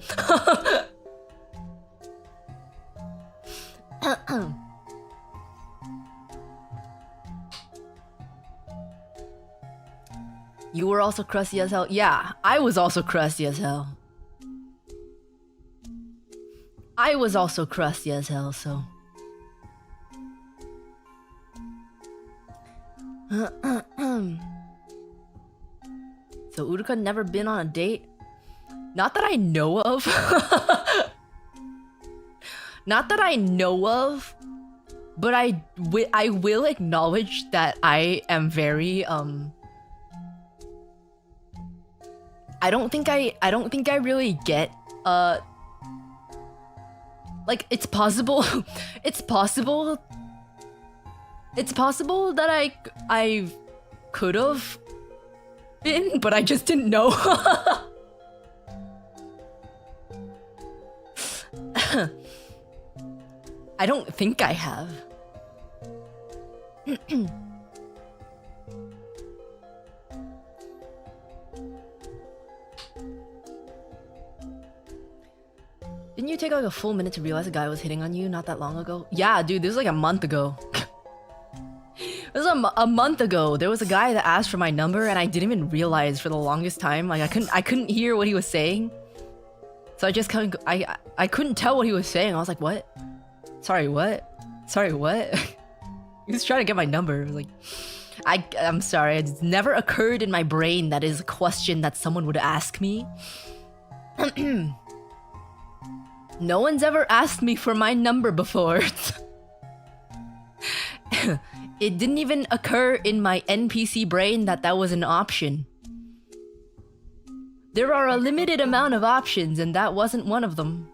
You were also crusty as hell? Yeah, I was also crusty as hell. I was also crusty as hell, so... So Uruka never been on a date? Not that I know of. Not that I know of, but I will acknowledge that I am very I don't think I really get like it's possible it's possible that I could have been, but I just didn't know. I don't think I have. Didn't you take like a full minute to realize a guy was hitting on you not that long ago? Yeah, dude, this was like a month ago. This was a month ago. There was a guy that asked for my number and I didn't even realize for the longest time. Like I couldn't hear what he was saying. So I just kind of I couldn't tell what he was saying. I was like, "What? Sorry, what? Sorry, what?" He was trying to get my number. Like I'm sorry. It's never occurred in my brain that is a question that someone would ask me. No one's ever asked me for my number before. It didn't even occur in my NPC brain that that was an option. There are a limited amount of options, and that wasn't one of them.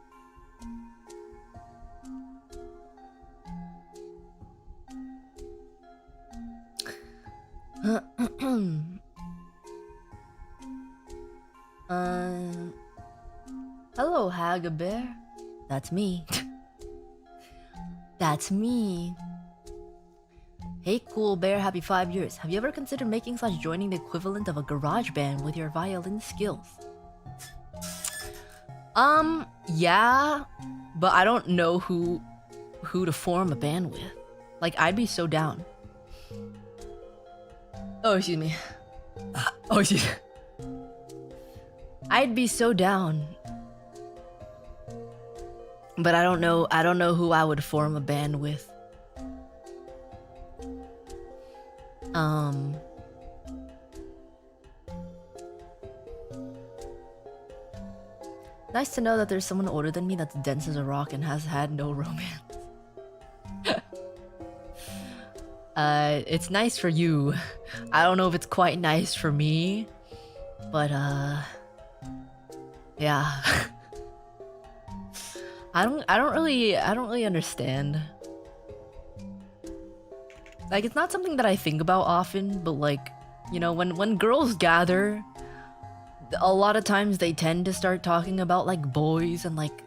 Hello, Hagabear. That's me. That's me. Hey, cool bear, happy 5 years. Have you ever considered making / joining the equivalent of a garage band with your violin skills? Yeah, but I don't know who to form a band with. Like, I'd be so down. Oh, excuse me. Oh, excuse me. I'd be so down. But I don't know who I would form a band with. Nice to know that there's someone older than me that's dense as a rock and has had no romance. It's nice for you. I don't know if it's quite nice for me, but yeah. I don't really understand. Like, it's not something that I think about often, but like, you know, when girls gather, a lot of times they tend to start talking about like boys and like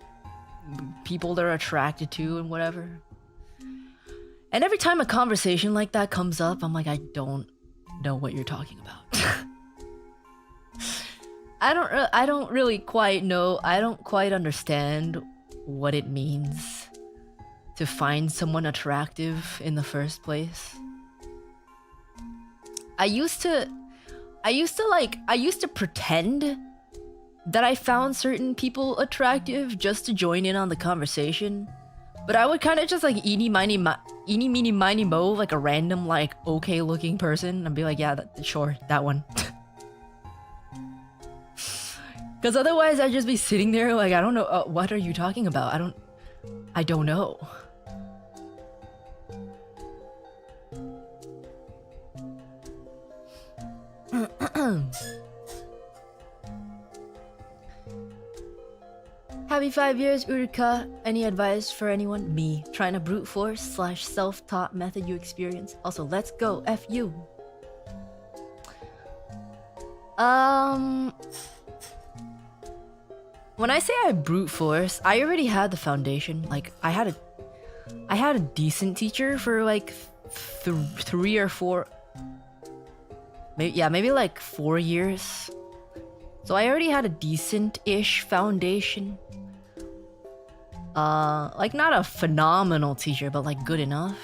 people they're attracted to and whatever. And every time a conversation like that comes up, I'm like, I don't know what you're talking about. I don't really quite know. I don't quite understand what it means to find someone attractive in the first place. I used to pretend that I found certain people attractive just to join in on the conversation. But I would kind of just like eeny meeny miny mo like a random like okay looking person and be like, yeah, sure, that one. Because otherwise I'd just be sitting there like, I don't know, what are you talking about? I don't know. Happy 5 years, Uruka. Any advice for anyone? Me. Trying a brute force / self-taught method you experience. Also, let's go. F you. When I say I brute force, I already had the foundation. Like, I had a decent teacher for like 3 or 4. Maybe like 4 years. So I already had a decent-ish foundation. Like not a phenomenal teacher, but like good enough.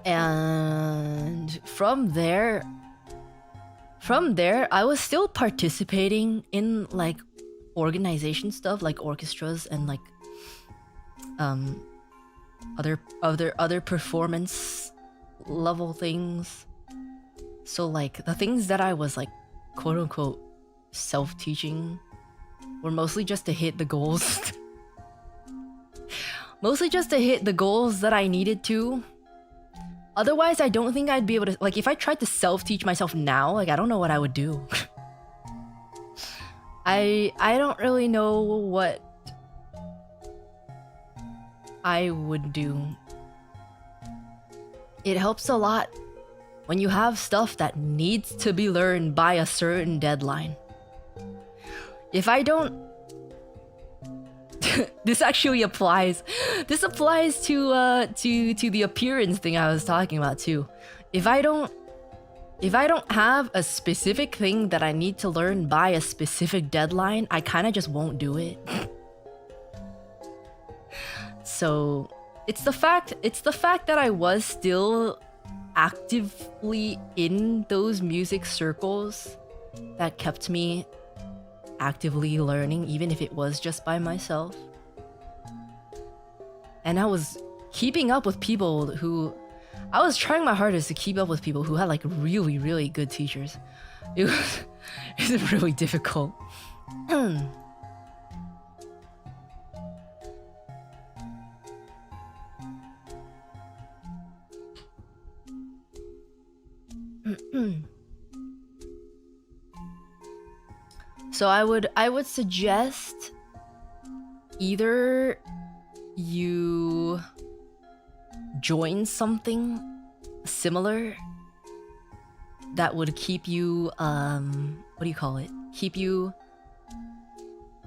And from there, I was still participating in like organization stuff, like orchestras and like other performance level things. So like the things that I was like quote unquote self-teaching were mostly just to hit the goals. Mostly just to hit the goals that I needed to. Otherwise, I don't think I'd be able to, like, if I tried to self-teach myself now, like, I don't know what I would do. I don't really know what I would do. It helps a lot when you have stuff that needs to be learned by a certain deadline. If I don't... This actually applies. This applies to the appearance thing I was talking about too. If I don't have a specific thing that I need to learn by a specific deadline, I kind of just won't do it. So it's the fact that I was still actively in those music circles that kept me actively learning, even if it was just by myself. And I was keeping up with people who... I was trying my hardest to keep up with people who had like really, really good teachers. It was really difficult. So I would suggest either you join something similar that would keep you what do you call it? Keep you... Oh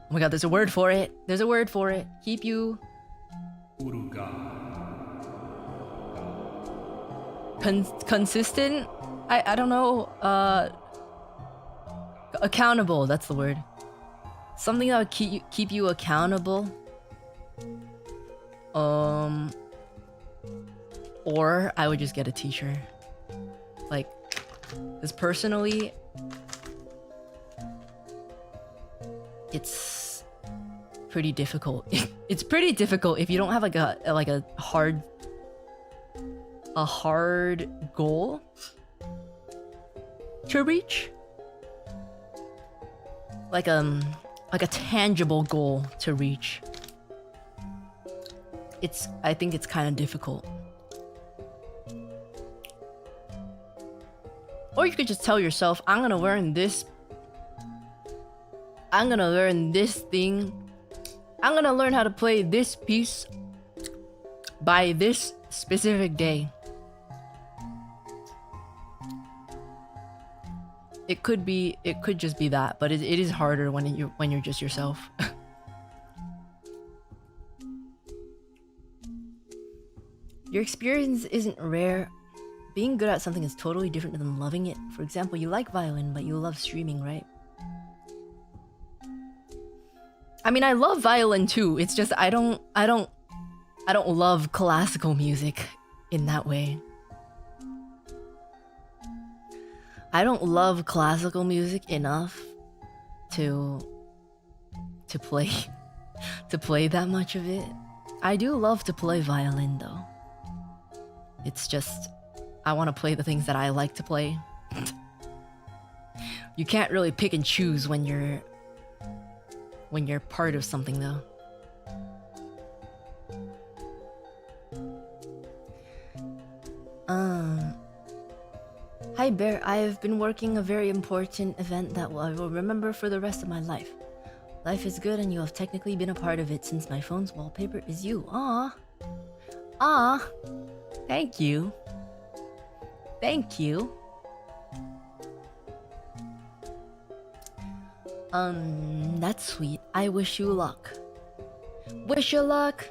my god, there's a word for it. There's a word for it. Keep you... Uruka. Consistent? I don't know. Accountable, that's the word. Something that would keep you accountable. Or I would just get a teacher. Like, because personally, it's pretty difficult. It's pretty difficult if you don't have like a hard goal to reach. Like a tangible goal to reach. I think it's kind of difficult. Or you could just tell yourself, I'm gonna learn this. I'm gonna learn this thing. I'm gonna learn how to play this piece by this specific day. It could just be that, but it is harder when you're just yourself. Your experience isn't rare. Being good at something is totally different than loving it. For example, you like violin, but you love streaming, right? I mean, I love violin too. It's just I don't love classical music in that way. I don't love classical music enough to play that much of it. I do love to play violin though. It's just I want to play the things that I like to play. You can't really pick and choose when you're part of something though. Hi Bear, I've been working a very important event that I will remember for the rest of my life. Life is good and you have technically been a part of it since my phone's wallpaper is you. Aww. Aww. Thank you. Thank you. That's sweet. I wish you luck. Wish you luck.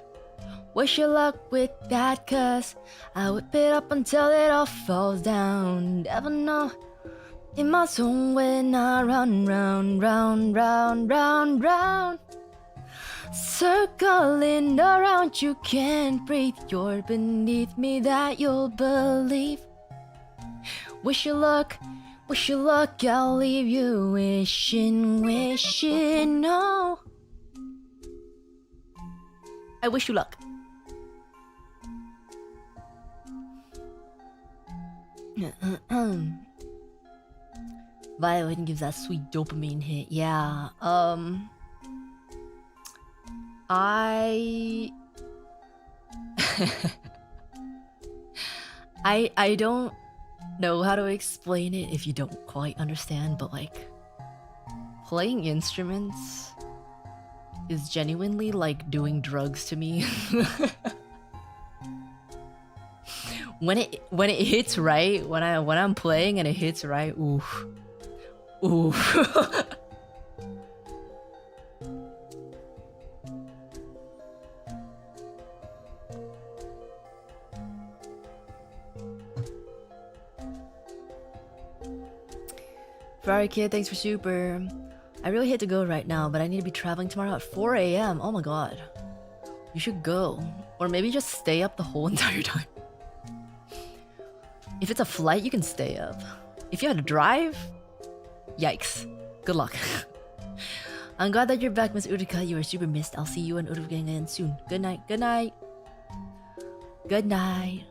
Wish you luck with that, cause I whip it up until it all falls down. Never know. In my zone when I run round, round, round, round, round. Circling around, you can't breathe. You're beneath me, that you'll believe. Wish you luck, I'll leave you wishing, wishing, no. I wish you luck. Violin gives that sweet dopamine hit. Yeah. I I don't know how to explain it if you don't quite understand, but like playing instruments is genuinely like doing drugs to me. when it hits right, when I'm playing and it hits right, oof. Oof. Ferrari Kid, thanks for super. I really hate to go right now, but I need to be traveling tomorrow at 4 a.m. Oh my god. You should go. Or maybe just stay up the whole entire time. If it's a flight, you can stay up. If you had to drive, yikes. Good luck. I'm glad that you're back, Miss Uruka. You are super missed. I'll see you and Uruka again soon. Good night. Good night. Good night.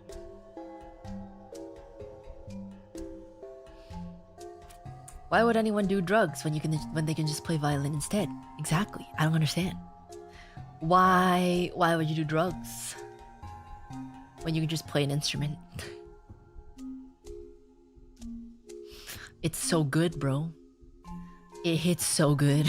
Why would anyone do drugs when they can just play violin instead? Exactly. I don't understand. Why would you do drugs when you can just play an instrument? It's so good, bro. It hits so good.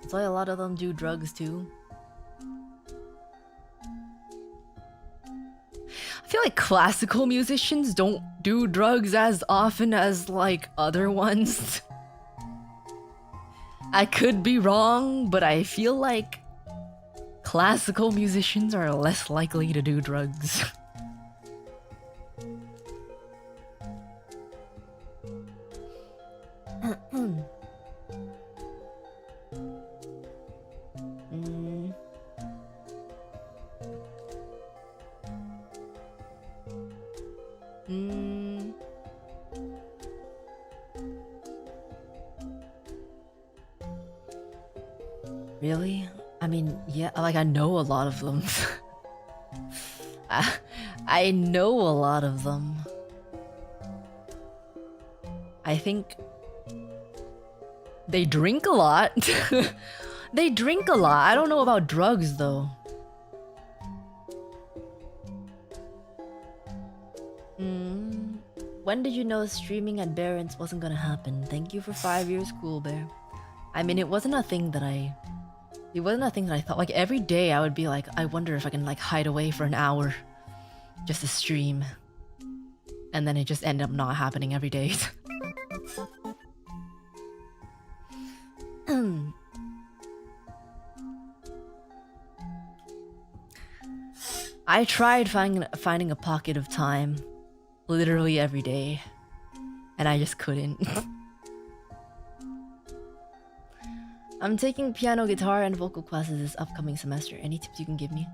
That's why a lot of them do drugs too. I feel like classical musicians don't do drugs as often as like other ones. I could be wrong, but I feel like classical musicians are less likely to do drugs. Really? I mean, yeah, like I know a lot of them. I know a lot of them. I think they drink a lot. They drink a lot. I don't know about drugs though. When did you know streaming at Barron's wasn't gonna happen? Thank you for 5 years, Cool Bear. I mean, it wasn't a thing that I thought. Like every day I would be like, I wonder if I can like hide away for an hour just to stream. And then it just ended up not happening every day. I tried finding a pocket of time literally every day, and I just couldn't. I'm taking piano, guitar, and vocal classes this upcoming semester. Any tips you can give me?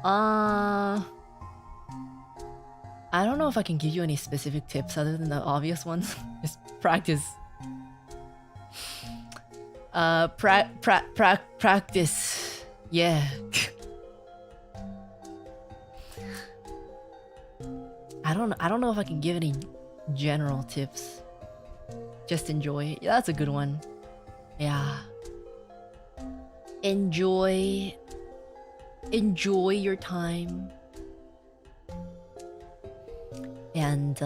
I don't know if I can give you any specific tips other than the obvious ones. Just practice. Practice. Yeah. I don't know if I can give any general tips. Just enjoy it. Yeah, that's a good one. Yeah. Enjoy your time. And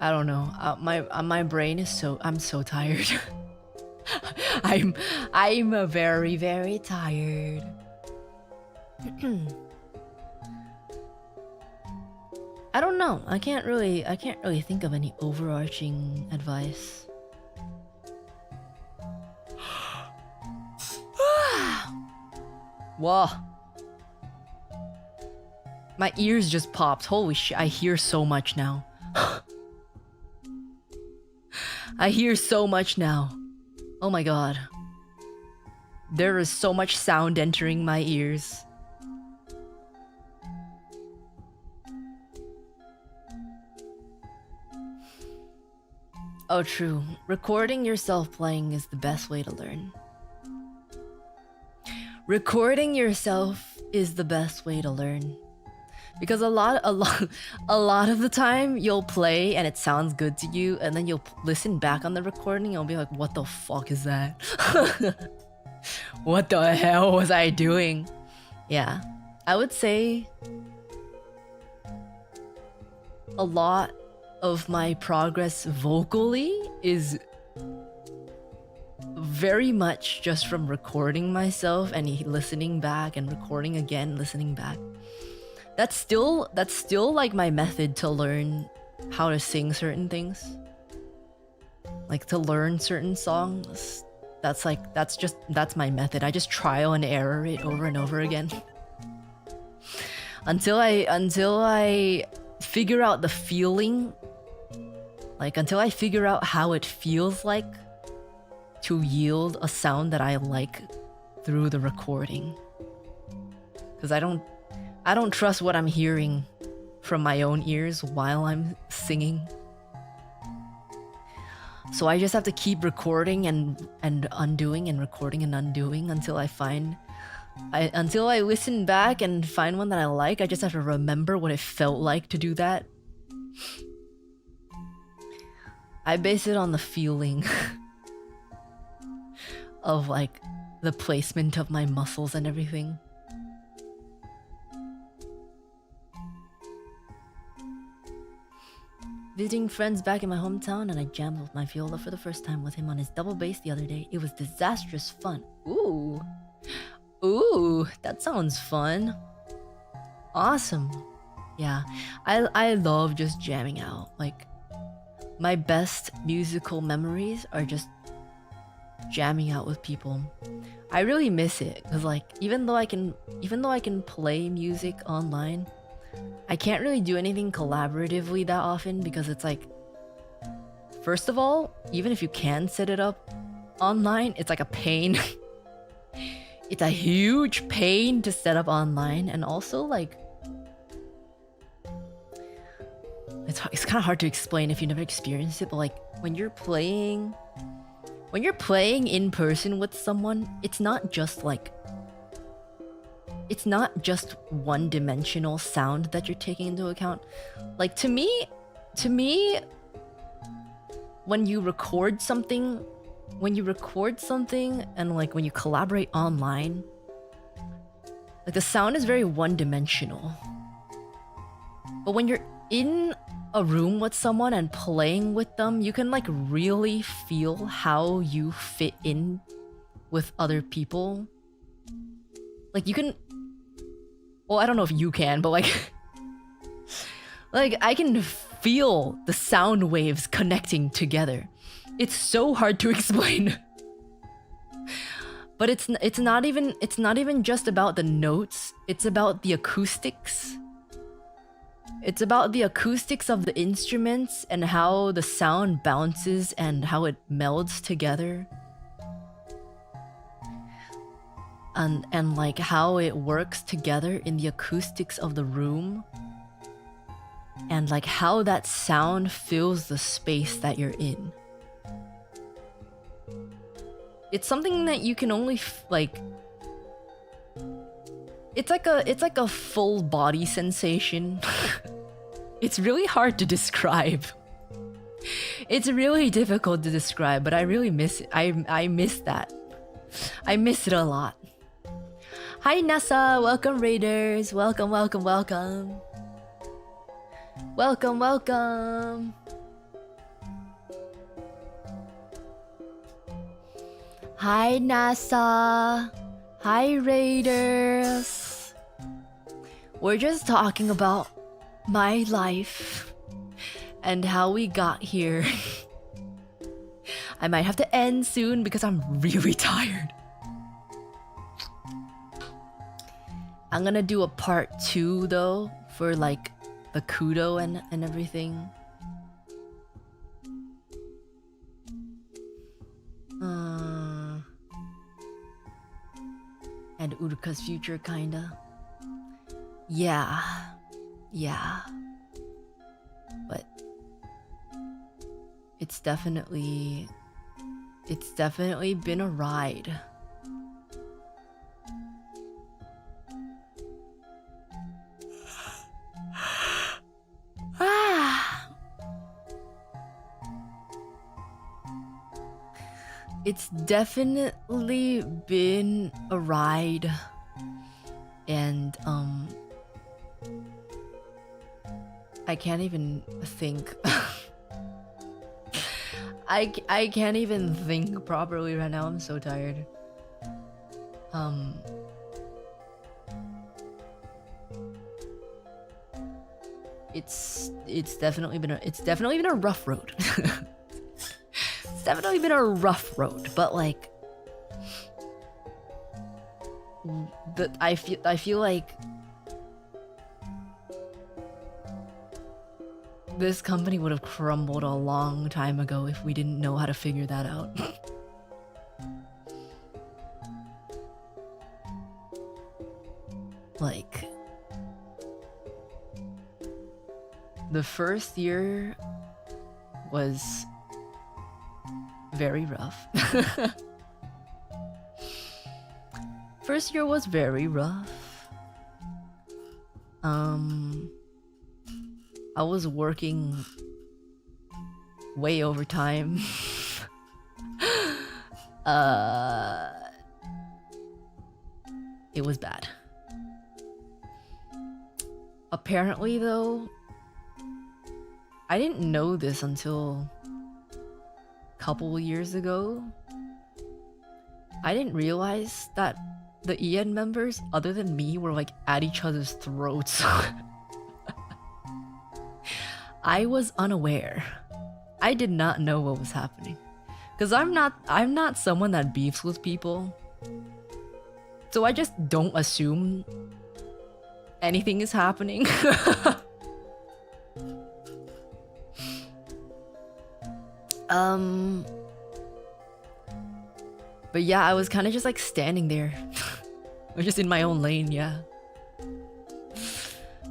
I don't know. My brain is I'm so tired. I'm very, very tired. I don't know. I can't really think of any overarching advice. Whoa. My ears just popped. Holy shit, I hear so much now. I hear so much now. Oh my god. There is so much sound entering my ears. Oh, true. Recording yourself playing is the best way to learn. Recording yourself is the best way to learn. Because a lot of the time you'll play and it sounds good to you, and then you'll listen back on the recording and you'll be like, what the fuck is that? What the hell was I doing? Yeah. I would say a lot of my progress vocally is very much just from recording myself and listening back and recording again, listening back. That's still like my method to learn how to sing certain things. Like to learn certain songs. That's my method. I just trial and error it over and over again. until I figure out the feeling. Like until I figure out how it feels like to yield a sound that I like through the recording. Because I don't trust what I'm hearing from my own ears while I'm singing. So I just have to keep recording and undoing and recording and undoing until until I listen back and find one that I like. I just have to remember what it felt like to do that. I base it on the feeling of like the placement of my muscles and everything. Visiting friends back in my hometown, and I jammed with my viola for the first time with him on his double bass the other day. It was disastrous fun. Ooh. Ooh, that sounds fun. Awesome. Yeah, I love just jamming out. Like, my best musical memories are just jamming out with people. I really miss it, because like, even though I can play music online, I can't really do anything collaboratively that often, because it's like, first of all, even if you can set it up online, it's like a pain. It's a huge pain to set up online, and also like, it's kind of hard to explain if you never experienced it, but like when you're playing in person with someone, it's not just one-dimensional sound that you're taking into account. Like to me, when you record something and like when you collaborate online, like the sound is very one-dimensional. But when you're in a room with someone and playing with them, you can like really feel how you fit in with other people. Like you can, well, I don't know if you can, but like like I can feel the sound waves connecting together. It's so hard to explain. But it's not even just about the notes, it's about the acoustics. It's about the acoustics of the instruments and how the sound bounces and how it melds together. And like how it works together in the acoustics of the room. And like how that sound fills the space that you're in. It's something that you can only like, it's like a full body sensation. It's really hard to describe. It's really difficult to describe, but I really miss it. I miss that. I miss it a lot. Hi NASA, welcome Raiders, welcome. Welcome. Hi NASA, hi Raiders. We're just talking about my life and how we got here. I might have to end soon because I'm really tired. I'm gonna do a part 2 though for like the kudo and everything. And Uruka's future kinda. Yeah. But it's definitely been a ride. Ah. It's definitely been a ride. And I can't even think. I can't even think properly right now. I'm so tired. It's definitely been a rough road. It's definitely been a rough road, but like I feel like this company would have crumbled a long time ago if we didn't know how to figure that out. Like, the first year was very rough. First year was very rough. I was working way overtime. It was bad. Apparently, though, I didn't know this until a couple years ago. I didn't realize that the EN members, other than me, were like at each other's throats. I was unaware. I did not know what was happening. Cause I'm not someone that beefs with people. So I just don't assume anything is happening. But yeah, I was kind of just like standing there. I was just in my own lane, yeah.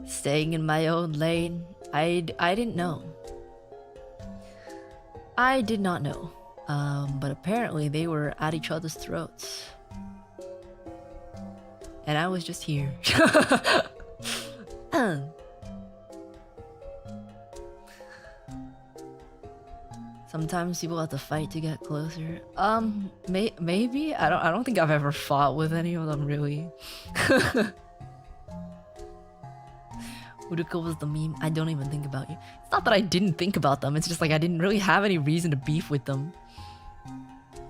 Staying in my own lane. I didn't know. I did not know. But apparently they were at each other's throats. And I was just here. Sometimes people have to fight to get closer. Maybe I don't think I've ever fought with any of them really. Uruka was the meme. I don't even think about you. It's not that I didn't think about them. It's just like I didn't really have any reason to beef with them.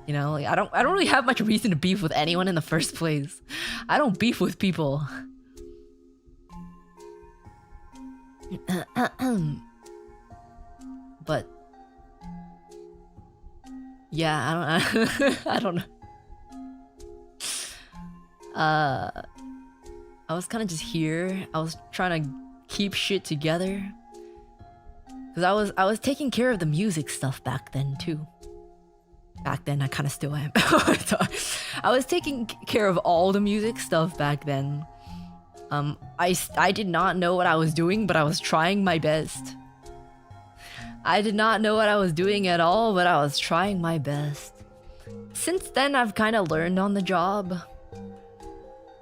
You know, like I don't really have much reason to beef with anyone in the first place. I don't beef with people. But yeah, I don't know. I was kind of just here. I was trying to keep shit together. Cause I was taking care of the music stuff back then too. Back then, I kind of still am. I was taking care of all the music stuff back then. I did not know what I was doing, but I was trying my best. I did not know what I was doing at all, but I was trying my best. Since then, I've kind of learned on the job.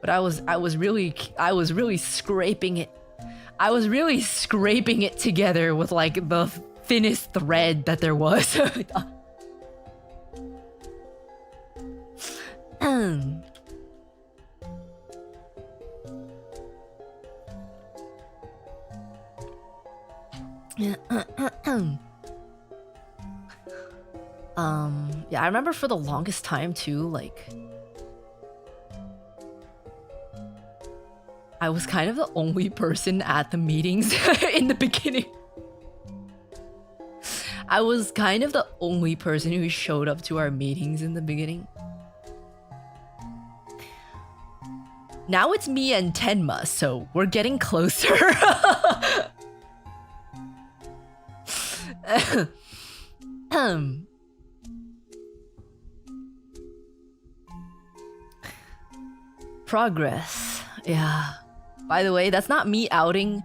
But I was really scraping it. I was really scraping it together with like the thinnest thread that there was. Yeah, I remember for the longest time too, like I was kind of the only person at the meetings in the beginning. I was kind of the only person who showed up to our meetings in the beginning. Now it's me and Tenma, so we're getting closer. Progress. Yeah. By the way, that's not me outing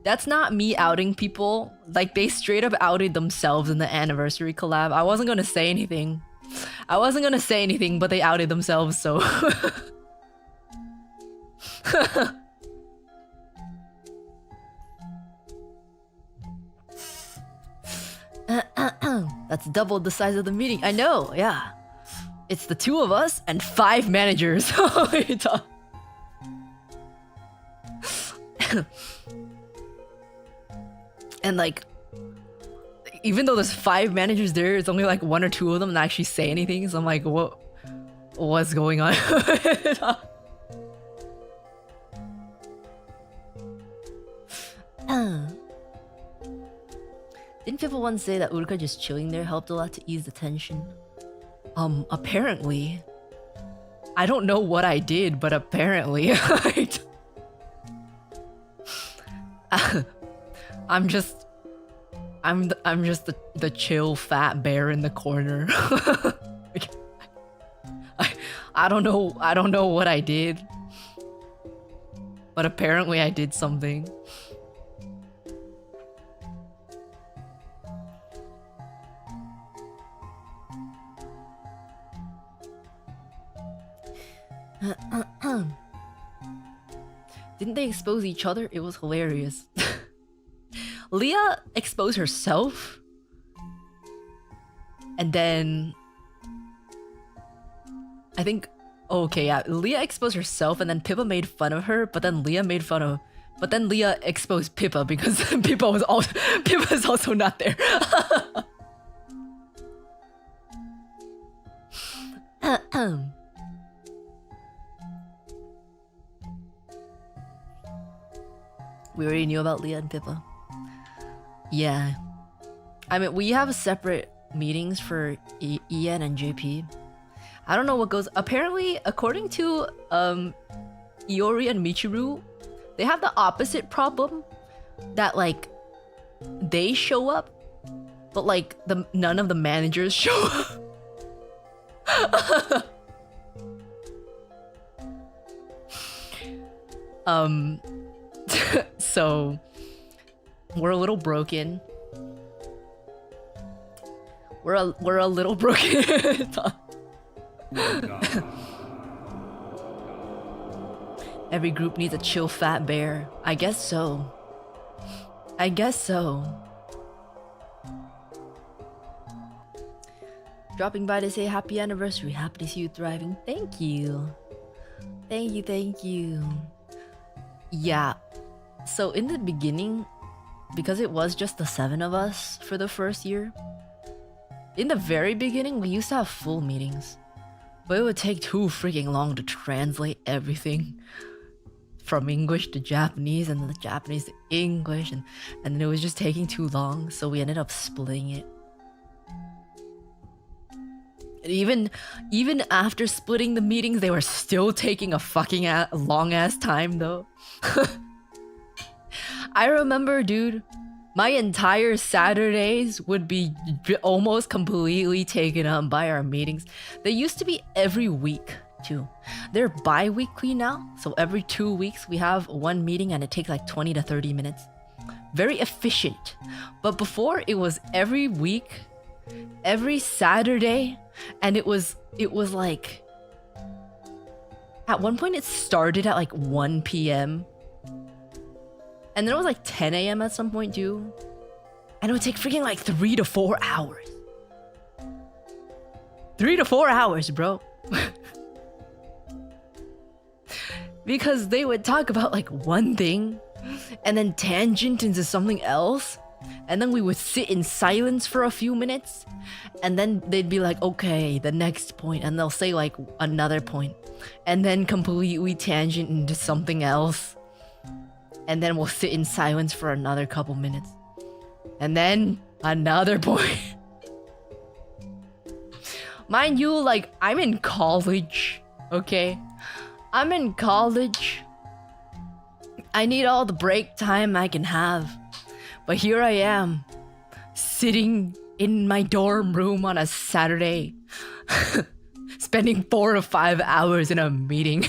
That's not me outing people. Like, they straight up outed themselves in the anniversary collab. I wasn't gonna say anything. But they outed themselves, so... That's double the size of the meeting. I know, yeah. It's the 2 of us and 5 managers. And like, even though there's 5 managers there, it's only like 1 or 2 of them that actually say anything. So I'm like, what's going on? Didn't people once say that Uruka just chilling there helped a lot to ease the tension? Apparently. I don't know what I did, but apparently. I'm just the chill fat bear in the corner. I don't know what I did. But apparently I did something. Didn't they expose each other? It was hilarious. Leah exposed herself. And then... I think... Oh, okay, yeah. Leah exposed herself and then Pippa made fun of her, but then Leah made fun of... But then Leah exposed Pippa because Pippa was also not there. We already knew about Leah and Pippa. Yeah. I mean, we have separate meetings for Ian and JP. I don't know what goes... Apparently, according to Iori and Michiru, they have the opposite problem. That, like, they show up, but, like, none of the managers show up. So we're a little broken. We're a little broken. Every group needs a chill fat bear. I guess so. Dropping by to say happy anniversary. Happy to see you thriving. Thank you. Yeah. So in the beginning, because it was just the 7 of us for the first year, in the very beginning, we used to have full meetings. But it would take too freaking long to translate everything from English to Japanese and then the Japanese to English, and then it was just taking too long, so we ended up splitting it. And even after splitting the meetings, they were still taking a fucking long ass time though. I remember, dude, my entire Saturdays would be almost completely taken up by our meetings. They used to be every week too. They're bi-weekly now, so every 2 weeks we have one meeting and it takes like 20 to 30 minutes. Very efficient. But before, it was every week, every Saturday, and it was like, at one point it started at like 1 p.m. and then it was like 10 a.m. at some point too. And it would take freaking like 3 to 4 hours. 3 to 4 hours, bro. Because they would talk about like one thing and then tangent into something else. And then we would sit in silence for a few minutes. And then they'd be like, okay, the next point. And they'll say like another point. And then completely tangent into something else. And then we'll sit in silence for another couple minutes. And then another point. Mind you, like, I'm in college, okay? I'm in college. I need all the break time I can have. But here I am, sitting in my dorm room on a Saturday, spending 4 to 5 hours in a meeting.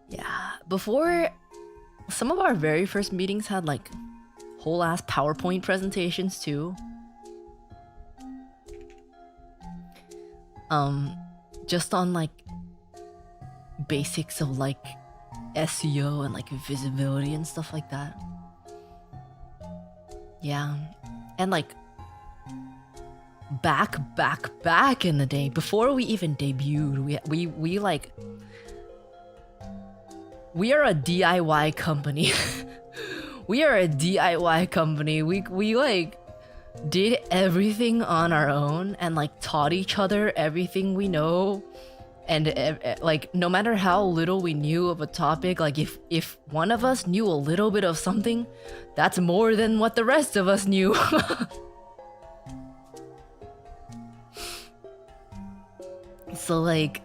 Yeah, before some of our very first meetings had like whole ass PowerPoint presentations too. Just on like basics of like SEO and like visibility and stuff like that. Yeah. And like back in the day, before we even debuted, we like we are a DIY company. We are a DIY company. We like did everything on our own and like taught each other everything we know. And like no matter how little we knew of a topic, like if one of us knew a little bit of something, that's more than what the rest of us knew. So like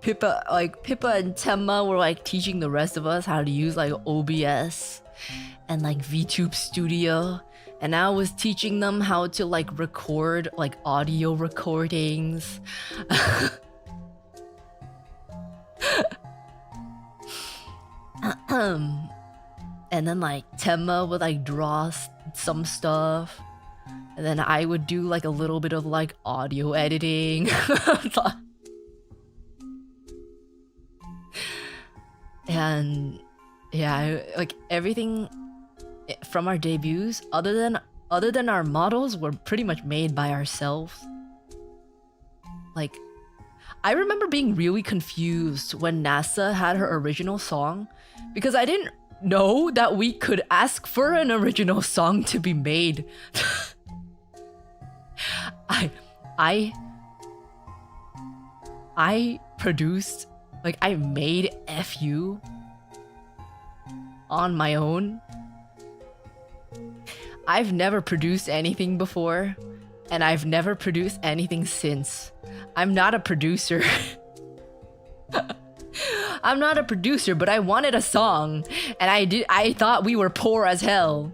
Pippa and Temma were like teaching the rest of us how to use like OBS and like VTube Studio, and I was teaching them how to like record like audio recordings. And then like Temma would like draw some stuff, and then I would do like a little bit of like audio editing. And yeah, like everything from our debuts, other than our models, were pretty much made by ourselves. Like, I remember being really confused when NASA had her original song, because I didn't know that we could ask for an original song to be made. I produced, like, I made FU on my own. I've never produced anything before, and I've never produced anything since. I'm not a producer. I'm not a producer, but I wanted a song, and I thought we were poor as hell.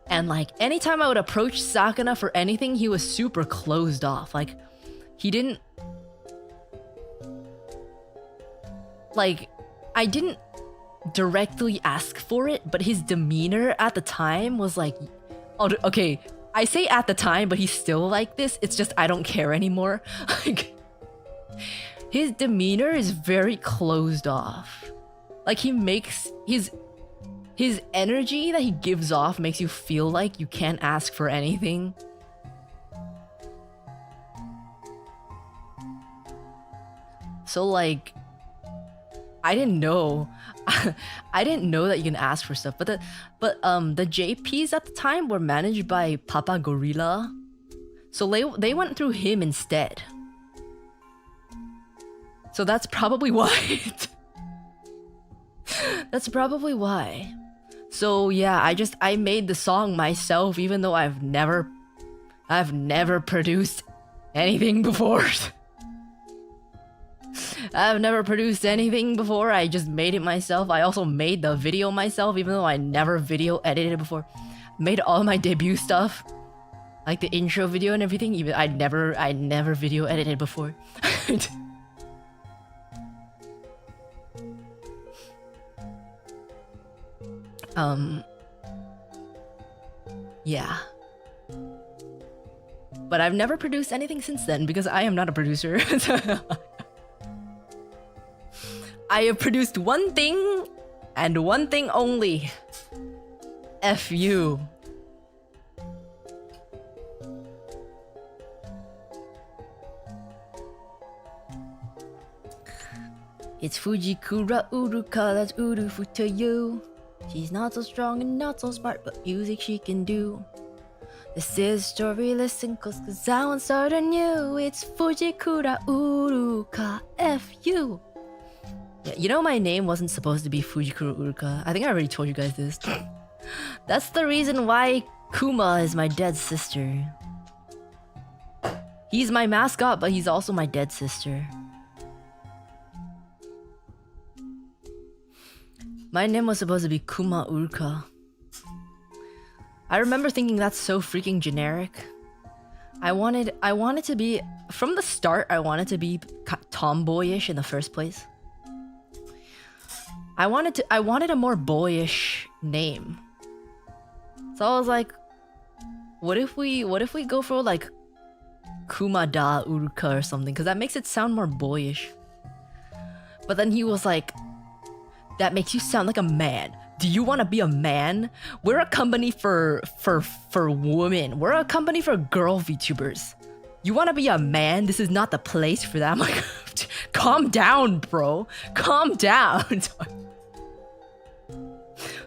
And like anytime I would approach Sakana for anything, he was super closed off. Like, he didn't, like, I didn't directly ask for it, but his demeanor at the time was like, oh, okay, I say at the time, but he's still like this. It's just I don't care anymore. Like, his demeanor is very closed off. Like, he makes his energy that he gives off makes you feel like you can't ask for anything. So like, I didn't know that you can ask for stuff. But the JPs at the time were managed by Papa Gorilla, so they went through him instead. So that's probably why. That's probably why. So yeah, I made the song myself, even though I've never produced anything before. I've never produced anything before. I just made it myself. I also made the video myself, even though I never video edited before. Made all my debut stuff, like the intro video and everything. Even I never video edited before. Yeah. But I've never produced anything since then because I am not a producer. I have produced one thing and one thing only. FU. It's Fujikura Uruka, that's Urufu to you. She's not so strong and not so smart, but music she can do. This is story, listen close, cause I won't start anew. It's Fujikura Uruka, F-U. Yeah, you know my name wasn't supposed to be Fujikura Uruka. I think I already told you guys this. That's the reason why Kuma is my dead sister. He's my mascot, but he's also my dead sister. My name was supposed to be Kuma Uruka. I remember thinking that's so freaking generic. I wanted to be, from the start, I wanted to be tomboyish in the first place. I wanted a more boyish name. So I was like, what if we go for like Kumada Uruka or something, because that makes it sound more boyish. But then he was like, that makes you sound like a man. Do you want to be a man? We're a company for women. We're a company for girl VTubers. You want to be a man? This is not the place for that. I'm like, calm down, bro. Calm down.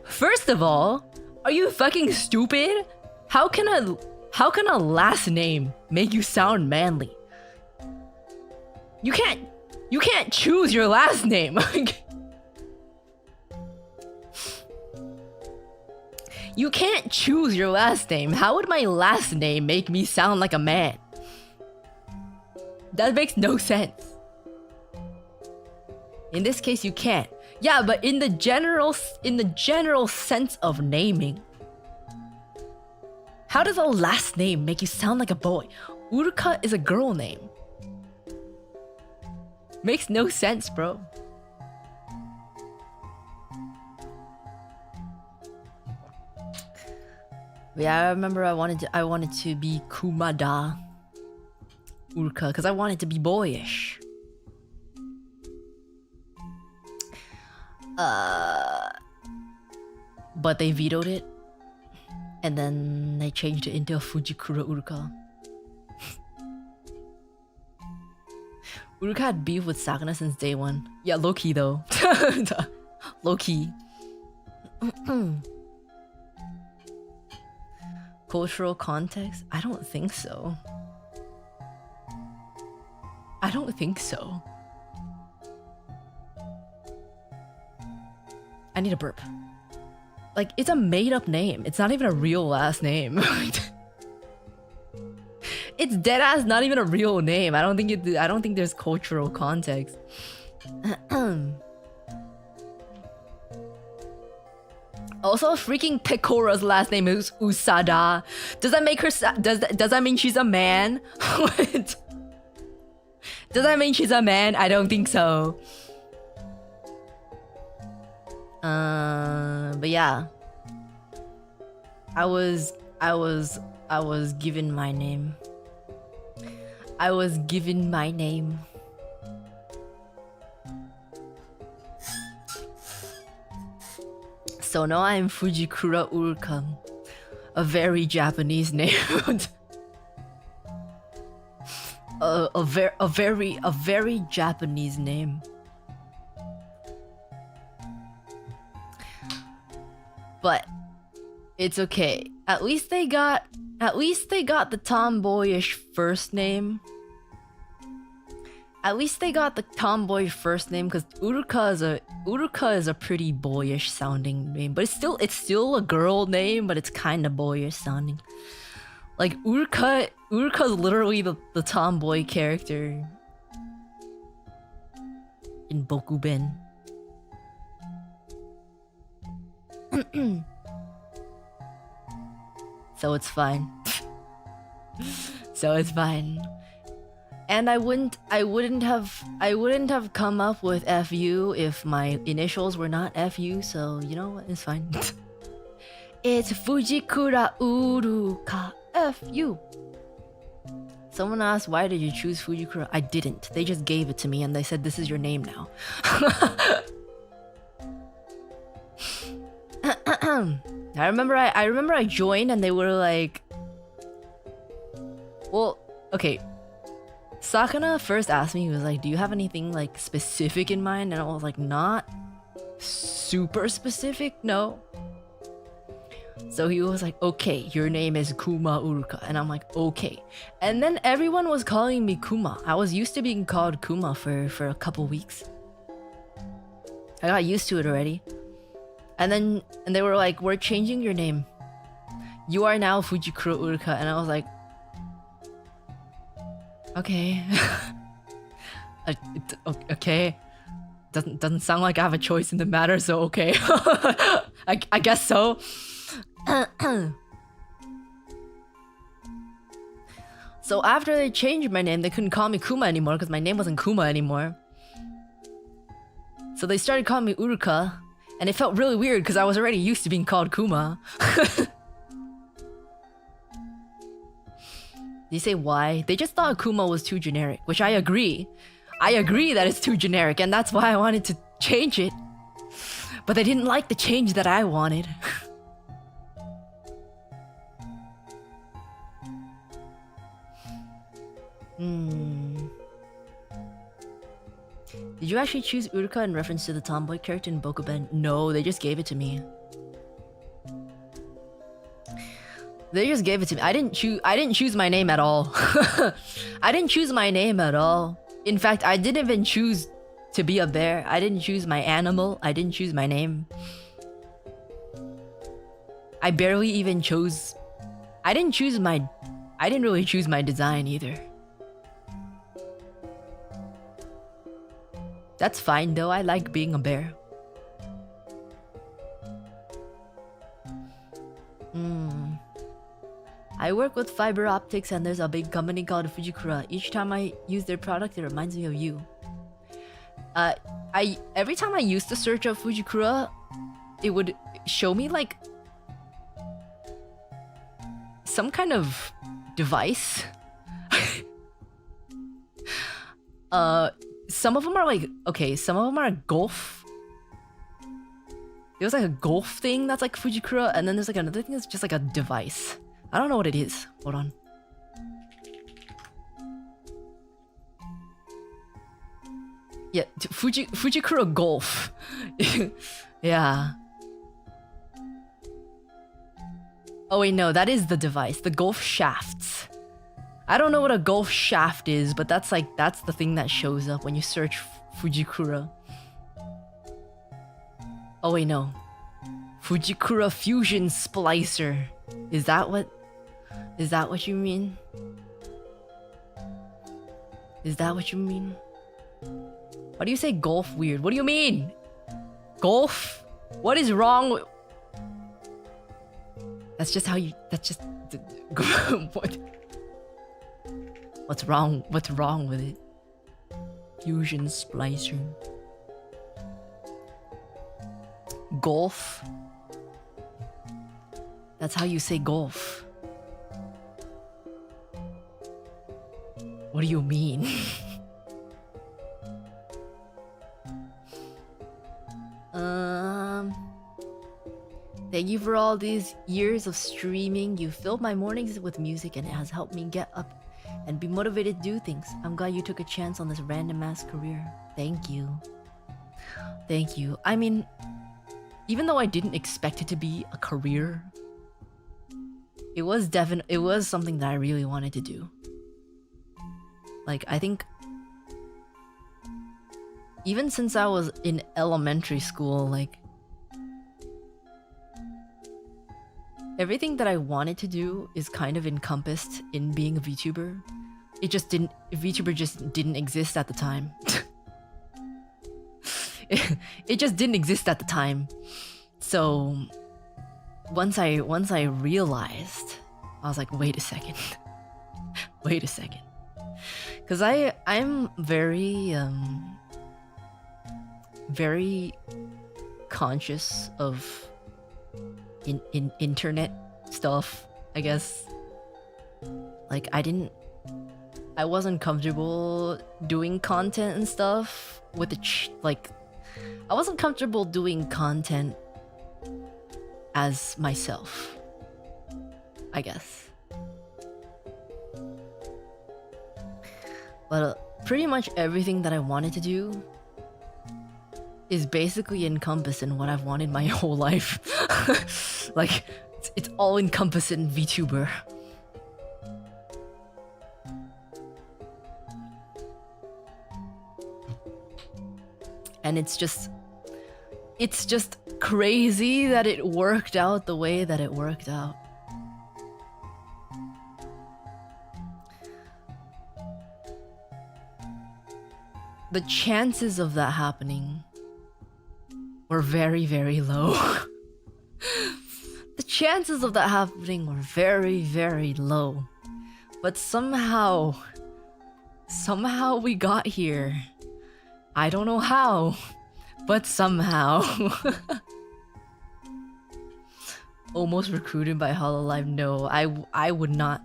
First of all, are you fucking stupid? How can a last name make you sound manly? You can't choose your last name. You can't choose your last name. How would my last name make me sound like a man? That makes no sense. In this case, you can't. Yeah, but in the general sense of naming, how does a last name make you sound like a boy? Uruka is a girl name. Makes no sense, bro. Yeah, I remember I wanted to be Kumada Uruka because I wanted to be boyish. But they vetoed it, and then they changed it into Fujikura Uruka. Uruka had beef with Sakana since day one. Yeah, low key though. Low key. Cultural context? I don't think so. I don't think so. I need a burp. Like, it's a made-up name. It's not even a real last name. It's deadass not even a real name. I don't think there's cultural context. Also, freaking Pecora's last name is Usada. Does that make her does that mean she's a man? What? Does that mean she's a man? I don't think so. But yeah. I was given my name. I was given my name. So now I'm Fujikura Uruka. A very Japanese name. a very Japanese name. But it's okay. At least they got the tomboyish first name. At least they got the tomboy first name, because Uruka is a pretty boyish sounding name, but it's still a girl name, but it's kind of boyish sounding. Like Uruka's literally the tomboy character in Bokuben. So it's fine. So it's fine. And I wouldn't have come up with FU if my initials were not FU, so you know what, it's fine. It's Fujikura Uruka FU. Someone asked, why did you choose Fujikura? I didn't. They just gave it to me and they said, this is your name now. I remember I joined and they were like, well, okay. Sakana first asked me, he was like, do you have anything like specific in mind? And I was like, not super specific, no. So he was like, okay, your name is Kuma Uruka. And I'm like, okay. And then everyone was calling me Kuma. I was used to being called Kuma for a couple weeks. I got used to it already. And they were like, we're changing your name. You are now Fujikura Uruka. And I was like, okay. Okay. Doesn't sound like I have a choice in the matter, so okay. I guess so. So after they changed my name, they couldn't call me Kuma anymore because my name wasn't Kuma anymore. So they started calling me Uruka, and it felt really weird because I was already used to being called Kuma. You say why? They just thought Kuma was too generic, which I agree. I agree that it's too generic, and that's why I wanted to change it. But they didn't like the change that I wanted. Did you actually choose Uruka in reference to the tomboy character in Bokuben? No, they just gave it to me. They just gave it to me. I didn't choose my name at all. I didn't choose my name at all. In fact, I didn't even choose to be a bear. I didn't choose my animal. I didn't choose my name. I barely even chose... I didn't really choose my design either. That's fine though, I like being a bear. I work with fiber optics and there's a big company called Fujikura. Each time I use their product, it reminds me of you. Every time I used to search up Fujikura, it would show me like some kind of device. Some of them are like, okay, some of them are golf. There's like a golf thing that's like Fujikura, and then there's like another thing that's just like a device. I don't know what it is. Hold on. Yeah, Fujikura Golf. Yeah. Oh wait, no, that is the device. The golf shafts. I don't know what a golf shaft is, but that's the thing that shows up when you search Fujikura. Oh wait, no. Fujikura Fusion Splicer. Is that what you mean? Is that what you mean? Why do you say golf weird? What do you mean? Golf? What is wrong with... That's just how you... That's just... What? What's wrong with it? Fusion Splicer. Golf? That's how you say golf. What do you mean? Thank you for all these years of streaming. You filled my mornings with music and it has helped me get up and be motivated to do things. I'm glad you took a chance on this random ass career. Thank you. Thank you. I mean, even though I didn't expect it to be a career, it was something that I really wanted to do. Like, I think even since I was in elementary school, like, everything that I wanted to do is kind of encompassed in being a VTuber. VTuber just didn't exist at the time. It just didn't exist at the time. So once I realized, I was like, wait a second. Wait a second. Cause I'm very very conscious of in internet stuff, I guess. Like I wasn't comfortable doing content and stuff with the I wasn't comfortable doing content as myself, I guess. But pretty much everything that I wanted to do is basically encompassed in what I've wanted my whole life. Like, it's all encompassed in VTuber. And it's just crazy that it worked out the way that it worked out. The chances of that happening were very, very low. The chances of that happening were very, very low. But somehow we got here. I don't know how, But somehow almost recruited by Hololive. No, I would not.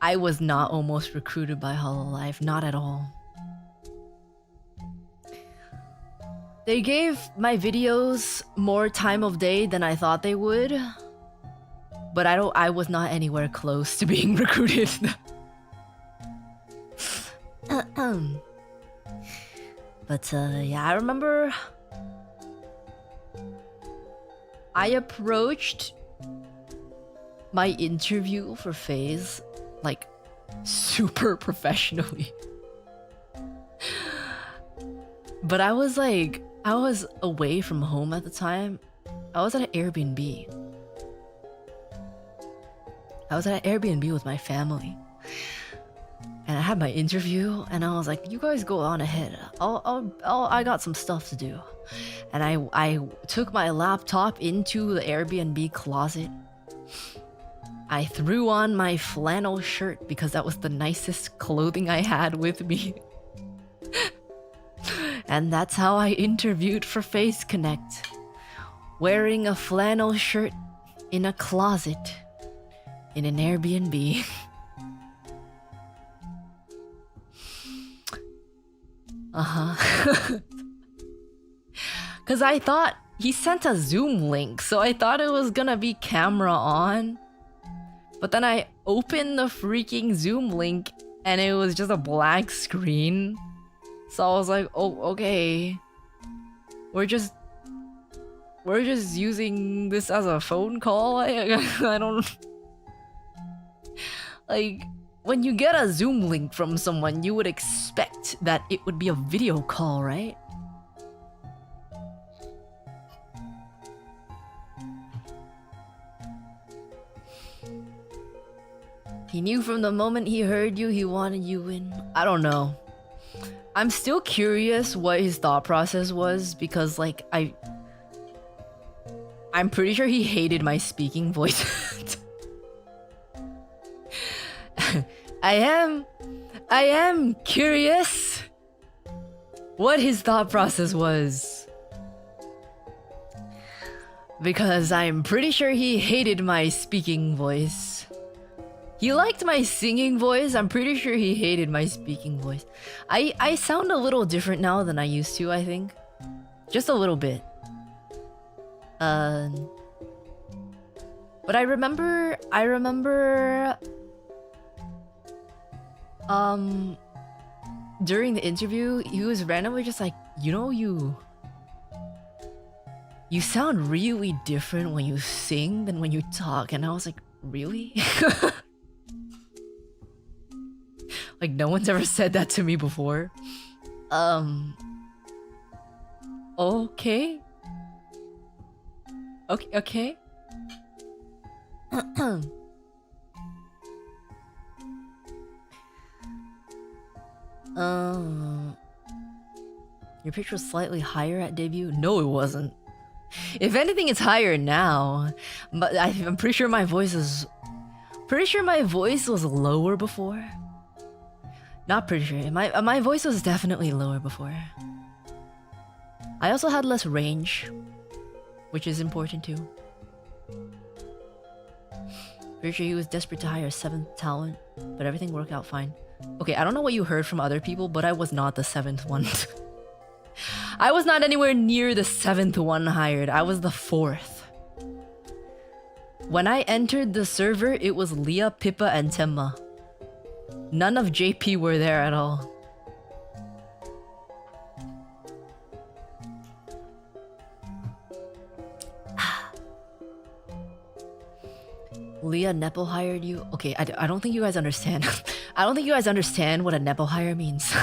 I was not almost recruited by Hololive, not at all. They gave my videos more time of day than I thought they would. But I was not anywhere close to being recruited. But yeah, I remember I approached my interview for FaZe like super professionally. But I was away from home at the time. I was at an Airbnb. I was at an Airbnb with my family. And I had my interview and I was like, you guys go on ahead. I got some stuff to do. And I took my laptop into the Airbnb closet. I threw on my flannel shirt because that was the nicest clothing I had with me. And that's how I interviewed for FaZe Connect. Wearing a flannel shirt in a closet in an Airbnb. Cause I thought he sent a Zoom link, so I thought it was gonna be camera on. But then I opened the freaking Zoom link and it was just a blank screen. So I was like, oh, okay. We're just using this as a phone call? I don't... Like, when you get a Zoom link from someone, you would expect that it would be a video call, right? He knew from the moment he heard you, he wanted you in. I don't know. I'm still curious what his thought process was because, like, I'm pretty sure he hated my speaking voice. I am curious what his thought process was. Because I'm pretty sure he hated my speaking voice. He liked my singing voice. I'm pretty sure he hated my speaking voice. I sound a little different now than I used to, I think. Just a little bit. But I remember during the interview, he was randomly just like, you know, you sound really different when you sing than when you talk. And I was like, really? Like, no one's ever said that to me before. Okay. Okay. Your picture was slightly higher at debut? No, it wasn't. If anything, it's higher now. But I'm pretty sure my voice is... Pretty sure my voice was lower before. Not pretty sure. My voice was definitely lower before. I also had less range, which is important too. Pretty sure he was desperate to hire a 7th talent, but everything worked out fine. Okay, I don't know what you heard from other people, but I was not the 7th one. I was not anywhere near the 7th one hired. I was the 4th. When I entered the server, it was Leah, Pippa, and Temma. None of JP were there at all. Leah Nepo hired you? Okay, I don't think you guys understand. I don't think you guys understand what a Nepo hire means.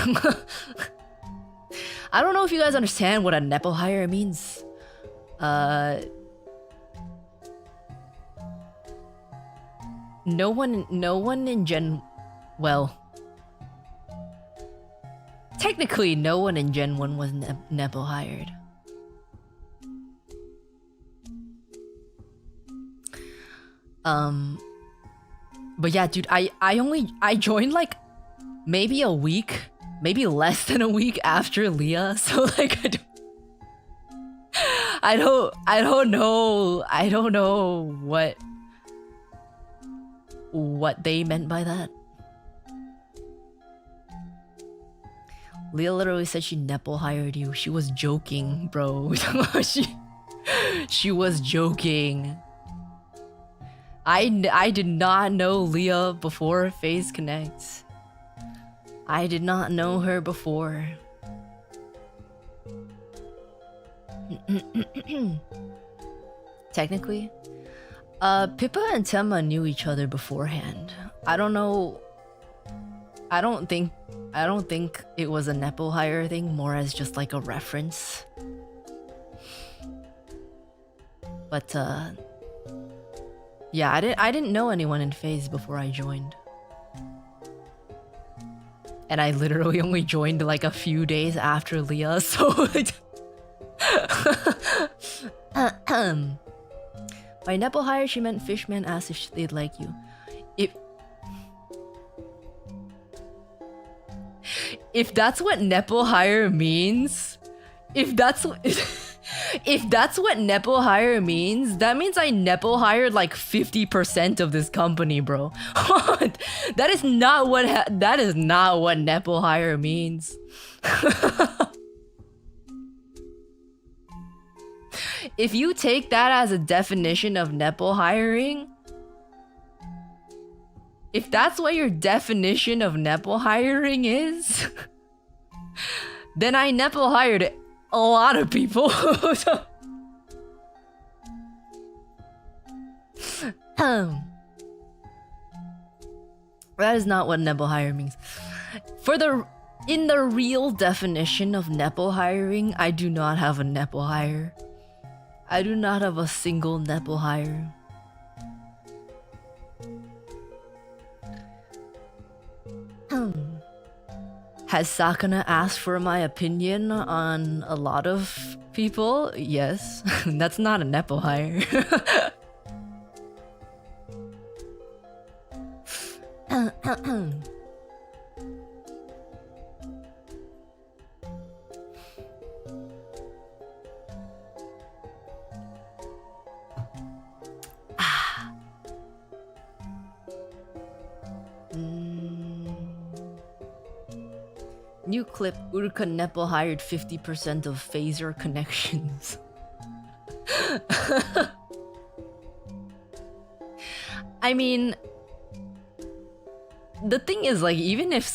I don't know if you guys understand what a Nepo hire means. No one in Gen... Well... Technically, no one in Gen 1 was Nepo hired. But yeah, dude, I joined like maybe a week, maybe less than a week after Leah, so like I don't know what they meant by that. Leah literally said she Nepo hired you. She was joking, bro. she was joking. I did not know Leah before Phase Connect. I did not know her before. Technically, Pippa and Temma knew each other beforehand. I don't know. I don't think it was a Nepo hire thing, more as just like a reference. But yeah, I didn't know anyone in Phase before I joined. And I literally only joined like a few days after Leah, so by Nepo hire, she meant Fishman asked if they'd like you. If that's what Nepo hire means, if that's what Nepo hire means, that means I Nepo hired like 50% of this company, bro. That is not what Nepo hire means. If you take that as a definition of Nepo hiring, if that's what your definition of Nepo hiring is, then I Nepo hired a lot of people. That is not what Nepo hire means. In the real definition of Nepo hiring, I do not have a Nepo hire. I do not have a single Nepo hire. Has Sakana asked for my opinion on a lot of people? Yes. That's not a Nepo hire. New clip, Uruka Nepo hired 50% of phaser connections. I mean, the thing is, like, even if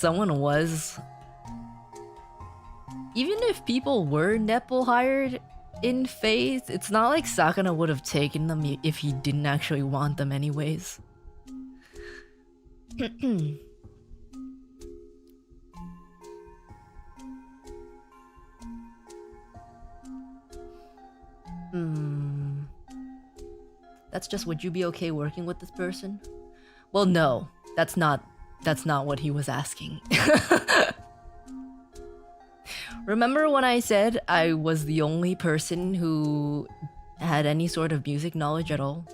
people were Nepo hired in Phase, it's not like Sakana would have taken them if he didn't actually want them anyways. That's just, would you be okay working with this person? Well, no, that's not what he was asking. Remember when I said I was the only person who had any sort of music knowledge at all?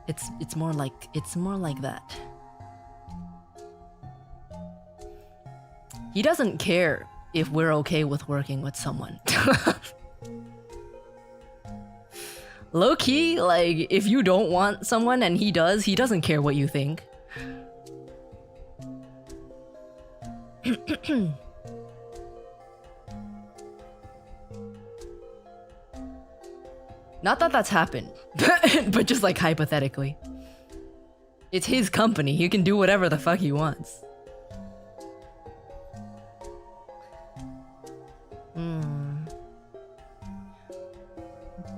It's more like that. He doesn't care if we're okay with working with someone. Low-key, like, if you don't want someone and he doesn't care what you think. Not that that's happened, but just like hypothetically. It's his company, he can do whatever the fuck he wants.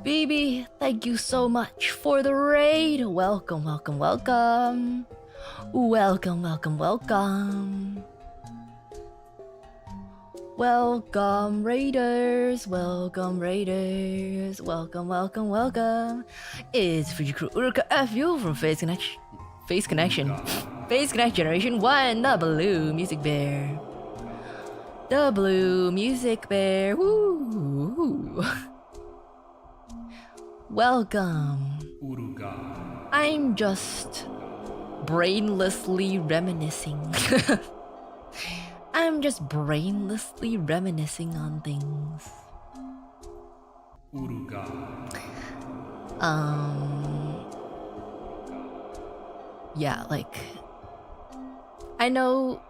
Baby, thank you so much for the raid. Welcome, welcome, welcome. Welcome, welcome, welcome. Welcome, raiders. Welcome, raiders. Welcome, welcome, welcome. It's Fujikura Uruka FU from Phase Connection. Phase Connect Generation 1, the Blue Music Bear. The Blue Music Bear. Woo! Welcome. Uruka. I'm just brainlessly reminiscing. I'm just brainlessly reminiscing on things. Uruka. Yeah, like, I know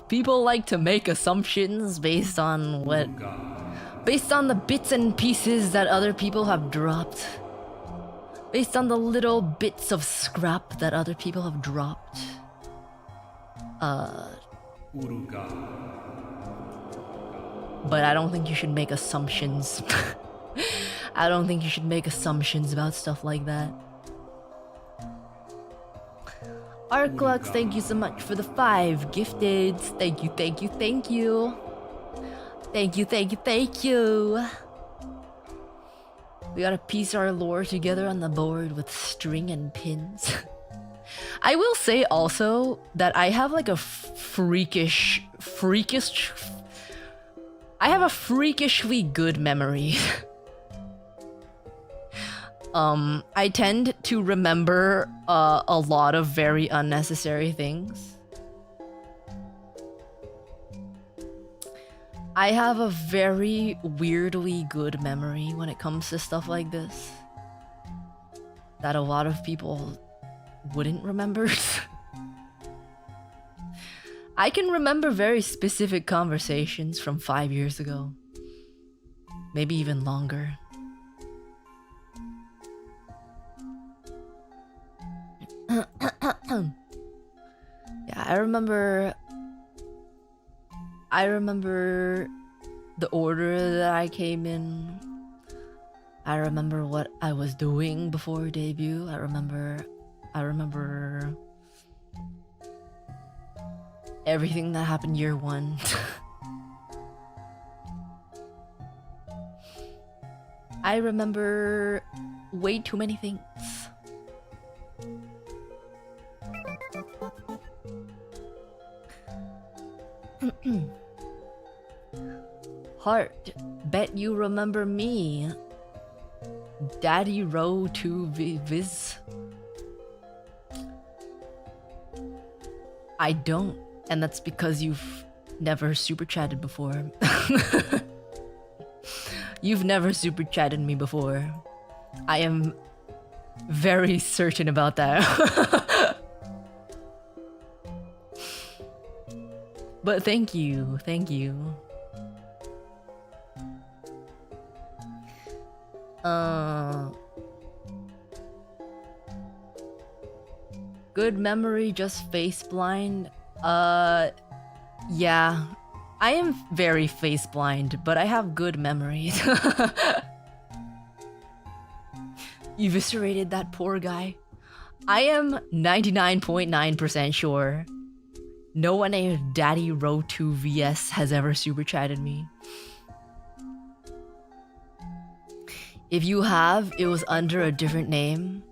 people like to make assumptions based on the bits and pieces that other people have dropped. Based on the little bits of scrap that other people have dropped. Uruka. But I don't think you should make assumptions. I don't think you should make assumptions about stuff like that. Arclux, thank you so much for the 5 gifted. Thank you, thank you, thank you. Thank you, thank you, thank you. We gotta piece our lore together on the board with string and pins. I will say also that I have like a I have a freakishly good memory. I tend to remember a lot of very unnecessary things. I have a very weirdly good memory when it comes to stuff like this that a lot of people wouldn't remember. I can remember very specific conversations from 5 years ago. Maybe even longer. Yeah, I remember the order that I came in. I remember what I was doing before debut. I remember everything that happened year 1. I remember way too many things. Heart, bet you remember me. Daddy Row to Viz. I don't, and that's because you've never super chatted before. You've never super chatted me before. I am very certain about that. But thank you, thank you. Good memory, just face blind. Yeah. I am very face blind, but I have good memories. Eviscerated that poor guy. I am 99.9% sure no one named Daddy Row 2 VS has ever super chatted me. If you have, it was under a different name,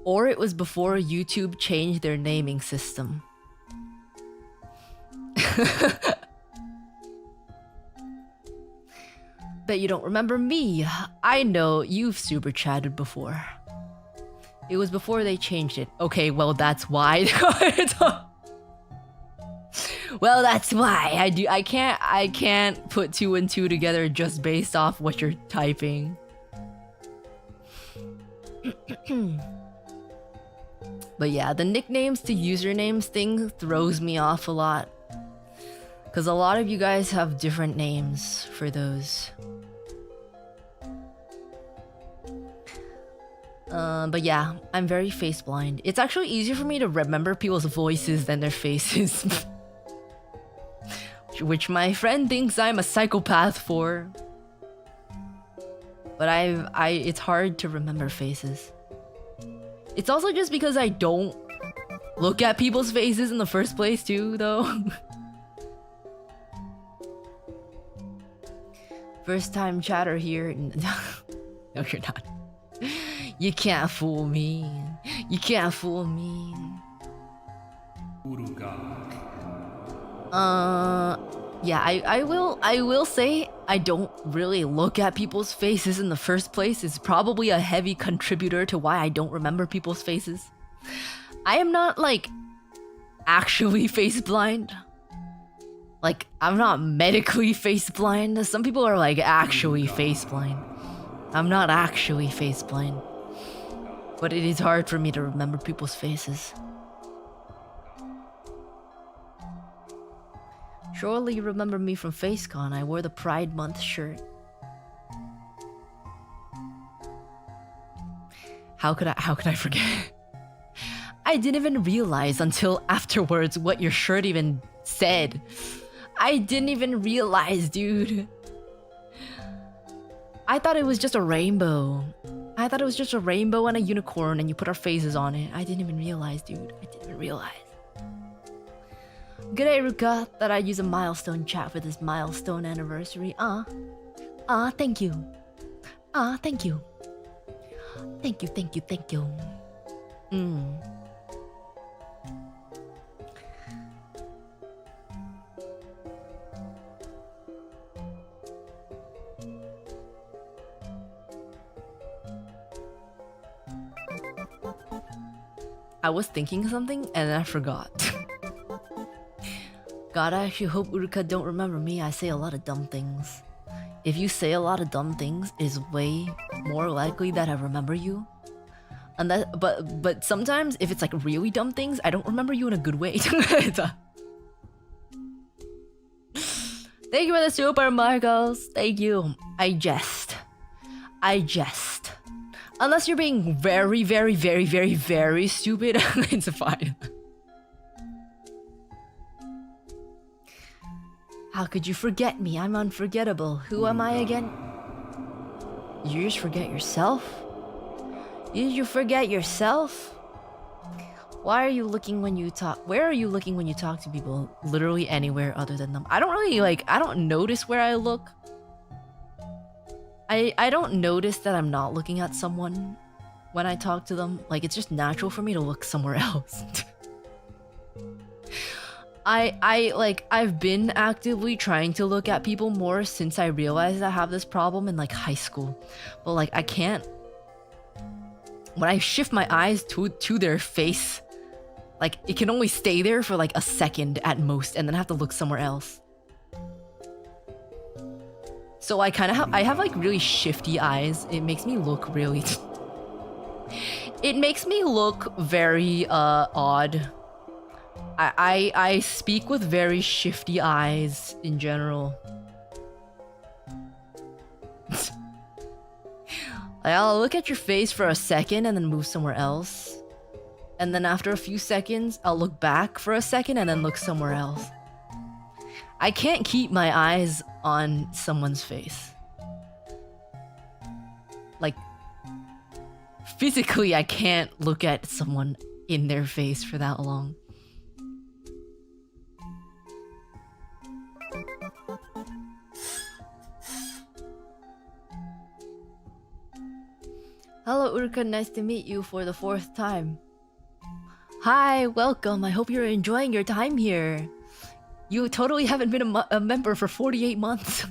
or it was before YouTube changed their naming system. Bet you don't remember me. I know, you've super chatted before. It was before they changed it. Okay, well that's why. Well, that's why I can't put 2 and 2 together just based off what you're typing. But yeah, the nicknames to usernames thing throws me off a lot. Cause a lot of you guys have different names for those. But yeah, I'm very face blind. It's actually easier for me to remember people's voices than their faces. Which my friend thinks I'm a psychopath for. But it's hard to remember faces. It's also just because I don't look at people's faces in the first place too, though. First time chatter here. No, you're not. You can't fool me. You can't fool me. Uruka. Yeah, I will say I don't really look at people's faces in the first place. It's probably a heavy contributor to why I don't remember people's faces. I am not like actually face blind. Like, I'm not medically face blind. Some people are like actually face blind. I'm not actually face blind. But it is hard for me to remember people's faces. Surely you remember me from FaceCon. I wore the Pride Month shirt. How could I forget? I didn't even realize until afterwards what your shirt even said. I didn't even realize, dude. I thought it was just a rainbow. I thought it was just a rainbow and a unicorn and you put our faces on it. I didn't even realize, dude. I didn't even realize. Good day, Uruka. Thought I'd use a milestone chat for this milestone anniversary. Thank you. Thank you. Thank you, thank you, thank you. I was thinking something and then I forgot. God, I actually hope Uruka don't remember me. I say a lot of dumb things. If you say a lot of dumb things, it's way more likely that I remember you. And that, but sometimes if it's like really dumb things, I don't remember you in a good way. Thank you for the super Marcos. Thank you. I jest. Unless you're being very, very, very, very, very stupid, it's fine. How could you forget me? I'm unforgettable. Who am I again? You just forget yourself? You forget yourself? Why are you looking when you talk? Where are you looking when you talk to people? Literally anywhere other than them. I don't really I don't notice where I look. I don't notice that I'm not looking at someone when I talk to them. Like, it's just natural for me to look somewhere else. I've been actively trying to look at people more since I realized I have this problem in like high school. But like, I can't. When I shift my eyes to their face, like it can only stay there for like a second at most and then I have to look somewhere else. So I kind of have like really shifty eyes. It makes me look really it makes me look very odd. I speak with very shifty eyes in general. I'll look at your face for a second and then move somewhere else. And then after a few seconds, I'll look back for a second and then look somewhere else. I can't keep my eyes on someone's face. Like, physically, I can't look at someone in their face for that long. Hello Uruka, nice to meet you for the 4th time. Hi, welcome. I hope you're enjoying your time here. You totally haven't been a member for 48 months.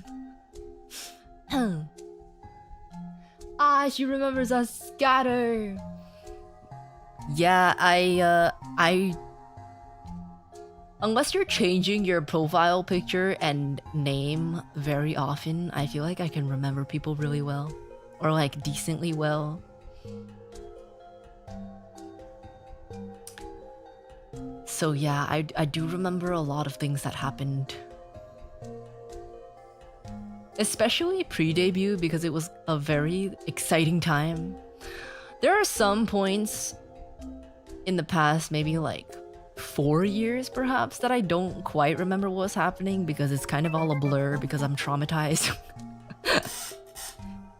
She remembers us, Scatter. Yeah, I unless you're changing your profile picture and name very often, I feel like I can remember people really well. Or like decently well. So yeah, I do remember a lot of things that happened. Especially pre-debut because it was a very exciting time. There are some points in the past, maybe like 4 years perhaps, that I don't quite remember what was happening because it's kind of all a blur because I'm traumatized.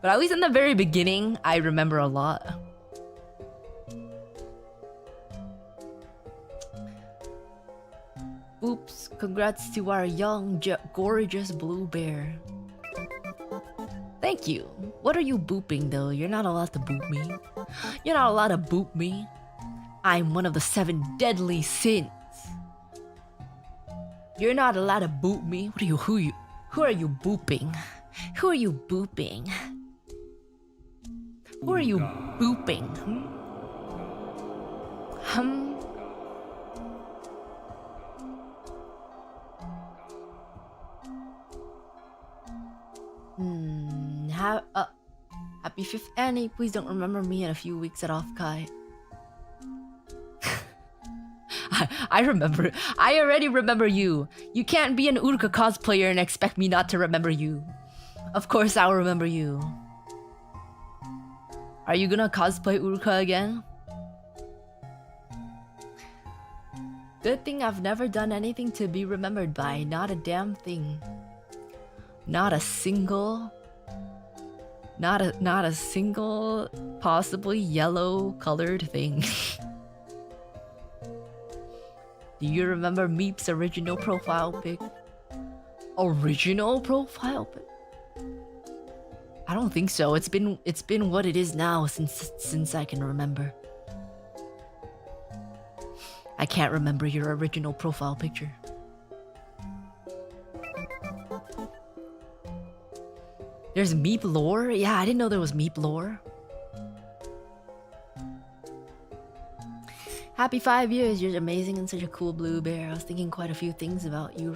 But at least in the very beginning, I remember a lot. Oops, congrats to our young, gorgeous blue bear. Thank you. What are you booping though? You're not allowed to boop me. You're not allowed to boop me. I'm one of the 7 deadly sins. You're not allowed to boop me. Who are you booping? Who are you booping? Who are you booping? Happy 5th Annie. Please don't remember me in a few weeks at Off Kai. I remember. I already remember you. You can't be an Uruka cosplayer and expect me not to remember you. Of course I'll remember you. Are you gonna cosplay Uruka again? Good thing I've never done anything to be remembered by. Not a damn thing. Not a single possibly yellow colored thing. Do you remember Meep's original profile pic? Original profile pic? I don't think so. It's been what it is now since I can remember. I can't remember your original profile picture. There's Meep lore? Yeah, I didn't know there was Meep lore. Happy 5 years, you're amazing and such a cool blue bear. I was thinking quite a few things about you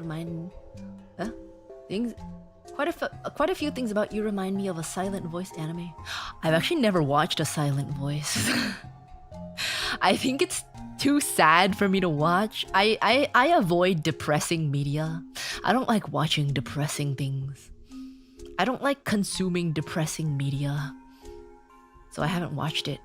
quite a few things about you remind me of a silent voice anime. I've actually never watched a silent voice. I think it's too sad for me to watch. I avoid depressing media. I don't like watching depressing things. I don't like consuming depressing media. So I haven't watched it.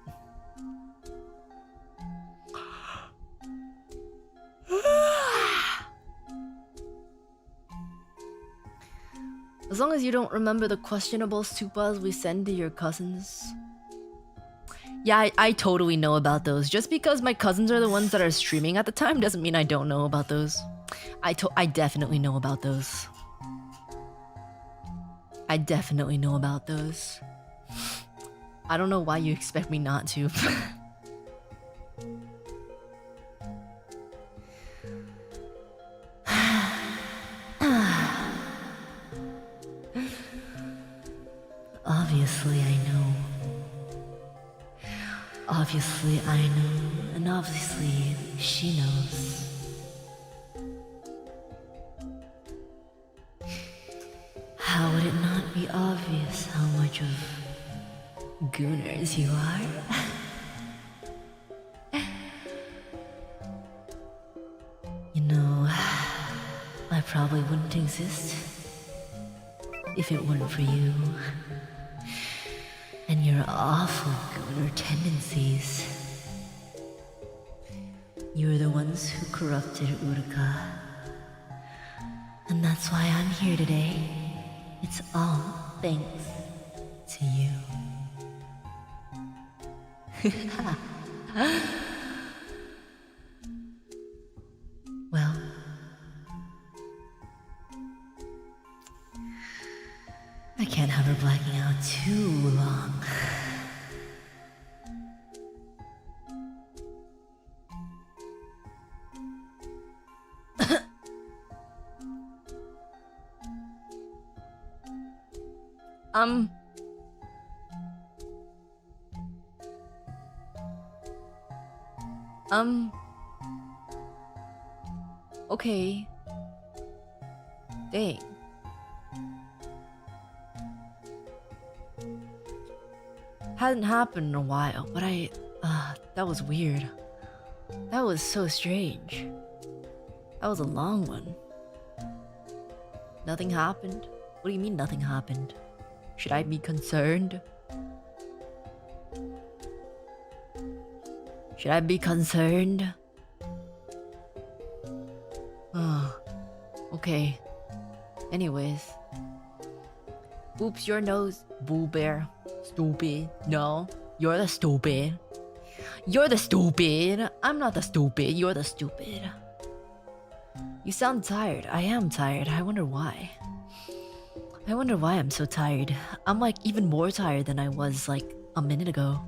As long as you don't remember the questionable supas we send to your cousins. Yeah, I totally know about those. Just because my cousins are the ones that are streaming at the time doesn't mean I don't know about those. I definitely know about those. I definitely know about those. I don't know why you expect me not to. Obviously, I know. Obviously, I know. And obviously, she knows. How would it not be obvious how much of gooners you are? You know, I probably wouldn't exist if it weren't for you and your awful gooner tendencies. You were the ones who corrupted Uruka, and that's why I'm here today. It's all thanks to you. Well, I can't have her blacking out too long. Okay. Dang. Hadn't happened in a while, but that was weird. That was so strange. That was a long one. Nothing happened? What do you mean nothing happened? Should I be concerned? Should I be concerned? Okay. Anyways. Oops, your nose. Boo bear. Stupid. No. You're the stupid. You're the stupid. I'm not the stupid. You're the stupid. You sound tired. I am tired. I wonder why. I wonder why I'm so tired. I'm like even more tired than I was like a minute ago.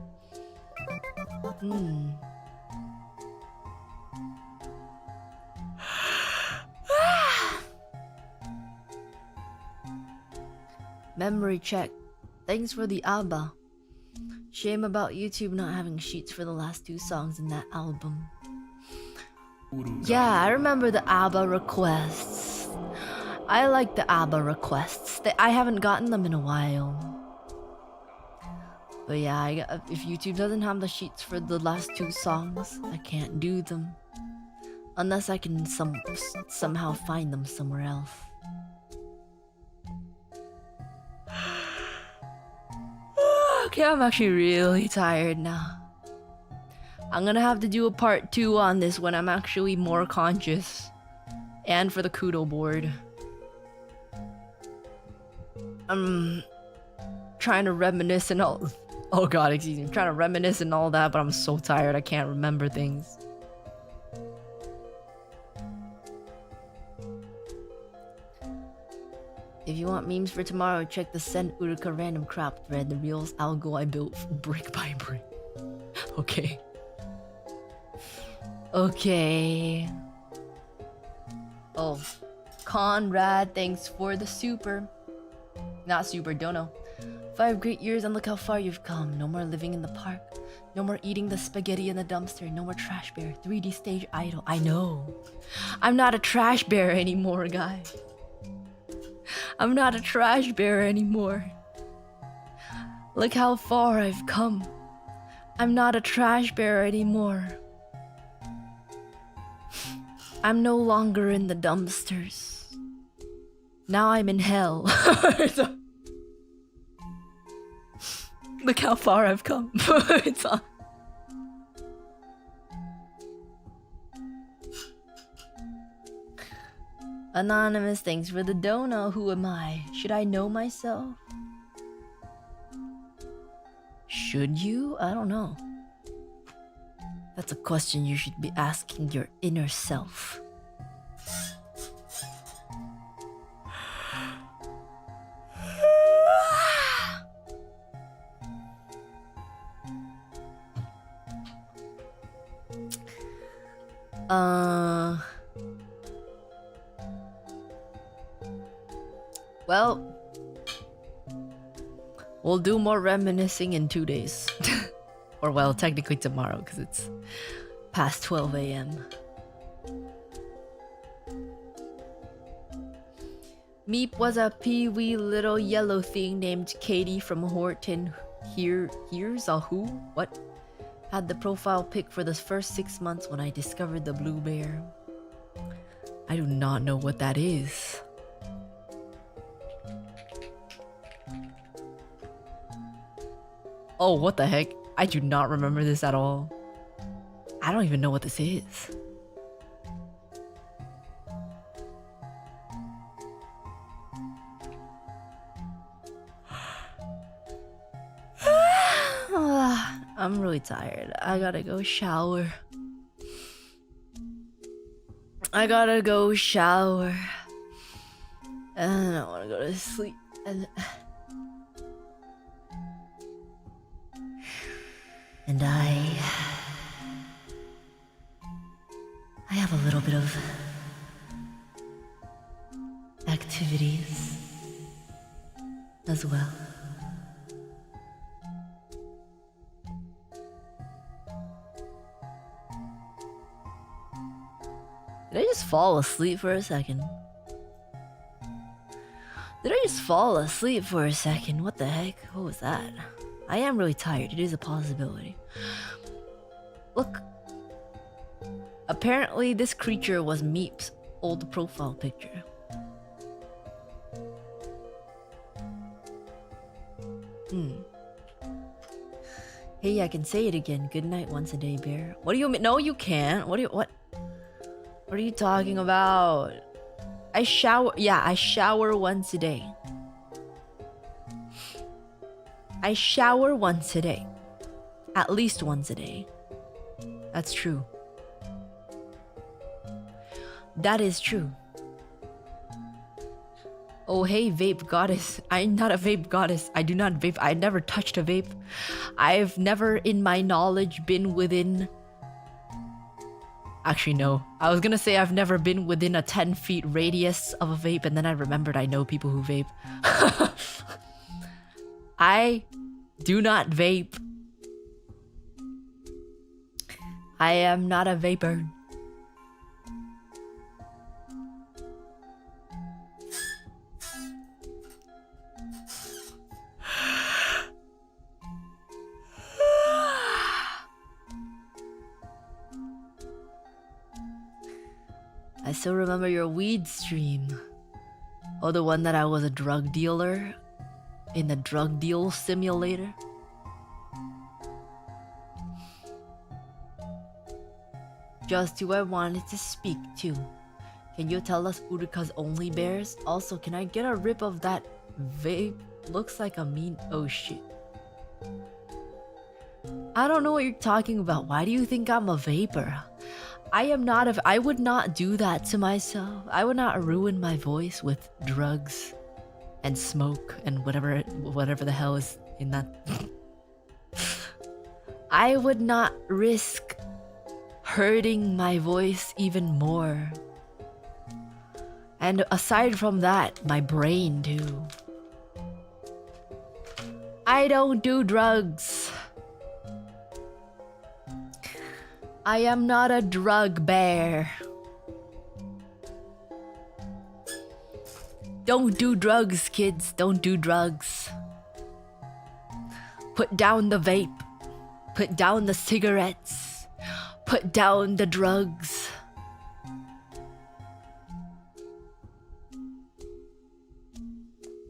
Memory check. Thanks for the ABBA. Shame about YouTube not having sheets for the last 2 songs in that album. Yeah, I remember the ABBA requests. I like the ABBA requests. I haven't gotten them in a while. But yeah, if YouTube doesn't have the sheets for the last two songs, I can't do them. Unless I can somehow find them somewhere else. Okay, I'm actually really tired now. I'm gonna have to do a part 2 on this when I'm actually more conscious. And for the kudo board. I'm trying to reminisce and all... Oh god, excuse me. I'm trying to reminisce and all that, but I'm so tired I can't remember things. If you want memes for tomorrow, check the Send Uruka random crap thread, the reels algo I built brick by brick. Okay. Okay. Oh. Conrad, thanks for the super. Not super, don't know. 5 great years and look how far you've come. No more living in the park. No more eating the spaghetti in the dumpster. No more trash bear. 3D stage idol. I know. I'm not a trash bear anymore, guys. I'm not a trash bear anymore. Look how far I've come. I'm not a trash bear anymore. I'm no longer in the dumpsters. Now I'm in hell. Look how far I've come. It's on. Anonymous, thanks for the dono. Who am I? Should I know myself? Should you? I don't know. That's a question you should be asking your inner self. Well, we'll do more reminiscing in 2 days. Or well, technically tomorrow, because it's past 12 a.m. Meep was a pee-wee little yellow thing named Katie from Horton. Here's a who? What? Had the profile pic for the first 6 months when I discovered the blue bear. I do not know what that is. Oh, what the heck? I do not remember this at all. I don't even know what this is. I'm really tired. I gotta go shower. I gotta go shower. And I wanna go to sleep. And I have a little bit of activities as well. Did I just fall asleep for a second? Did I just fall asleep for a second? What the heck? What was that? I am really tired. It is a possibility. Look. Apparently this creature was Meep's old profile picture. Hey, I can say it again. Good night once a day, bear. What do you mean? No, you can't. What are you talking about? I shower. Yeah, I shower once a day. I shower once a day. At least once a day. That's true. That is true. Oh, hey, vape goddess. I'm not a vape goddess. I do not vape. I never touched a vape. I've never, in my knowledge, been within... Actually, no. I was gonna say I've never been within a 10 feet radius of a vape, and then I remembered I know people who vape. I do not vape. I am not a vapor. still remember your weed stream. Oh, the one that I was a drug dealer in the drug deal simulator. Just who I wanted to speak to. Can you tell us Uruka's only bears? Also, can I get a rip of that vape? Looks like a mean... Oh shit. I don't know what you're talking about. Why do you think I'm a vapor? I am not a... I would not do that to myself. I would not ruin my voice with drugs and smoke and whatever the hell is in that. I would not risk hurting my voice even more. And aside from that, my brain too. I don't do drugs. I am not a drug bear. Don't do drugs, kids. Don't do drugs. Put down the vape. Put down the cigarettes. Put down the drugs.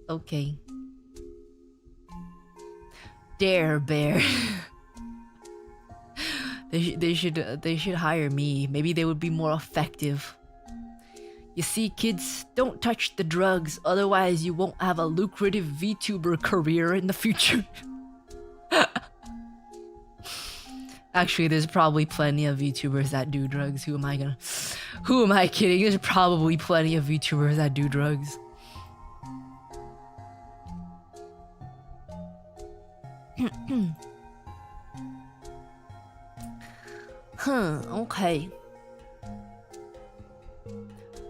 Okay. Dare bear. They should hire me. Maybe they would be more effective. You see, kids, don't touch the drugs, otherwise you won't have a lucrative VTuber career in the future. Actually, there's probably plenty of VTubers that do drugs. Who am I kidding? There's probably plenty of VTubers that do drugs. Okay.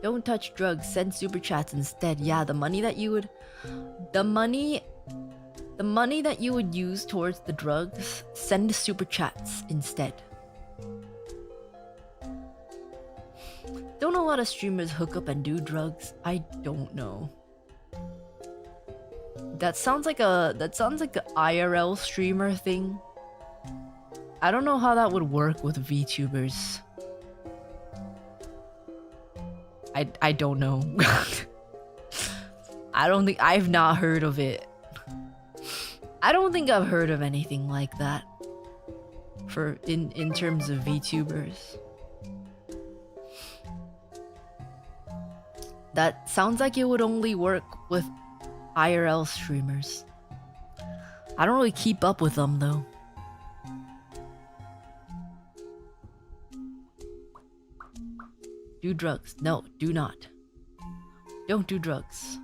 Don't touch drugs, send super chats instead. Yeah, the money that you would use towards the drugs, send super chats instead. Don't a lot of streamers hook up and do drugs? I don't know. That sounds like a IRL streamer thing. I don't know how that would work with VTubers. I don't know. I've not heard of it. I don't think I've heard of anything like that for in terms of VTubers. That sounds like it would only work with IRL streamers. I don't really keep up with them though. Do drugs. No, do not. Don't do drugs.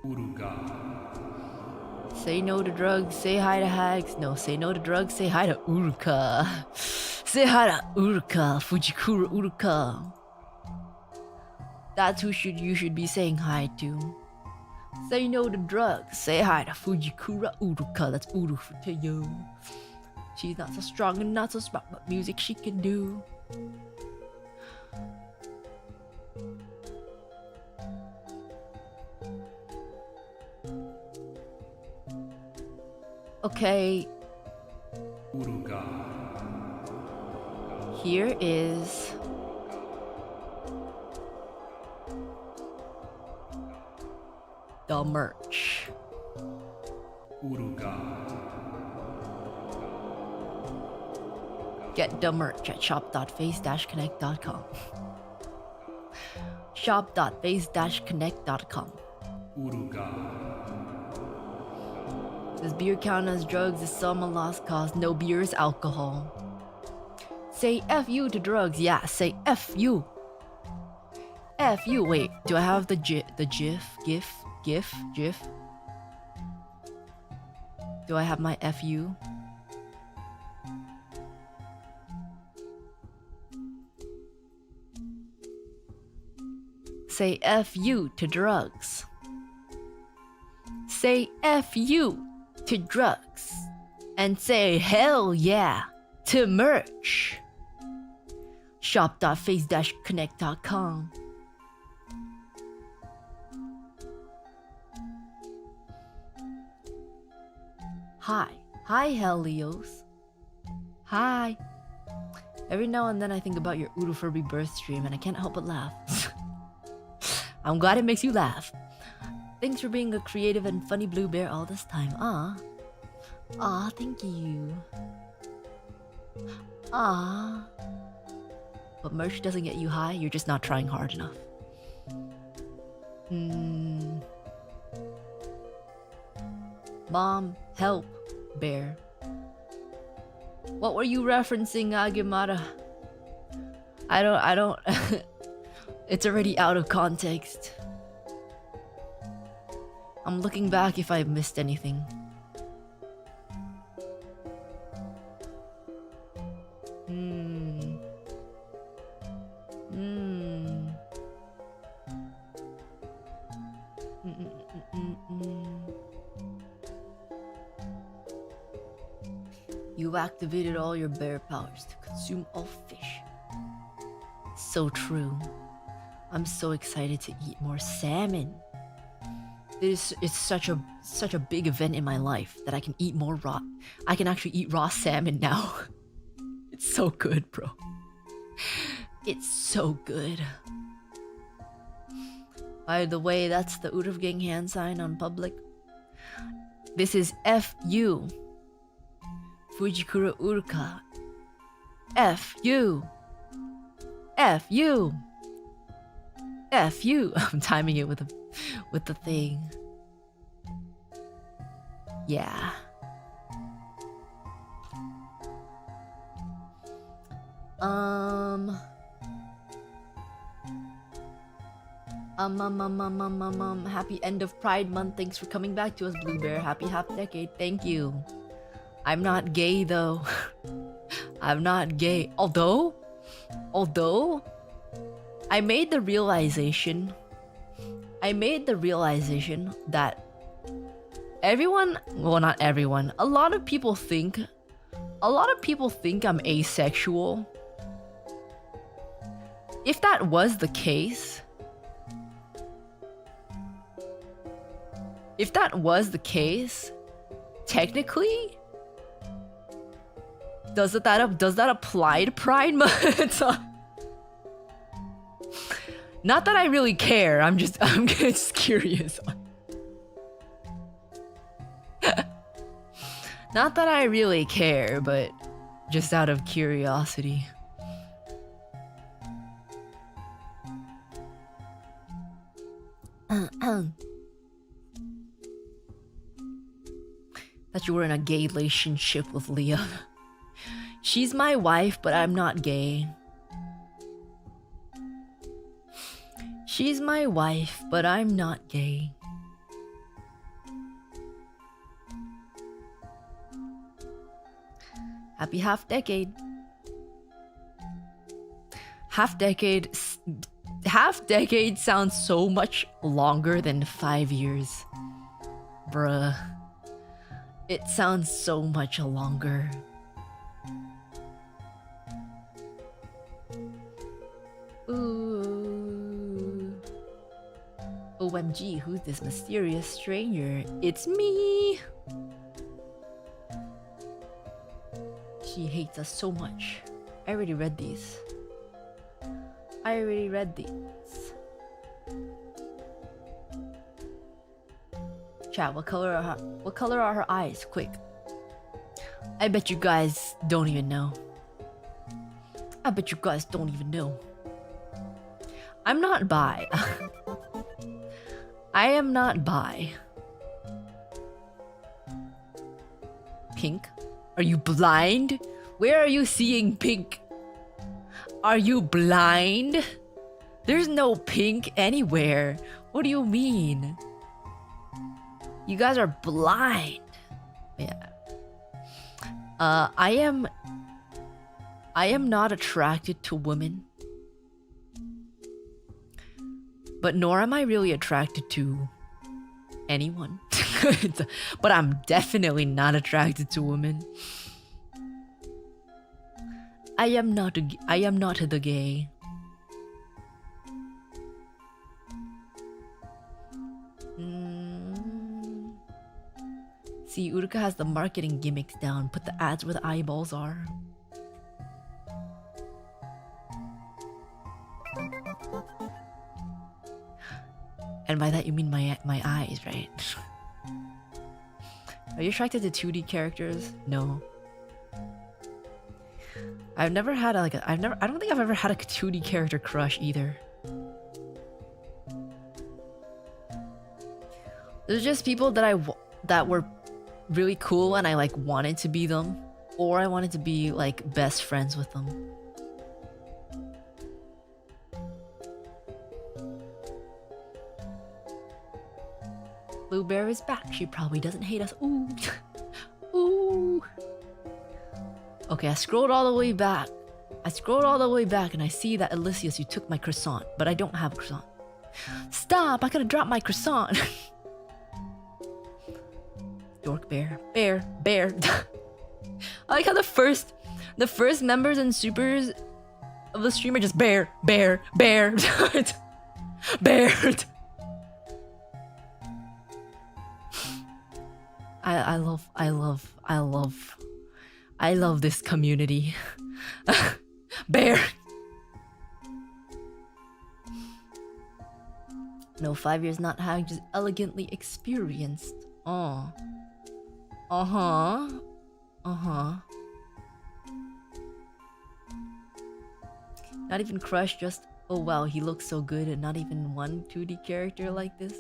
Uruka. Say no to drugs, say hi to hags. No, say no to drugs, say hi to Uruka. Say hi to Uruka, Fujikura Uruka. That's who you should be saying hi to. Say no to drugs. Say hi to Fujikura Uruka. That's Uru to you. She's not so strong and not so smart, but music she can do. Okay. Uruka. Here is the merch. Uruka. Get the merch at shop.face-connect.com. Shop.face-connect.com. Uruka. Does beer count as drugs? Is some a lost cause? No, beer is alcohol. Say F you to drugs. Yeah, say F you. F you. Wait, do I have the GIF? Do I have my FU? Say FU to drugs. Say FU to drugs. And say hell yeah to merch. Shop.face-connect.com. Hi. Hi, Helios. Hi. Every now and then I think about your Urufurby birth stream and I can't help but laugh. I'm glad it makes you laugh. Thanks for being a creative and funny blue bear all this time. Aw, thank you. Aw. But merch doesn't get you high, you're just not trying hard enough. Mom, help, bear. What were you referencing, Agemara? I don't It's already out of context. I'm looking back if I've missed anything. You activated all your bear powers to consume all fish. So true. I'm so excited to eat more salmon. It's such a big event in my life that I can eat more raw. I can actually eat raw salmon now. It's so good, bro. It's so good. By the way, that's the Uruf Gang hand sign on public. This is F-U. Fujikura Uruka. F-U. F-U. F-U. I'm timing it with the thing. Yeah. Happy end of Pride Month. Thanks for coming back to us, Blue Bear. Happy half decade. Thank you. I'm not gay though. I'm not gay. Although I made the realization that everyone, well, not everyone, a lot of people think I'm asexual. If that was the case, technically, does that apply to Pride Month? Not that I really care. I'm just curious. Not that I really care, but just out of curiosity. That you were in a gay relationship with Leah. She's my wife, but I'm not gay. She's my wife, but I'm not gay. Happy half decade. Half decade sounds so much longer than 5 years. Bruh. It sounds so much longer. Ooh. OMG, who's this mysterious stranger? It's me! She hates us so much. I already read these. Chat, what color are her eyes? Quick. I bet you guys don't even know. I'm not bi. I am not bi. Pink? Are you blind? Where are you seeing pink? Are you blind? There's no pink anywhere. What do you mean? You guys are blind. Yeah. I am not attracted to women. But nor am I really attracted to anyone. But I'm definitely not attracted to women. I am not the gay. See, Uruka has the marketing gimmicks down. Put the ads where the eyeballs are. And by that you mean my eyes, right? Are you attracted to 2D characters? No. I've never had I don't think I've ever had a 2D character crush either. There's just people that were really cool and I like wanted to be them, or I wanted to be like best friends with them. Blue Bear is back. She probably doesn't hate us. Ooh. Ooh. Okay, I scrolled all the way back. And I see that Elysius, you took my croissant, but I don't have a croissant. Stop! I gotta drop my croissant. Dork bear. Bear. I like how the first members and supers of the stream are just bear. Bear. I love this community. Bear. No, 5 years not having, just elegantly experienced. Oh. Uh-huh. Not even crush, just oh wow, he looks so good, and not even one 2D character like this.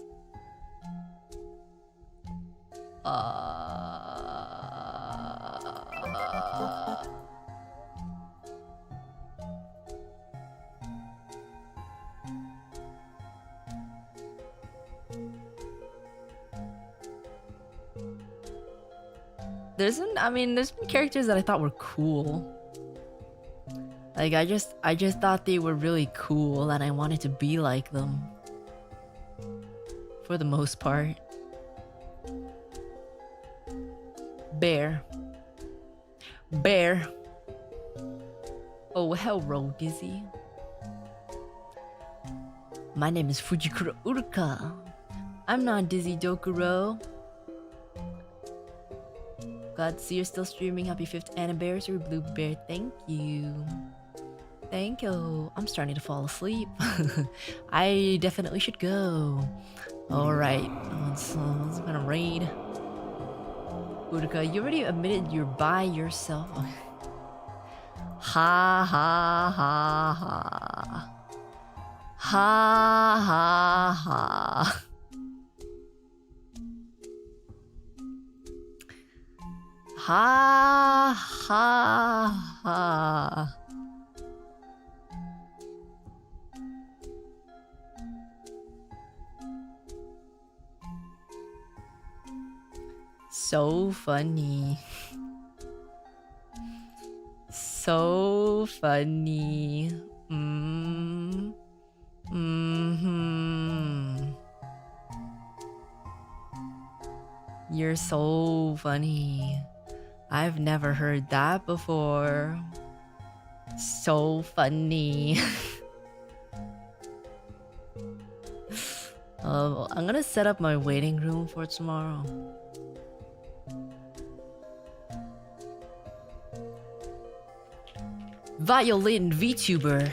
There's been characters that I thought were cool. Like I just thought they were really cool and I wanted to be like them. For the most part. Bear. Oh, hello, Dizzy. My name is Fujikura Uruka. I'm not Dizzy Dokuro. Glad to see you're still streaming. Happy 5th anniversary, Blue Bear. Thank you. I'm starting to fall asleep. I definitely should go. Alright, let's gonna raid. Uruka, you already admitted you're by yourself. Ha ha ha ha. Ha ha ha. Ha ha ha. So funny. So funny. You're so funny. I've never heard that before. So funny. I'm gonna set up my waiting room for tomorrow. Violin VTuber.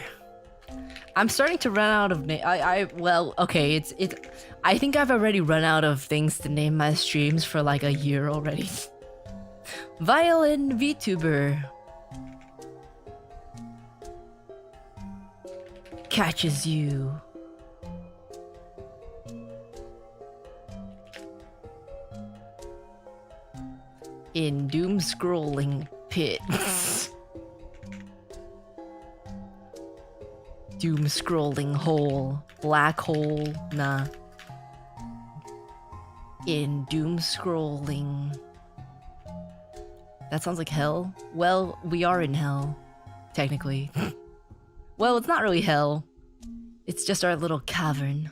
I'm starting to run out of I think I've already run out of things to name my streams for like a year already. Violin VTuber catches you. In doom scrolling pits. Doom scrolling hole. Black hole. Nah. In doom scrolling. That sounds like hell. Well, we are in hell. Technically. Well, it's not really hell. It's just our little cavern.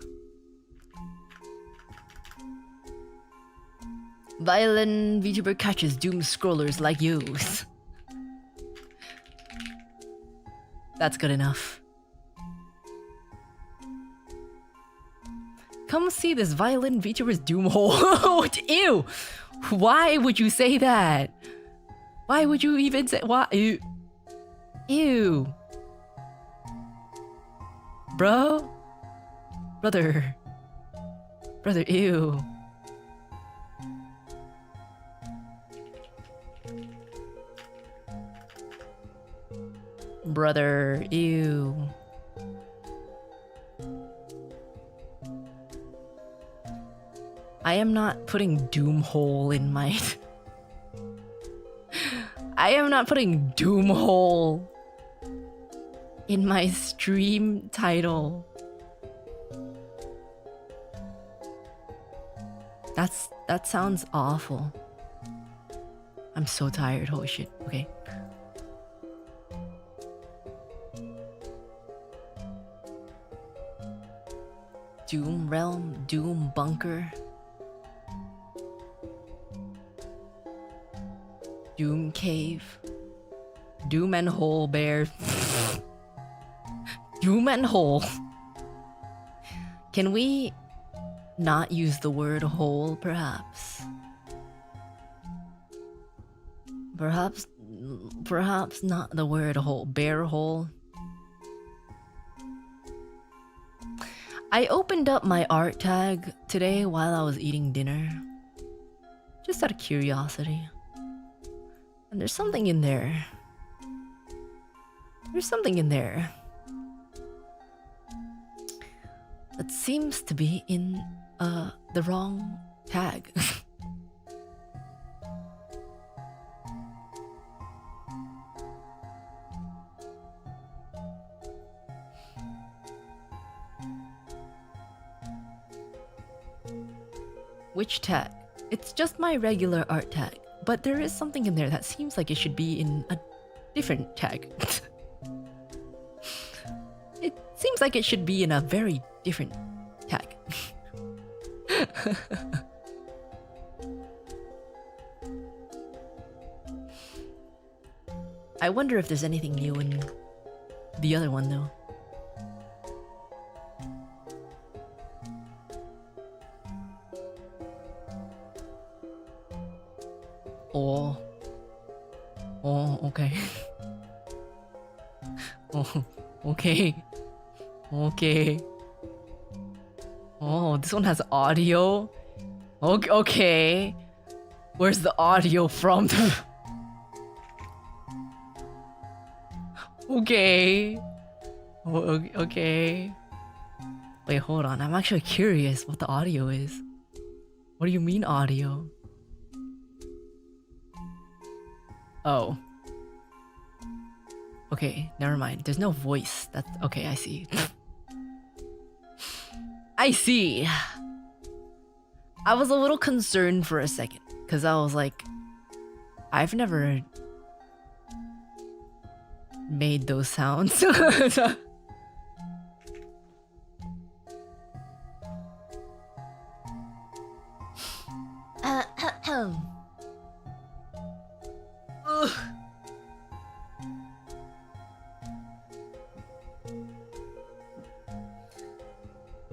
Violin VTuber catches doom scrollers like you. That's good enough. Come see this Violin VTuber's doom hole. Ew! Why would you say that? Why would you even say why? Ew. Ew. Bro? Brother. Brother, ew. Brother, ew. I am not putting Doomhole in my... I am not putting Doomhole in my stream title. That sounds awful. I'm so tired, holy shit. Okay. Doom Realm, Doom Bunker, Doom Cave, Doom and Hole Bear, Doom and Hole. Can we not use the word hole, perhaps? Perhaps not the word hole. Bear hole. I opened up my art tag today while I was eating dinner. Just out of curiosity. And there's something in there. There's something in there that seems to be in the wrong tag. Which tag? It's just my regular art tag, but there is something in there that seems like it should be in a different tag. It seems like it should be in a very different tag. I wonder if there's anything new in the other one though. Oh, okay. Oh, okay. Okay. Oh, this one has audio. Okay. Where's the audio from? Okay. Okay. Wait, hold on. I'm actually curious what the audio is. What do you mean audio? Oh. Okay, never mind. There's no voice. That's okay, I see. I see. I was a little concerned for a second because I was like, I've never made those sounds.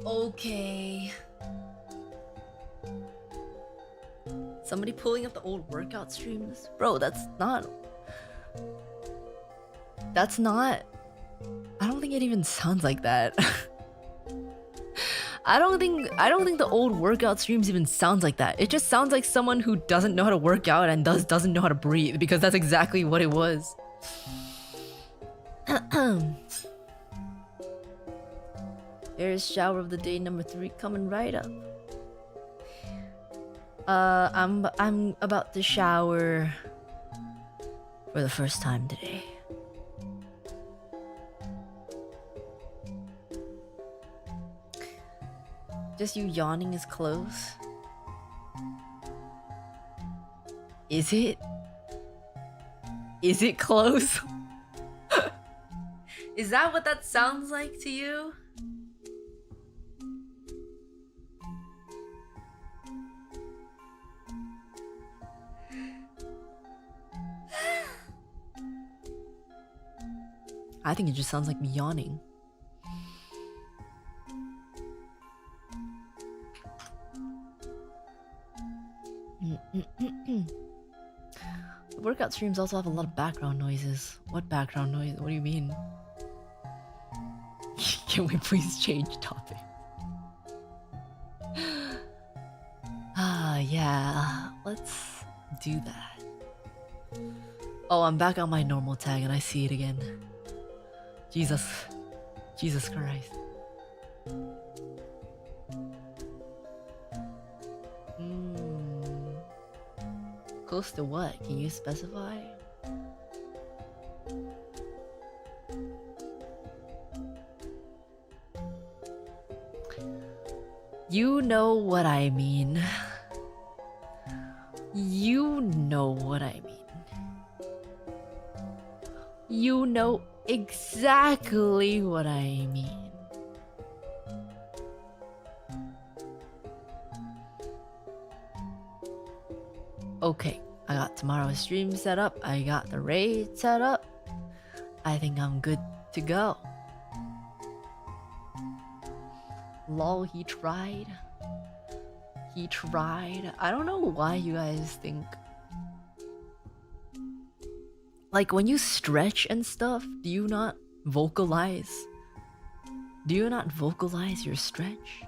Okay. Somebody pulling up the old workout streams? Bro, that's not... I don't think it even sounds like that. I don't think the old workout streams even sounds like that. It just sounds like someone who doesn't know how to work out and doesn't know how to breathe, because that's exactly what it was. There's shower of the day number 3 coming right up. I'm about to shower for the first time today. Just you yawning is close. Is it? Is it close? Is that what that sounds like to you? I think it just sounds like me yawning. workout streams also have a lot of background noises. What background noise? What do you mean? Can we please change topic? Yeah, let's do that. Oh, I'm back on my normal tag and I see it again. Jesus Christ. Close to what? Can you specify? You know what I mean. You know what I mean. You know exactly what I mean. Okay, I got tomorrow's stream set up. I got the raid set up. I think I'm good to go. Lol, he tried. He tried. I don't know why you guys think. Like when you stretch and stuff, do you not vocalize? Do you not vocalize your stretch?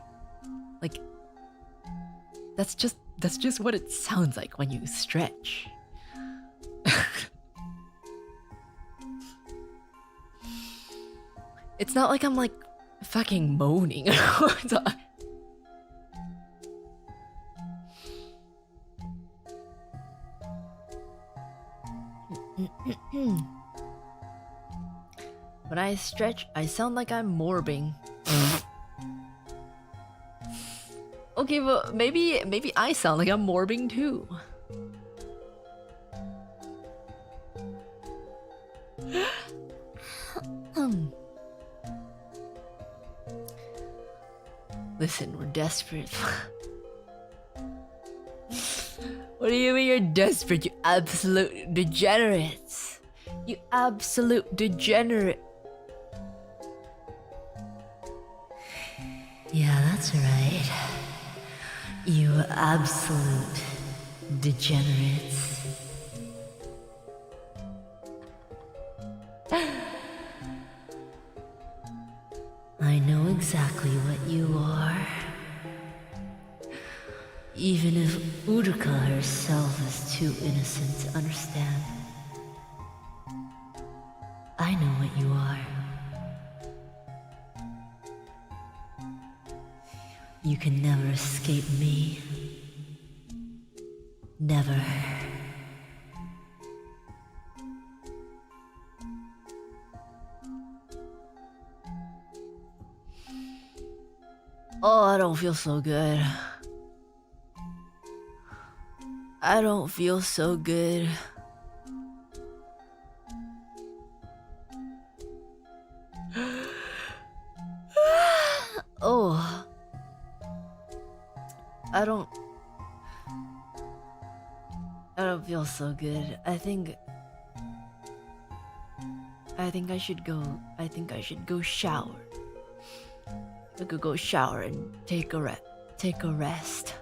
Like that's just what it sounds like when you stretch. It's not like I'm like fucking moaning. When I stretch, I sound like I'm morbing. Okay, but maybe I sound like I'm morbing too. Listen, we're desperate. What do you mean you're desperate, you absolute degenerates? You absolute degenerate. Yeah, that's right. You absolute degenerates. I know exactly what you are. Even if Uruka herself is too innocent to understand. I know what you are. You can never escape me. Never. Oh, I don't feel so good. I don't feel so good. Oh. I don't feel so good. I think I should go shower. I could go shower and take a rest.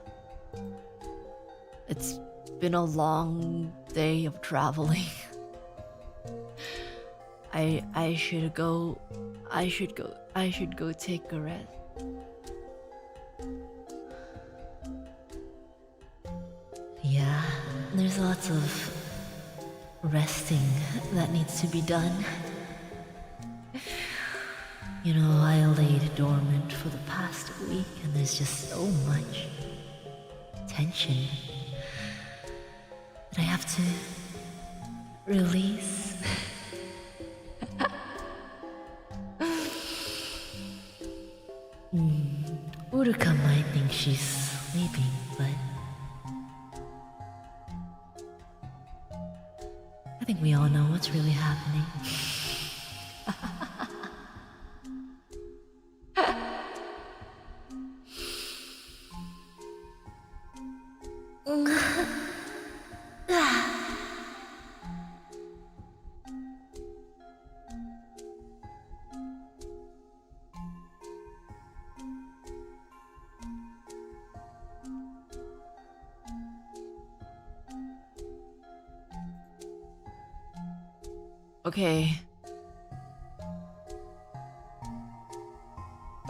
It's been a long day of traveling. I should go take a rest. Yeah, there's lots of resting that needs to be done. You know, I laid dormant for the past week and there's just so much tension that I have to release. Uruka might think she's sleeping, but I think we all know what's really happening. Okay.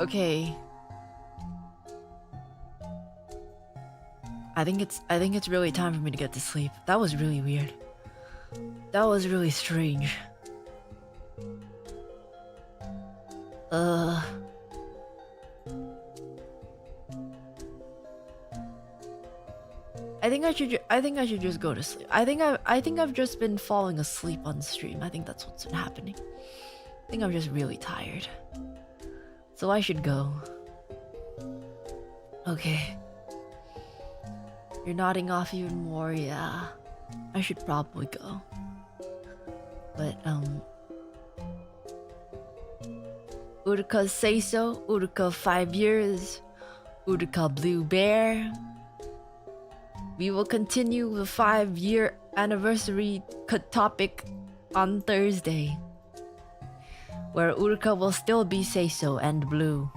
Okay. I think it's really time for me to get to sleep. That was really weird. That was really strange. I think I should just go to sleep. I think I've just been falling asleep on stream. I think that's what's been happening. I think I'm just really tired. So I should go. Okay. You're nodding off even more, yeah. I should probably go. But Uruka say so, Uruka 5 years, Uruka Blue Bear. We will continue the 5-year anniversary topic on Thursday, where Uruka will still be say so and blue.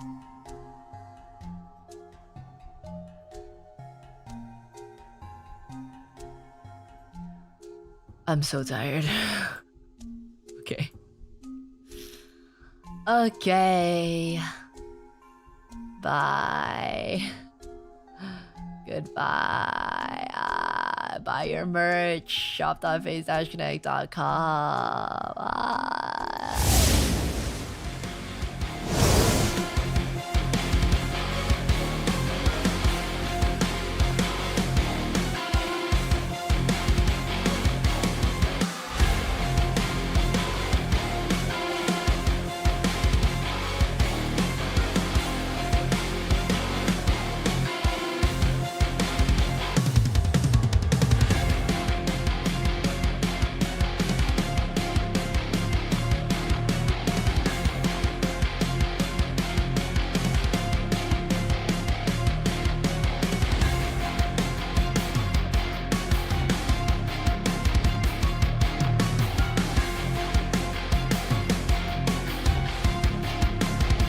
I'm so tired. Okay. Okay. Bye. Goodbye. Buy your merch. Shop.face-connect.com. Bye.